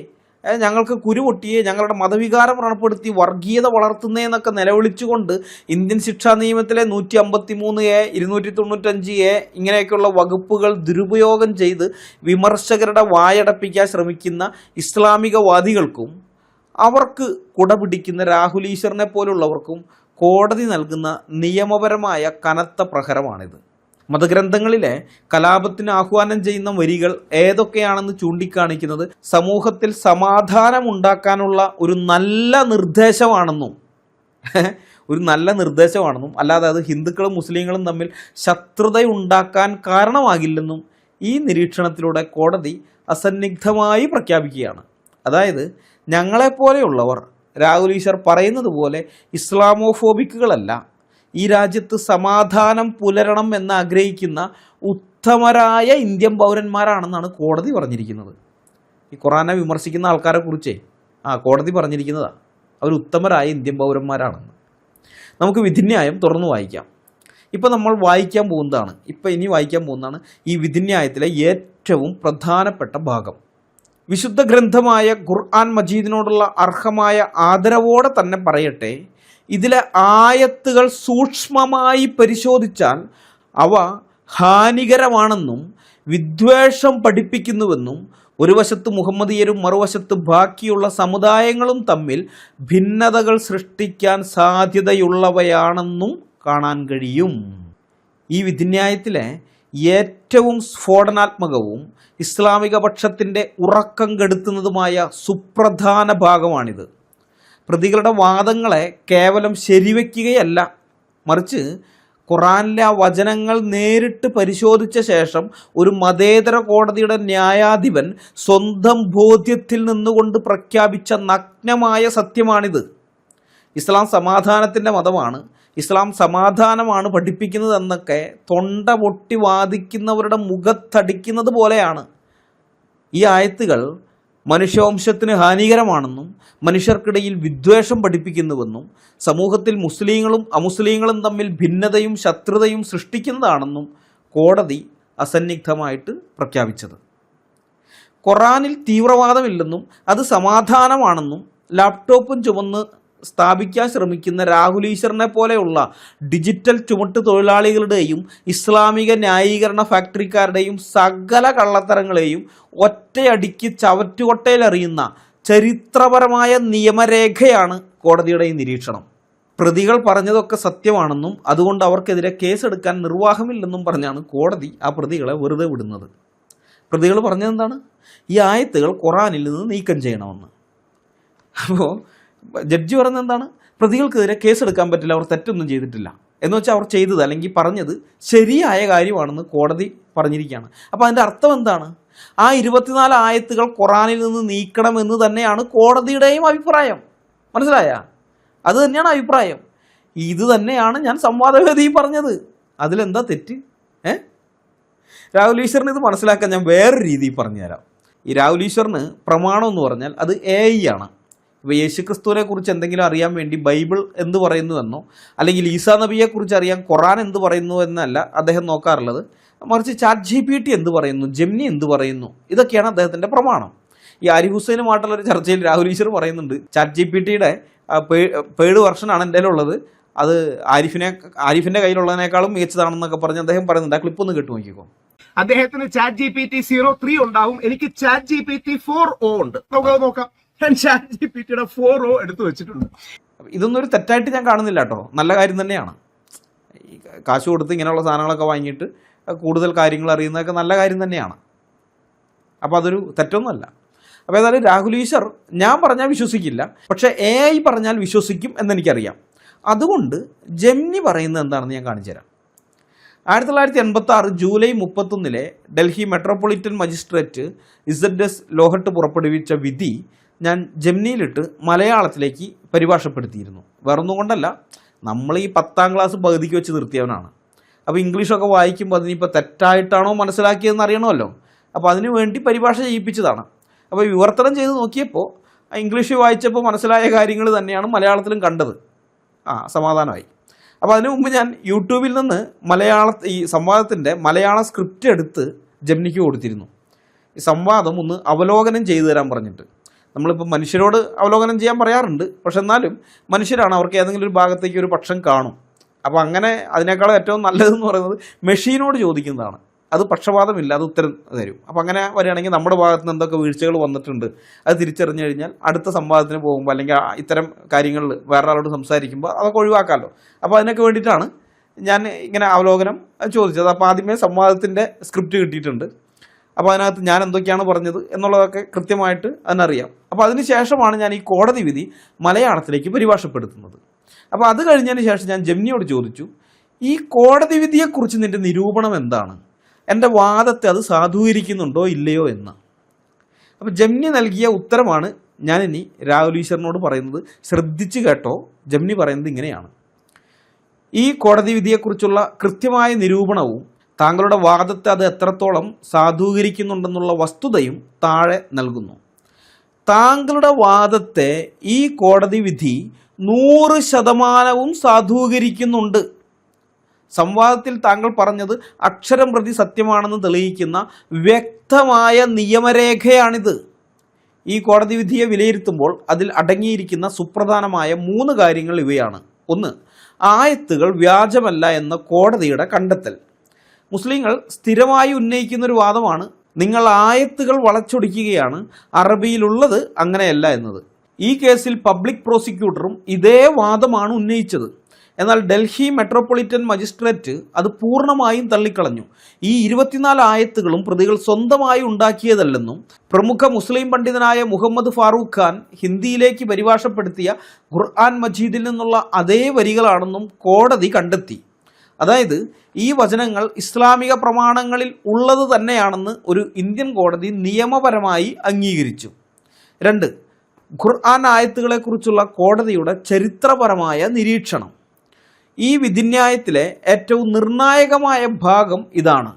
ഞങ്ങൾക്ക് കുരുപൊട്ടിയേ, ഞങ്ങളുടെ മതവികാരം വ്രണപ്പെടുത്തി വർഗീയത വളർത്തുന്നതെന്നൊക്കെ നിലവിളിച്ചുകൊണ്ട് ഇന്ത്യൻ ശിക്ഷാ നിയമത്തിലെ 153A 295A ഇങ്ങനെയൊക്കെയുള്ള വകുപ്പുകൾ ദുരുപയോഗം ചെയ്ത് വിമർശകരുടെ വായടപ്പിക്കാൻ ശ്രമിക്കുന്ന ഇസ്ലാമികവാദികൾക്കും അവർക്ക് കുടപിടിക്കുന്ന രാഹുൽ ഈശ്വറിനെ പോലുള്ളവർക്കും കോടതി നൽകുന്ന നിയമപരമായ കനത്ത പ്രഹരമാണിത്. മതഗ്രന്ഥങ്ങളിലെ കലാപത്തിന് ആഹ്വാനം ചെയ്യുന്ന വരികൾ ഏതൊക്കെയാണെന്ന് ചൂണ്ടിക്കാണിക്കുന്നത് സമൂഹത്തിൽ സമാധാനമുണ്ടാക്കാനുള്ള ഒരു നല്ല നിർദ്ദേശമാണെന്നും അല്ലാതെ അത് ഹിന്ദുക്കളും മുസ്ലിങ്ങളും തമ്മിൽ ശത്രുതയുണ്ടാക്കാൻ കാരണമാകില്ലെന്നും ഈ നിരീക്ഷണത്തിലൂടെ കോടതി അസന്നിഗ്ധമായി പ്രഖ്യാപിക്കുകയാണ്. അതായത് ഞങ്ങളെപ്പോലെയുള്ളവർ രാഹുൽ ഈശ്വർ പറയുന്നത് പോലെ ഇസ്ലാമോഫോബിക്കുകളല്ല, ഈ രാജ്യത്ത് സമാധാനം പുലരണം എന്ന് ആഗ്രഹിക്കുന്ന ഉത്തമരായ ഇന്ത്യൻ പൗരന്മാരാണെന്നാണ് കോടതി പറഞ്ഞിരിക്കുന്നത്. ഈ ഖുറാനെ വിമർശിക്കുന്ന ആൾക്കാരെ കുറിച്ചേ കോടതി പറഞ്ഞിരിക്കുന്നതാണ് അവർ ഉത്തമരായ ഇന്ത്യൻ പൗരന്മാരാണെന്ന്. നമുക്ക് വിധിന്യായം തുറന്നു വായിക്കാം. ഇപ്പം നമ്മൾ ഇനി വായിക്കാൻ പോകുന്നതാണ് ഈ വിധിന്യായത്തിലെ ഏറ്റവും പ്രധാനപ്പെട്ട ഭാഗം. വിശുദ്ധ ഗ്രന്ഥമായ ഖുർആൻ മജീദിനോടുള്ള അർഹമായ ആദരവോടെ തന്നെ പറയട്ടെ, ഇതിലെ ആയത്തുകൾ സൂക്ഷ്മമായി പരിശോധിച്ചാൽ അവ ഹാനികരമാണെന്നും വിദ്വേഷം പഠിപ്പിക്കുന്നുവെന്നും ഒരു വശത്ത് മുഹമ്മദീയരും മറുവശത്ത് ബാക്കിയുള്ള സമുദായങ്ങളും തമ്മിൽ ഭിന്നതകൾ സൃഷ്ടിക്കാൻ സാധ്യതയുള്ളവയാണെന്നും കാണാൻ കഴിയും. ഈ വിധിന്യായത്തിലെ ഏറ്റവും സ്ഫോടനാത്മകവും ഇസ്ലാമിക പക്ഷത്തിൻ്റെ ഉറക്കം കെടുത്തുന്നതുമായ സുപ്രധാന ഭാഗമാണിത്. പ്രതികളുടെ വാദങ്ങളെ കേവലം ശരിവെക്കുകയല്ല, മറിച്ച് ഖുറാനിലെ ആ വചനങ്ങൾ നേരിട്ട് പരിശോധിച്ച ശേഷം ഒരു മതേതര കോടതിയുടെ ന്യായാധിപൻ സ്വന്തം ബോധ്യത്തിൽ നിന്നുകൊണ്ട് പ്രഖ്യാപിച്ച നഗ്നമായ സത്യമാണിത്. ഇസ്ലാം സമാധാനത്തിൻ്റെ മതമാണ്, ഇസ്ലാം സമാധാനമാണ് പഠിപ്പിക്കുന്നതെന്നൊക്കെ തൊണ്ട പൊട്ടി വാദിക്കുന്നവരുടെ മുഖത്തടിക്കുന്നത് പോലെയാണ്. ഈ ആയത്തുകൾ മനുഷ്യവംശത്തിന് ഹാനികരമാണെന്നും മനുഷ്യർക്കിടയിൽ വിദ്വേഷം പഠിപ്പിക്കുന്നുവെന്നും സമൂഹത്തിൽ മുസ്ലിങ്ങളും അമുസ്ലിങ്ങളും തമ്മിൽ ഭിന്നതയും ശത്രുതയും സൃഷ്ടിക്കുന്നതാണെന്നും കോടതി അസന്നിഗ്ധമായിട്ട് പ്രഖ്യാപിച്ചത്. ഖുറാനിൽ തീവ്രവാദമില്ലെന്നും അത് സമാധാനമാണെന്നും ലാപ്ടോപ്പും ചുമന്ന് സ്ഥാപിക്കാൻ ശ്രമിക്കുന്ന രാഹുൽ ഈശ്വറിനെ പോലെയുള്ള ഡിജിറ്റൽ ചുമട്ട് തൊഴിലാളികളുടെയും ഇസ്ലാമിക ന്യായീകരണ ഫാക്ടറിക്കാരുടെയും സകല കള്ളത്തരങ്ങളെയും ഒറ്റയടിക്ക് ചവറ്റുകൊട്ടയിലെറിയുന്ന ചരിത്രപരമായ നിയമരേഖയാണ് കോടതിയുടെ ഈ നിരീക്ഷണം. പ്രതികൾ പറഞ്ഞതൊക്കെ സത്യമാണെന്നും അതുകൊണ്ട് അവർക്കെതിരെ കേസെടുക്കാൻ നിർവാഹമില്ലെന്നും പറഞ്ഞാണ് കോടതി ആ പ്രതികളെ വെറുതെ വിടുന്നത്. പ്രതികൾ പറഞ്ഞതെന്താണ്? ഈ ആയത്തുകൾ ഖുറാനിൽ നിന്ന് നീക്കം ചെയ്യണമെന്ന്. അപ്പോൾ ജഡ്ജി പറഞ്ഞത് എന്താണ്? പ്രതികൾക്കെതിരെ കേസെടുക്കാൻ പറ്റില്ല, അവർ തെറ്റൊന്നും ചെയ്തിട്ടില്ല എന്ന് വെച്ചാൽ അവർ ചെയ്തത് അല്ലെങ്കിൽ പറഞ്ഞത് ശരിയായ കാര്യമാണെന്ന് കോടതി പറഞ്ഞിരിക്കുകയാണ്. അപ്പോൾ അതിൻ്റെ അർത്ഥം എന്താണ്? ആ 24 ആയത്തുകൾ ഖുറാനിൽ നിന്ന് നീക്കണമെന്ന് തന്നെയാണ് കോടതിയുടെയും അഭിപ്രായം. മനസ്സിലായ? അത് തന്നെയാണ് അഭിപ്രായം. ഇത് തന്നെയാണ് ഞാൻ സംവാദവേദിയിൽ പറഞ്ഞത്. അതിലെന്താ തെറ്റ്? രാഹുൽ ഈശ്വറിന് ഇത് മനസ്സിലാക്കാൻ ഞാൻ വേറൊരു രീതിയിൽ പറഞ്ഞുതരാം. ഈ രാഹുൽ ഈശ്വറിന് പ്രമാണം എന്ന് പറഞ്ഞാൽ അത് AI ആണ്. ഇപ്പോൾ യേശുക്രിസ്തുവിനെ കുറിച്ച് എന്തെങ്കിലും അറിയാൻ വേണ്ടി ബൈബിൾ എന്ത് പറയുന്നുവെന്നോ അല്ലെങ്കിൽ ഈസാ നബിയെക്കുറിച്ച് അറിയാൻ ഖുറാൻ എന്ത് പറയുന്നു എന്നല്ല അദ്ദേഹം നോക്കാറുള്ളത്, മറിച്ച് ChatGPT എന്ത് പറയുന്നു, ജെമിനി എന്ത് പറയുന്നു, ഇതൊക്കെയാണ് അദ്ദേഹത്തിൻ്റെ പ്രമാണം. ഈ ആരിഫ് ഹുസൈനുമായിട്ടുള്ളൊരു ചർച്ചയിൽ രാഹുൽ ഈശ്വർ പറയുന്നുണ്ട് ChatGPTയുടെ പെയ്ഡ് വെർഷനാണ് എൻ്റെ കയ്യിലുള്ളത്, അത് ആരിഫിൻ്റെ കയ്യിലുള്ളതിനേക്കാളും മികച്ചതാണെന്നൊക്കെ പറഞ്ഞ് അദ്ദേഹം പറയുന്നുണ്ട്. ആ ക്ലിപ്പ് ഒന്ന് കേട്ടു നോക്കിക്കോ. അദ്ദേഹത്തിന് ChatGPT 03 ഉണ്ടാവും, എനിക്ക് ChatGPT 4o ഉണ്ട്. നമുക്ക് നോക്കാം. ഞാൻ ChatGPTയുടെ 4o എടുത്തു വെച്ചിട്ടുണ്ട്. ഇതൊന്നും ഒരു തെറ്റായിട്ട് ഞാൻ കാണുന്നില്ല കേട്ടോ, നല്ല കാര്യം തന്നെയാണ്. ഈ കാശ് കൊടുത്ത് ഇങ്ങനെയുള്ള സാധനങ്ങളൊക്കെ വാങ്ങിയിട്ട് കൂടുതൽ കാര്യങ്ങൾ അറിയുന്നതൊക്കെ നല്ല കാര്യം തന്നെയാണ്. അപ്പോൾ അതൊരു തെറ്റൊന്നുമല്ല. അപ്പോൾ ഏതായാലും രാഹുൽ ഈശ്വർ ഞാൻ പറഞ്ഞാൽ വിശ്വസിക്കില്ല, പക്ഷേ AI പറഞ്ഞാൽ വിശ്വസിക്കും എന്നെനിക്കറിയാം. അതുകൊണ്ട് ജെമിനി പറയുന്നത് എന്താണെന്ന് ഞാൻ കാണിച്ചു തരാം. 1986 July 31 Delhi metropolitan magistrate ZS ലോഹട്ട് പുറപ്പെടുവിച്ച വിധി ഞാൻ ജെമിനിയിലിട്ട് മലയാളത്തിലേക്ക് പരിഭാഷപ്പെടുത്തിയിരുന്നു. വേറൊന്നും കൊണ്ടല്ല, നമ്മൾ ഈ 10ാം ക്ലാസ് പകുതിക്ക് വെച്ച് നിർത്തിയവനാണ്. അപ്പോൾ ഇംഗ്ലീഷൊക്കെ വായിക്കുമ്പോൾ അതിനിപ്പോൾ തെറ്റായിട്ടാണോ മനസ്സിലാക്കിയതെന്ന് അറിയണമല്ലോ. അപ്പോൾ അതിനു വേണ്ടി പരിഭാഷ ചെയ്യിപ്പിച്ചതാണ്. അപ്പോൾ വിവർത്തനം ചെയ്ത് നോക്കിയപ്പോൾ ഇംഗ്ലീഷ് വായിച്ചപ്പോൾ മനസ്സിലായ കാര്യങ്ങൾ തന്നെയാണ് മലയാളത്തിലും കണ്ടത്. സമാധാനമായി. അപ്പോൾ അതിനു മുമ്പ് ഞാൻ യൂട്യൂബിൽ നിന്ന് ഈ സംവാദത്തിൻ്റെ മലയാള സ്ക്രിപ്റ്റ് എടുത്ത് ജെമിനിക്ക് കൊടുത്തിരുന്നു. ഈ സംവാദം ഒന്ന് അവലോകനം ചെയ്തു തരാൻ പറഞ്ഞിട്ട്. നമ്മളിപ്പോൾ മനുഷ്യരോട് അവലോകനം ചെയ്യാൻ പറയാറുണ്ട്, പക്ഷെ എന്നാലും മനുഷ്യരാണ്, അവർക്ക് ഏതെങ്കിലും ഒരു ഭാഗത്തേക്ക് ഒരു പക്ഷം കാണും. അപ്പോൾ അങ്ങനെ അതിനേക്കാളും ഏറ്റവും നല്ലതെന്ന് പറയുന്നത് മെഷീനോട് ചോദിക്കുന്നതാണ്. അത് പക്ഷപാതമില്ല, അത് ഉത്തരം തരും. അപ്പോൾ അങ്ങനെ വരികയാണെങ്കിൽ നമ്മുടെ ഭാഗത്ത് നിന്ന് എന്തൊക്കെ വീഴ്ചകൾ വന്നിട്ടുണ്ട് അത് തിരിച്ചറിഞ്ഞു കഴിഞ്ഞാൽ അടുത്ത സംവാദത്തിന് പോകുമ്പോൾ അല്ലെങ്കിൽ ഇത്തരം കാര്യങ്ങളിൽ വേറൊരാളോട് സംസാരിക്കുമ്പോൾ അതൊക്കെ ഒഴിവാക്കാമല്ലോ. അപ്പോൾ അതിനൊക്കെ വേണ്ടിയിട്ടാണ് ഞാൻ ഇങ്ങനെ അവലോകനം ചോദിച്ചത്. അപ്പോൾ ആദ്യമേ സംവാദത്തിൻ്റെ സ്ക്രിപ്റ്റ് കിട്ടിയിട്ടുണ്ട്. അപ്പോൾ അതിനകത്ത് ഞാൻ എന്തൊക്കെയാണ് പറഞ്ഞത് എന്നുള്ളതൊക്കെ കൃത്യമായിട്ട് അതിനറിയാം. അപ്പോൾ അതിന് ശേഷമാണ് ഞാൻ ഈ കോടതി വിധി മലയാളത്തിലേക്ക് പരിഭാഷപ്പെടുത്തുന്നത്. അപ്പോൾ അത് കഴിഞ്ഞതിന് ശേഷം ഞാൻ ജെമിനിയോട് ചോദിച്ചു, ഈ കോടതി വിധിയെക്കുറിച്ച് നിൻ്റെ നിരൂപണം എന്താണ്, എൻ്റെ വാദത്തെ അത് സാധൂകരിക്കുന്നുണ്ടോ ഇല്ലയോ എന്ന്. അപ്പോൾ ജെമിനി നൽകിയ ഉത്തരമാണ് ഞാനിനി രാഹുൽ ഈശ്വറിനോട് പറയുന്നത്. ശ്രദ്ധിച്ച് കേട്ടോ. ജെമിനി പറയുന്നത് ഇങ്ങനെയാണ്: ഈ കോടതി വിധിയെക്കുറിച്ചുള്ള കൃത്യമായ നിരൂപണവും താങ്കളുടെ വാദത്തെ അത് എത്രത്തോളം സാധൂകരിക്കുന്നുണ്ടെന്നുള്ള വസ്തുതയും താഴെ നൽകുന്നു. താങ്കളുടെ വാദത്തെ ഈ കോടതി വിധി 100% സാധൂകരിക്കുന്നുണ്ട്. സംവാദത്തിൽ താങ്കൾ പറഞ്ഞത് അക്ഷരം പ്രതി സത്യമാണെന്ന് തെളിയിക്കുന്ന വ്യക്തമായ നിയമരേഖയാണിത്. ഈ കോടതി വിധിയെ വിലയിരുത്തുമ്പോൾ അതിൽ അടങ്ങിയിരിക്കുന്ന സുപ്രധാനമായ 3 കാര്യങ്ങൾ ഇവയാണ്. 1. ആയത്തുകൾ വ്യാജമല്ല എന്ന കോടതിയുടെ കണ്ടെത്തൽ. മുസ്ലിങ്ങൾ സ്ഥിരമായി ഉന്നയിക്കുന്ന ഒരു വാദമാണ്, നിങ്ങൾ ആയത്തുകൾ വളച്ചൊടിക്കുകയാണ്, അറബിയിലുള്ളത് അങ്ങനെയല്ല എന്നത്. ഈ കേസിൽ പബ്ലിക് പ്രോസിക്യൂട്ടറും ഇതേ വാദമാണ് ഉന്നയിച്ചത്. എന്നാൽ ഡൽഹി മെട്രോപൊളിറ്റൻ മജിസ്ട്രേറ്റ് അത് പൂർണ്ണമായും തള്ളിക്കളഞ്ഞു. ഈ 24 ആയത്തുകളും പ്രതികൾ സ്വന്തമായി ഉണ്ടാക്കിയതല്ലെന്നും പ്രമുഖ മുസ്ലിം പണ്ഡിതനായ മുഹമ്മദ് ഫാറൂഖ് ഖാൻ ഹിന്ദിയിലേക്ക് പരിഭാഷപ്പെടുത്തിയ ഖുർആൻ മജീദിൽ നിന്നുള്ള അതേ വരികളാണെന്നും കോടതി കണ്ടെത്തി. അതായത് ഈ വചനങ്ങൾ ഇസ്ലാമിക പ്രമാണങ്ങളിൽ ഉള്ളത് തന്നെയാണെന്ന് ഒരു ഇന്ത്യൻ കോടതി നിയമപരമായി അംഗീകരിച്ചു. 2. ഖുർആൻ ആയത്തുകളെക്കുറിച്ചുള്ള കോടതിയുടെ ചരിത്രപരമായ നിരീക്ഷണം. ഈ വിധിന്യായത്തിലെ ഏറ്റവും നിർണായകമായ ഭാഗം ഇതാണ്: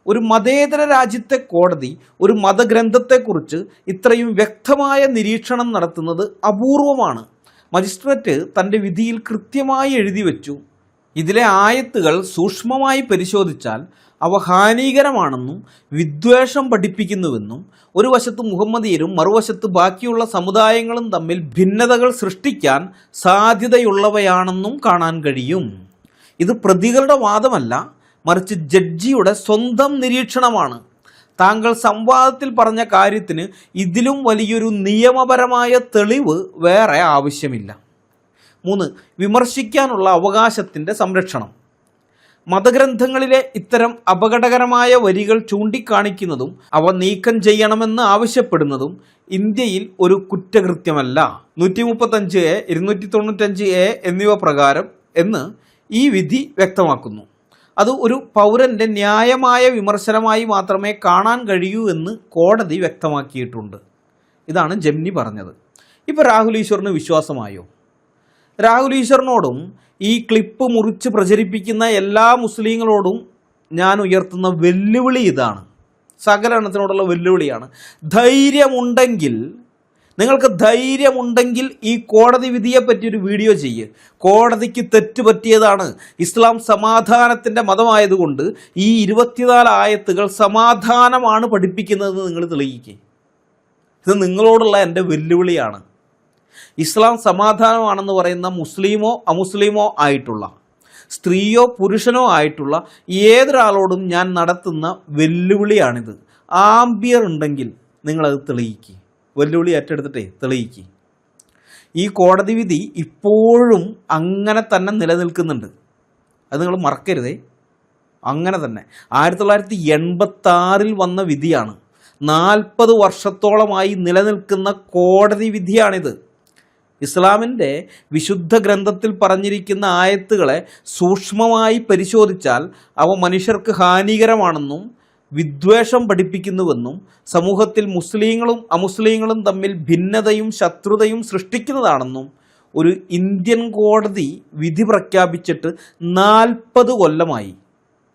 ഒരു മതേതര രാജ്യത്തെ കോടതി ഒരു മതഗ്രന്ഥത്തെക്കുറിച്ച് ഇത്രയും വ്യക്തമായ നിരീക്ഷണം നടത്തുന്നത് അപൂർവമാണ്. മജിസ്ട്രേറ്റ് തൻ്റെ വിധിയിൽ കൃത്യമായി എഴുതി വച്ചു, ഇതിലെ ആയത്തുകൾ സൂക്ഷ്മമായി പരിശോധിച്ചാൽ അവ ഹാനികരമാണെന്നും വിദ്വേഷം പഠിപ്പിക്കുന്നുവെന്നും ഒരു വശത്ത് മുഹമ്മദീയരും മറുവശത്ത് ബാക്കിയുള്ള സമുദായങ്ങളും തമ്മിൽ ഭിന്നതകൾ സൃഷ്ടിക്കാൻ സാധ്യതയുള്ളവയാണെന്നും കാണാൻ കഴിയും. ഇത് പ്രതികളുടെ വാദമല്ല, മറിച്ച് ജഡ്ജിയുടെ സ്വന്തം നിരീക്ഷണമാണ്. താങ്കൾ സംവാദത്തിൽ പറഞ്ഞ കാര്യത്തിന് ഇതിലും വലിയൊരു നിയമപരമായ തെളിവ് വേറെ ആവശ്യമില്ല. 3. വിമർശിക്കാനുള്ള അവകാശത്തിൻ്റെ സംരക്ഷണം. മതഗ്രന്ഥങ്ങളിലെ ഇത്തരം അപകടകരമായ വരികൾ ചൂണ്ടിക്കാണിക്കുന്നതും അവ നീക്കം ചെയ്യണമെന്ന് ആവശ്യപ്പെടുന്നതും ഇന്ത്യയിൽ ഒരു കുറ്റകൃത്യമല്ല. 135A, 295A എന്നിവ പ്രകാരം എന്ന് ഈ വിധി വ്യക്തമാക്കുന്നു. അത് ഒരു പൗരൻ്റെ ന്യായമായ വിമർശനമായി മാത്രമേ കാണാൻ കഴിയൂ എന്ന് കോടതി വ്യക്തമാക്കിയിട്ടുണ്ട്. ഇതാണ് ജെമിനി പറഞ്ഞത്. ഇപ്പോൾ രാഹുൽ ഈശ്വറിന് വിശ്വാസമായോ? രാഹുൽ ഈശ്വറിനോടും ഈ ക്ലിപ്പ് മുറിച്ച് പ്രചരിപ്പിക്കുന്ന എല്ലാ മുസ്ലിങ്ങളോടും ഞാൻ ഉയർത്തുന്ന വെല്ലുവിളി ഇതാണ്, സകല എണ്ണത്തിനോടുള്ള വെല്ലുവിളിയാണ്. നിങ്ങൾക്ക് ധൈര്യമുണ്ടെങ്കിൽ ഈ കോടതി വിധിയെപ്പറ്റി ഒരു വീഡിയോ ചെയ്യ്. കോടതിക്ക് തെറ്റുപറ്റിയതാണ്. ഇസ്ലാം സമാധാനത്തിൻ്റെ മതമായതുകൊണ്ട് ഈ 24 ആയത്തുകൾ സമാധാനമാണ് പഠിപ്പിക്കുന്നതെന്ന് നിങ്ങൾ തെളിയിക്കുക. ഇത് നിങ്ങളോടുള്ള എൻ്റെ വെല്ലുവിളിയാണ്. ഇസ്ലാം സമാധാനമാണെന്ന് പറയുന്ന മുസ്ലിമോ അമുസ്ലിമോ ആയിട്ടുള്ള, സ്ത്രീയോ പുരുഷനോ ആയിട്ടുള്ള ഏതൊരാളോടും ഞാൻ നടത്തുന്ന വെല്ലുവിളിയാണിത്. ആംബിയർ ഉണ്ടെങ്കിൽ നിങ്ങളത് തെളിയിക്കുക. വെല്ലുവിളി ഏറ്റെടുത്തിട്ടേ തെളിയിക്കുക. ഈ കോടതി വിധി ഇപ്പോഴും അങ്ങനെ തന്നെ നിലനിൽക്കുന്നുണ്ട്. അത് നിങ്ങൾ മറക്കരുതേ. അങ്ങനെ തന്നെ 1986 വന്ന വിധിയാണ്. 40 വർഷത്തോളമായി നിലനിൽക്കുന്ന കോടതി വിധിയാണിത്. ഇസ്ലാമിൻ്റെ വിശുദ്ധ ഗ്രന്ഥത്തിൽ പറഞ്ഞിരിക്കുന്ന ആയത്തുകളെ സൂക്ഷ്മമായി പരിശോധിച്ചാൽ അവ മനുഷ്യർക്ക് ഹാനികരമാണെന്നും വിദ്വേഷം പഠിപ്പിക്കുന്നുവെന്നും സമൂഹത്തിൽ മുസ്ലിങ്ങളും അമുസ്ലിങ്ങളും തമ്മിൽ ഭിന്നതയും ശത്രുതയും സൃഷ്ടിക്കുന്നതാണെന്നും ഒരു ഇന്ത്യൻ കോടതി വിധി പ്രഖ്യാപിച്ചിട്ട് 40 കൊല്ലമായി.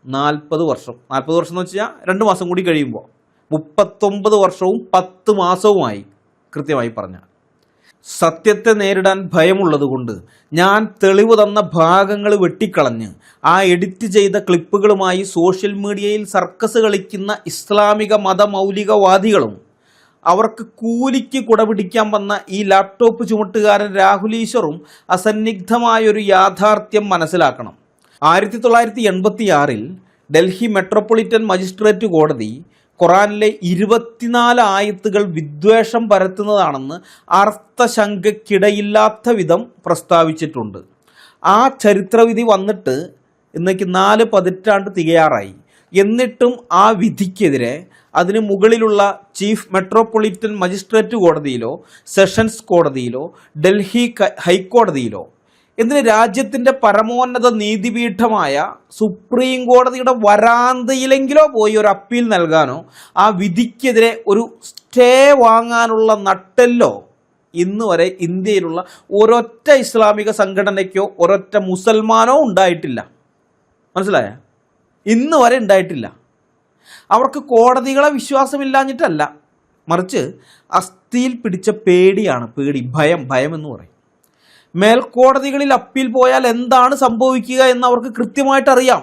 40 വർഷം. 40 വർഷം എന്ന് വെച്ച് കഴിഞ്ഞാൽ 2 മാസം കൂടി കഴിയുമ്പോൾ 39 വർഷവും 10 മാസവുമായി കൃത്യമായി പറഞ്ഞാൽ. സത്യത്തെ നേരിടാൻ ഭയമുള്ളതുകൊണ്ട് ഞാൻ തെളിവ് തന്ന ഭാഗങ്ങൾ വെട്ടിക്കളഞ്ഞ് ആ എഡിറ്റ് ചെയ്ത ക്ലിപ്പുകളുമായി സോഷ്യൽ മീഡിയയിൽ സർക്കസ് കളിക്കുന്ന ഇസ്ലാമിക മതമൗലികവാദികളും അവർക്ക് കൂലിക്ക് കുടപിടിക്കാൻ വന്ന ഈ ലാപ്ടോപ്പ് ചുമട്ടുകാരൻ രാഹുൽ ഈശ്വറും അസന്നിഗ്ധമായൊരു യാഥാർത്ഥ്യം മനസ്സിലാക്കണം. 1986 ഡൽഹി മെട്രോപൊളിറ്റൻ മജിസ്ട്രേറ്റ് കോടതി ഖുറാനിലെ 24 ആയത്തുകൾ വിദ്വേഷം പരത്തുന്നതാണെന്ന് അർത്ഥശങ്കയ്ക്കിടയില്ലാത്ത വിധം പ്രസ്താവിച്ചിട്ടുണ്ട്. ആ ചരിത്രവിധി വന്നിട്ട് ഇന്നേക്ക് 4 പതിറ്റാണ്ട് തികയാറായി. എന്നിട്ടും ആ വിധിക്കെതിരെ അതിന് മുകളിലുള്ള ചീഫ് മെട്രോപൊളിറ്റൻ മജിസ്ട്രേറ്റ് കോടതിയിലോ സെഷൻസ് കോടതിയിലോ ഡൽഹി ഹൈക്കോടതിയിലോ എന്തിന് രാജ്യത്തിൻ്റെ പരമോന്നത നീതിപീഠമായ സുപ്രീം കോടതിയുടെ വരാന്തയിലെങ്കിലോ പോയി ഒരു അപ്പീൽ നൽകാനോ ആ വിധിക്കെതിരെ ഒരു സ്റ്റേ വാങ്ങാനുള്ള നട്ടെല്ലോ ഇന്ന് വരെ ഇന്ത്യയിലുള്ള ഒരൊറ്റ ഇസ്ലാമിക സംഘടനയ്ക്കോ ഒരൊറ്റ മുസൽമാനോ ഉണ്ടായിട്ടില്ല. മനസ്സിലായ? ഇന്ന് വരെ ഉണ്ടായിട്ടില്ല. അവർക്ക് കോടതികളെ വിശ്വാസമില്ലാഞ്ഞിട്ടല്ല, മറിച്ച് അസ്ഥിയിൽ പിടിച്ച പേടിയാണ്. ഭയം എന്ന് പറയും. മേൽക്കോടതികളിൽ അപ്പീൽ പോയാൽ എന്താണ് സംഭവിക്കുക എന്ന് അവർക്ക് കൃത്യമായിട്ട് അറിയാം.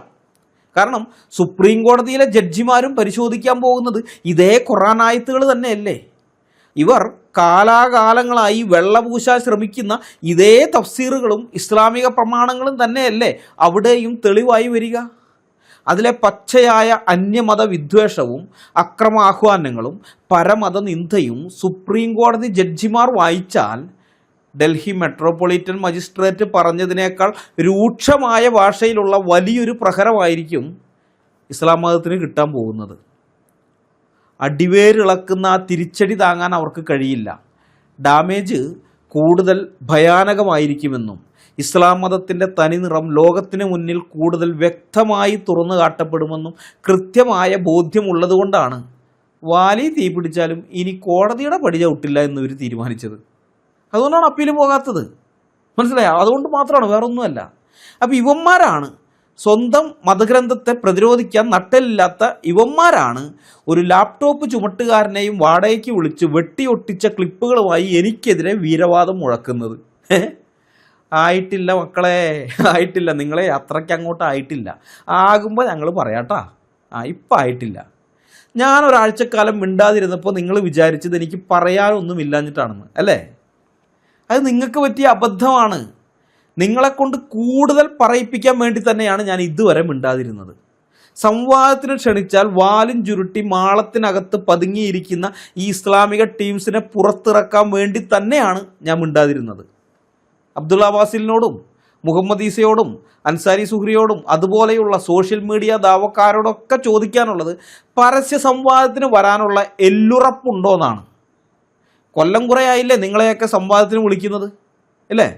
കാരണം സുപ്രീം കോടതിയിലെ ജഡ്ജിമാരും പരിശോധിക്കാൻ പോകുന്നത് ഇതേ ഖുർആൻ ആയത്തുകൾ തന്നെയല്ലേ. ഇവർ കാലാകാലങ്ങളായി വെള്ളപൂശാൻ ശ്രമിക്കുന്ന ഇതേ തഫ്സീറുകളും ഇസ്ലാമിക പ്രമാണങ്ങളും തന്നെയല്ലേ അവിടെയും തെളിവായി വരിക. അതിലെ പച്ചയായ അന്യമത വിദ്വേഷവും അക്രമാഹ്വാനങ്ങളും പരമത നിന്ദയും സുപ്രീം കോടതി ജഡ്ജിമാർ വായിച്ചാൽ ഡൽഹി മെട്രോപൊളിറ്റൻ മജിസ്ട്രേറ്റ് പറഞ്ഞതിനേക്കാൾ രൂക്ഷമായ ഭാഷയിലുള്ള വലിയൊരു പ്രഹരമായിരിക്കും ഇസ്ലാം മതത്തിന് കിട്ടാൻ പോകുന്നത്. അടിവേരിളക്കുന്ന ആ തിരിച്ചടി താങ്ങാൻ അവർക്ക് കഴിയില്ല. ഡാമേജ് കൂടുതൽ ഭയാനകമായിരിക്കുമെന്നും ഇസ്ലാം മതത്തിൻ്റെ തനിനിറം ലോകത്തിന് മുന്നിൽ കൂടുതൽ വ്യക്തമായി തുറന്നു കാട്ടപ്പെടുമെന്നും കൃത്യമായ ബോധ്യമുള്ളതുകൊണ്ടാണ് വാലി തീ പിടിച്ചാലും ഇനി കോടതിയുടെ പടി ചവിട്ടില്ല എന്നിവർ തീരുമാനിച്ചത്. അതുകൊണ്ടാണ് അപ്പീൽ പോകാത്തത്. മനസ്സിലായോ? അതുകൊണ്ട് മാത്രമാണ്, വേറൊന്നുമല്ല. അപ്പോൾ ഇവന്മാരാണ് സ്വന്തം മതഗ്രന്ഥത്തെ പ്രതിരോധിക്കാൻ നട്ടലില്ലാത്ത ഇവന്മാരാണ് ഒരു ലാപ്ടോപ്പ് ചുമട്ടുകാരനെയും വാടകയ്ക്ക് വിളിച്ച് വെട്ടിയൊട്ടിച്ച ക്ലിപ്പുകളുമായി എനിക്കെതിരെ വീരവാദം മുഴക്കുന്നത്. ആയിട്ടില്ല മക്കളെ, ആയിട്ടില്ല. നിങ്ങളെ അത്രയ്ക്ക് അങ്ങോട്ട് ആയിട്ടില്ല. ആകുമ്പോൾ ഞങ്ങൾ പറയാട്ടാ. ഇപ്പം ആയിട്ടില്ല. ഞാനൊരാഴ്ചക്കാലം മിണ്ടാതിരുന്നപ്പോൾ നിങ്ങൾ വിചാരിച്ചത് എനിക്ക് പറയാനൊന്നും ഇല്ലാഞ്ഞിട്ടാണെന്ന് അല്ലേ? അത് നിങ്ങൾക്ക് പറ്റിയ അബദ്ധമാണ്. നിങ്ങളെക്കൊണ്ട് കൂടുതൽ പറയിപ്പിക്കാൻ വേണ്ടി തന്നെയാണ് ഞാൻ ഇതുവരെ മിണ്ടാതിരുന്നത്. സംവാദത്തിന് ക്ഷണിച്ചാൽ വാലും ചുരുട്ടി മാളത്തിനകത്ത് പതുങ്ങിയിരിക്കുന്ന ഈ ഇസ്ലാമിക ടീംസിനെ പുറത്തിറക്കാൻ വേണ്ടി തന്നെയാണ് ഞാൻ മിണ്ടാതിരുന്നത്. അബ്ദുള്ള വാസിലിനോടും മുഹമ്മദ് ഈസയോടും അൻസാരി സുഹ്രിയോടും അതുപോലെയുള്ള സോഷ്യൽ മീഡിയ ദാവക്കാരോടൊക്കെ ചോദിക്കാനുള്ളത് പരസ്യ സംവാദത്തിന് വരാനുള്ള എല്ലുറപ്പുണ്ടോയെന്നാണ്. കൊല്ലം കുറേ ആയില്ലേ നിങ്ങളെയൊക്കെ സംവാദത്തിന് വിളിക്കുന്നത് അല്ലേ?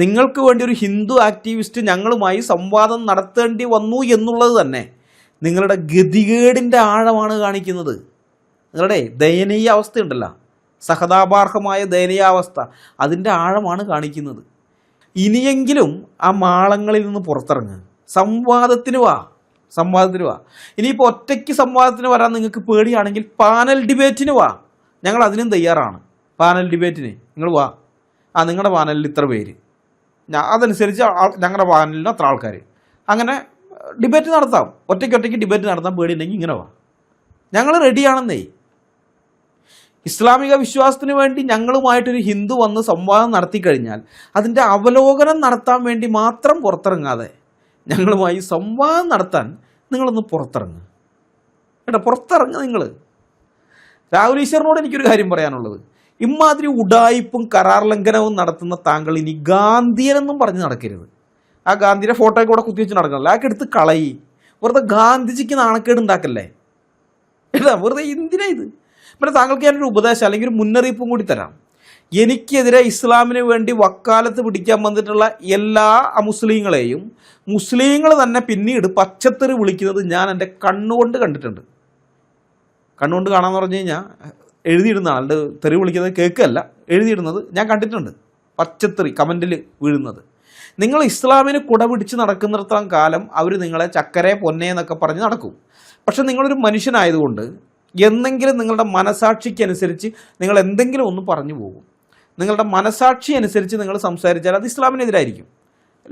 നിങ്ങൾക്ക് വേണ്ടി ഒരു ഹിന്ദു ആക്ടിവിസ്റ്റ് ഞങ്ങളുമായി സംവാദം നടത്തേണ്ടി വന്നു എന്നുള്ളത് തന്നെ നിങ്ങളുടെ ഗതികേടിൻ്റെ ആഴമാണ് കാണിക്കുന്നത്. നിങ്ങളുടെ ദയനീയ അവസ്ഥയുണ്ടല്ലോ, സഹതാപാർഹമായ ദയനീയാവസ്ഥ, അതിൻ്റെ ആഴമാണ് കാണിക്കുന്നത്. ഇനിയെങ്കിലും ആ മാളങ്ങളിൽ നിന്ന് പുറത്തിറങ്ങുക. സംവാദത്തിന് വാ. ഇനിയിപ്പോൾ ഒറ്റയ്ക്ക് സംവാദത്തിന് വരാൻ നിങ്ങൾക്ക് പേടിയാണെങ്കിൽ പാനൽ ഡിബേറ്റിന് വാ. ഞങ്ങൾ അതിനും തയ്യാറാണ്. പാനൽ ഡിബേറ്റിന് നിങ്ങൾ വാ. നിങ്ങളുടെ പാനലിൽ ഇത്ര പേര്, അതനുസരിച്ച് ഞങ്ങളുടെ പാനലിന് അത്ര ആൾക്കാർ, അങ്ങനെ ഡിബേറ്റ് നടത്താം. ഒറ്റയ്ക്ക് ഡിബേറ്റ് നടത്താൻ പേടിയുണ്ടെങ്കിൽ ഇങ്ങനെ വാ. ഞങ്ങൾ റെഡിയാണെന്നേ. ഇസ്ലാമിക വിശ്വാസത്തിന് വേണ്ടി ഞങ്ങളുമായിട്ടൊരു ഹിന്ദു വന്ന് സംവാദം നടത്തിക്കഴിഞ്ഞാൽ അതിൻ്റെ അവലോകനം നടത്താൻ വേണ്ടി മാത്രം പുറത്തിറങ്ങാതെ ഞങ്ങളുമായി സംവാദം നടത്താൻ നിങ്ങളൊന്ന് പുറത്തിറങ്ങുക കേട്ടോ. പുറത്തിറങ്ങുക നിങ്ങൾ. രാഹുൽ ഈശ്വറിനോട് എനിക്കൊരു കാര്യം പറയാനുള്ളത്, ഇമാതിരി ഉഡായിപ്പും കരാർ ലംഘനവും നടത്തുന്ന താങ്കൾ ഇനി ഗാന്ധിയനെന്നും പറഞ്ഞ് നടക്കരുത്. ആ ഗാന്ധിയുടെ ഫോട്ടോയിൽ കൂടെ കുത്തിവെച്ച് നടക്കണല്ലോ, അതൊക്കെ എടുത്ത് കളയി. വെറുതെ ഗാന്ധിജിക്ക് നാണക്കേട് ഉണ്ടാക്കല്ലേ കേട്ടോ. വെറുതെ എന്തിനാ ഇത്? പിന്നെ താങ്കൾക്ക് ഞാനൊരു ഉപദേശം അല്ലെങ്കിൽ ഒരു മുന്നറിയിപ്പും കൂടി തരാം. എനിക്കെതിരെ ഇസ്ലാമിന് വേണ്ടി വക്കാലത്ത് പിടിക്കാൻ വന്നിട്ടുള്ള എല്ലാ അമുസ്ലിങ്ങളെയും മുസ്ലിങ്ങൾ തന്നെ പിന്നീട് പച്ചത്തെറി വിളിക്കുന്നത് ഞാൻ എൻ്റെ കണ്ണുകൊണ്ട് കണ്ടിട്ടുണ്ട്. കണ്ണുകൊണ്ട് കാണാമെന്ന് പറഞ്ഞു കഴിഞ്ഞാൽ എഴുതിയിടുന്നതാണ്, അല്ലാണ്ട് തെറി വിളിക്കുന്നത് കേൾക്കല്ല, എഴുതിയിടുന്നത് ഞാൻ കണ്ടിട്ടുണ്ട്. പച്ചത്തെറി കമൻറ്റിൽ വീഴുന്നത്. നിങ്ങൾ ഇസ്ലാമിന് കുട പിടിച്ച് നടക്കുന്നിടത്തോളം കാലം അവർ നിങ്ങളെ ചക്കരെ പൊന്നെ എന്നൊക്കെ പറഞ്ഞ് നടക്കും. പക്ഷെ നിങ്ങളൊരു മനുഷ്യനായതുകൊണ്ട് എന്തെങ്കിലും നിങ്ങളുടെ മനസാക്ഷിക്കനുസരിച്ച് നിങ്ങൾ എന്തെങ്കിലും ഒന്ന് പറഞ്ഞു പോകും. നിങ്ങളുടെ മനസാക്ഷി അനുസരിച്ച് നിങ്ങൾ സംസാരിച്ചാൽ അത് ഇസ്ലാമിനെതിരായിരിക്കും.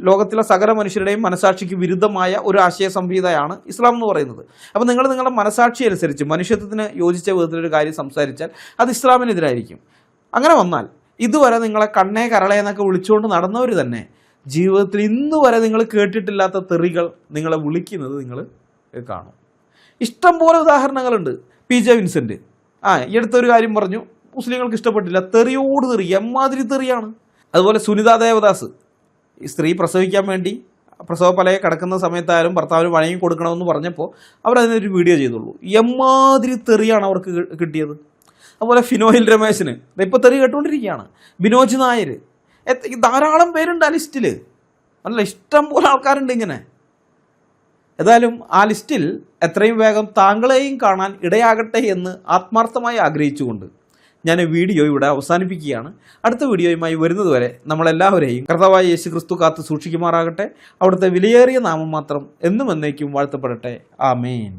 ലോകത്തിലെ സകല മനുഷ്യരുടെയും മനസാക്ഷിക്ക് വിരുദ്ധമായ ഒരു ആശയ സംഹിതയാണ് ഇസ്ലാം എന്ന് പറയുന്നത്. അപ്പോൾ നിങ്ങൾ നിങ്ങളുടെ മനസാക്ഷി അനുസരിച്ച് മനുഷ്യത്വത്തിന് യോജിച്ച വിധത്തിലൊരു കാര്യം സംസാരിച്ചാൽ അത് ഇസ്ലാമിനെതിരായിരിക്കും. അങ്ങനെ വന്നാൽ ഇതുവരെ നിങ്ങളെ കണ്ണേ കരളേ എന്നൊക്കെ വിളിച്ചുകൊണ്ട് നടന്നവർ തന്നെ ജീവിതത്തിൽ ഇന്ന് വരെ നിങ്ങൾ കേട്ടിട്ടില്ലാത്ത തെറികൾ നിങ്ങളെ വിളിക്കുന്നത് നിങ്ങൾ കാണും. ഇഷ്ടം പോലെ ഉദാഹരണങ്ങളുണ്ട്. PJ വിൻസെൻ്റ് ഈ അടുത്തൊരു കാര്യം പറഞ്ഞു, മുസ്ലിങ്ങൾക്ക് ഇഷ്ടപ്പെട്ടില്ല, തെറിയോട് തെറി, എമ്മാതിരി തെറിയാണ്. അതുപോലെ സുനിത ദേവദാസ്, ഈ സ്ത്രീ പ്രസവിക്കാൻ വേണ്ടി പ്രസവപ്പലയെ കിടക്കുന്ന സമയത്തായാലും ഭർത്താവിന് വഴങ്ങി കൊടുക്കണമെന്ന് പറഞ്ഞപ്പോൾ അവരതിനൊരു വീഡിയോ ചെയ്തുള്ളൂ. എമ്മാതിരി തെറിയാണ് അവർക്ക് കിട്ടിയത്. അതുപോലെ ഫിനോയിൽ രമേശിന് ഇപ്പോൾ തെറി കേട്ടുകൊണ്ടിരിക്കുകയാണ്. ബിനോജ് നായർ, ധാരാളം പേരുണ്ട് ആ ലിസ്റ്റിൽ. അല്ല, ഇഷ്ടം പോലെ ആൾക്കാരുണ്ട് ഇങ്ങനെ. ഏതായാലും ആ ലിസ്റ്റിൽ എത്രയും വേഗം താങ്കളെയും കാണാൻ ഇടയാകട്ടെ എന്ന് ആത്മാർത്ഥമായി ആഗ്രഹിച്ചുകൊണ്ട് ഞാൻ വീഡിയോ ഇവിടെ അവസാനിപ്പിക്കുകയാണ്. അടുത്ത വീഡിയോയുമായി വരുന്നതുവരെ നമ്മളെല്ലാവരെയും കർത്താവായ യേശു ക്രിസ്തു കാത്ത് സൂക്ഷിക്കുമാറാകട്ടെ. അവിടുത്തെ വിലയേറിയ നാമം മാത്രം എന്നും എന്നേക്കും വാഴ്ത്തപ്പെടട്ടെ. ആമേൻ.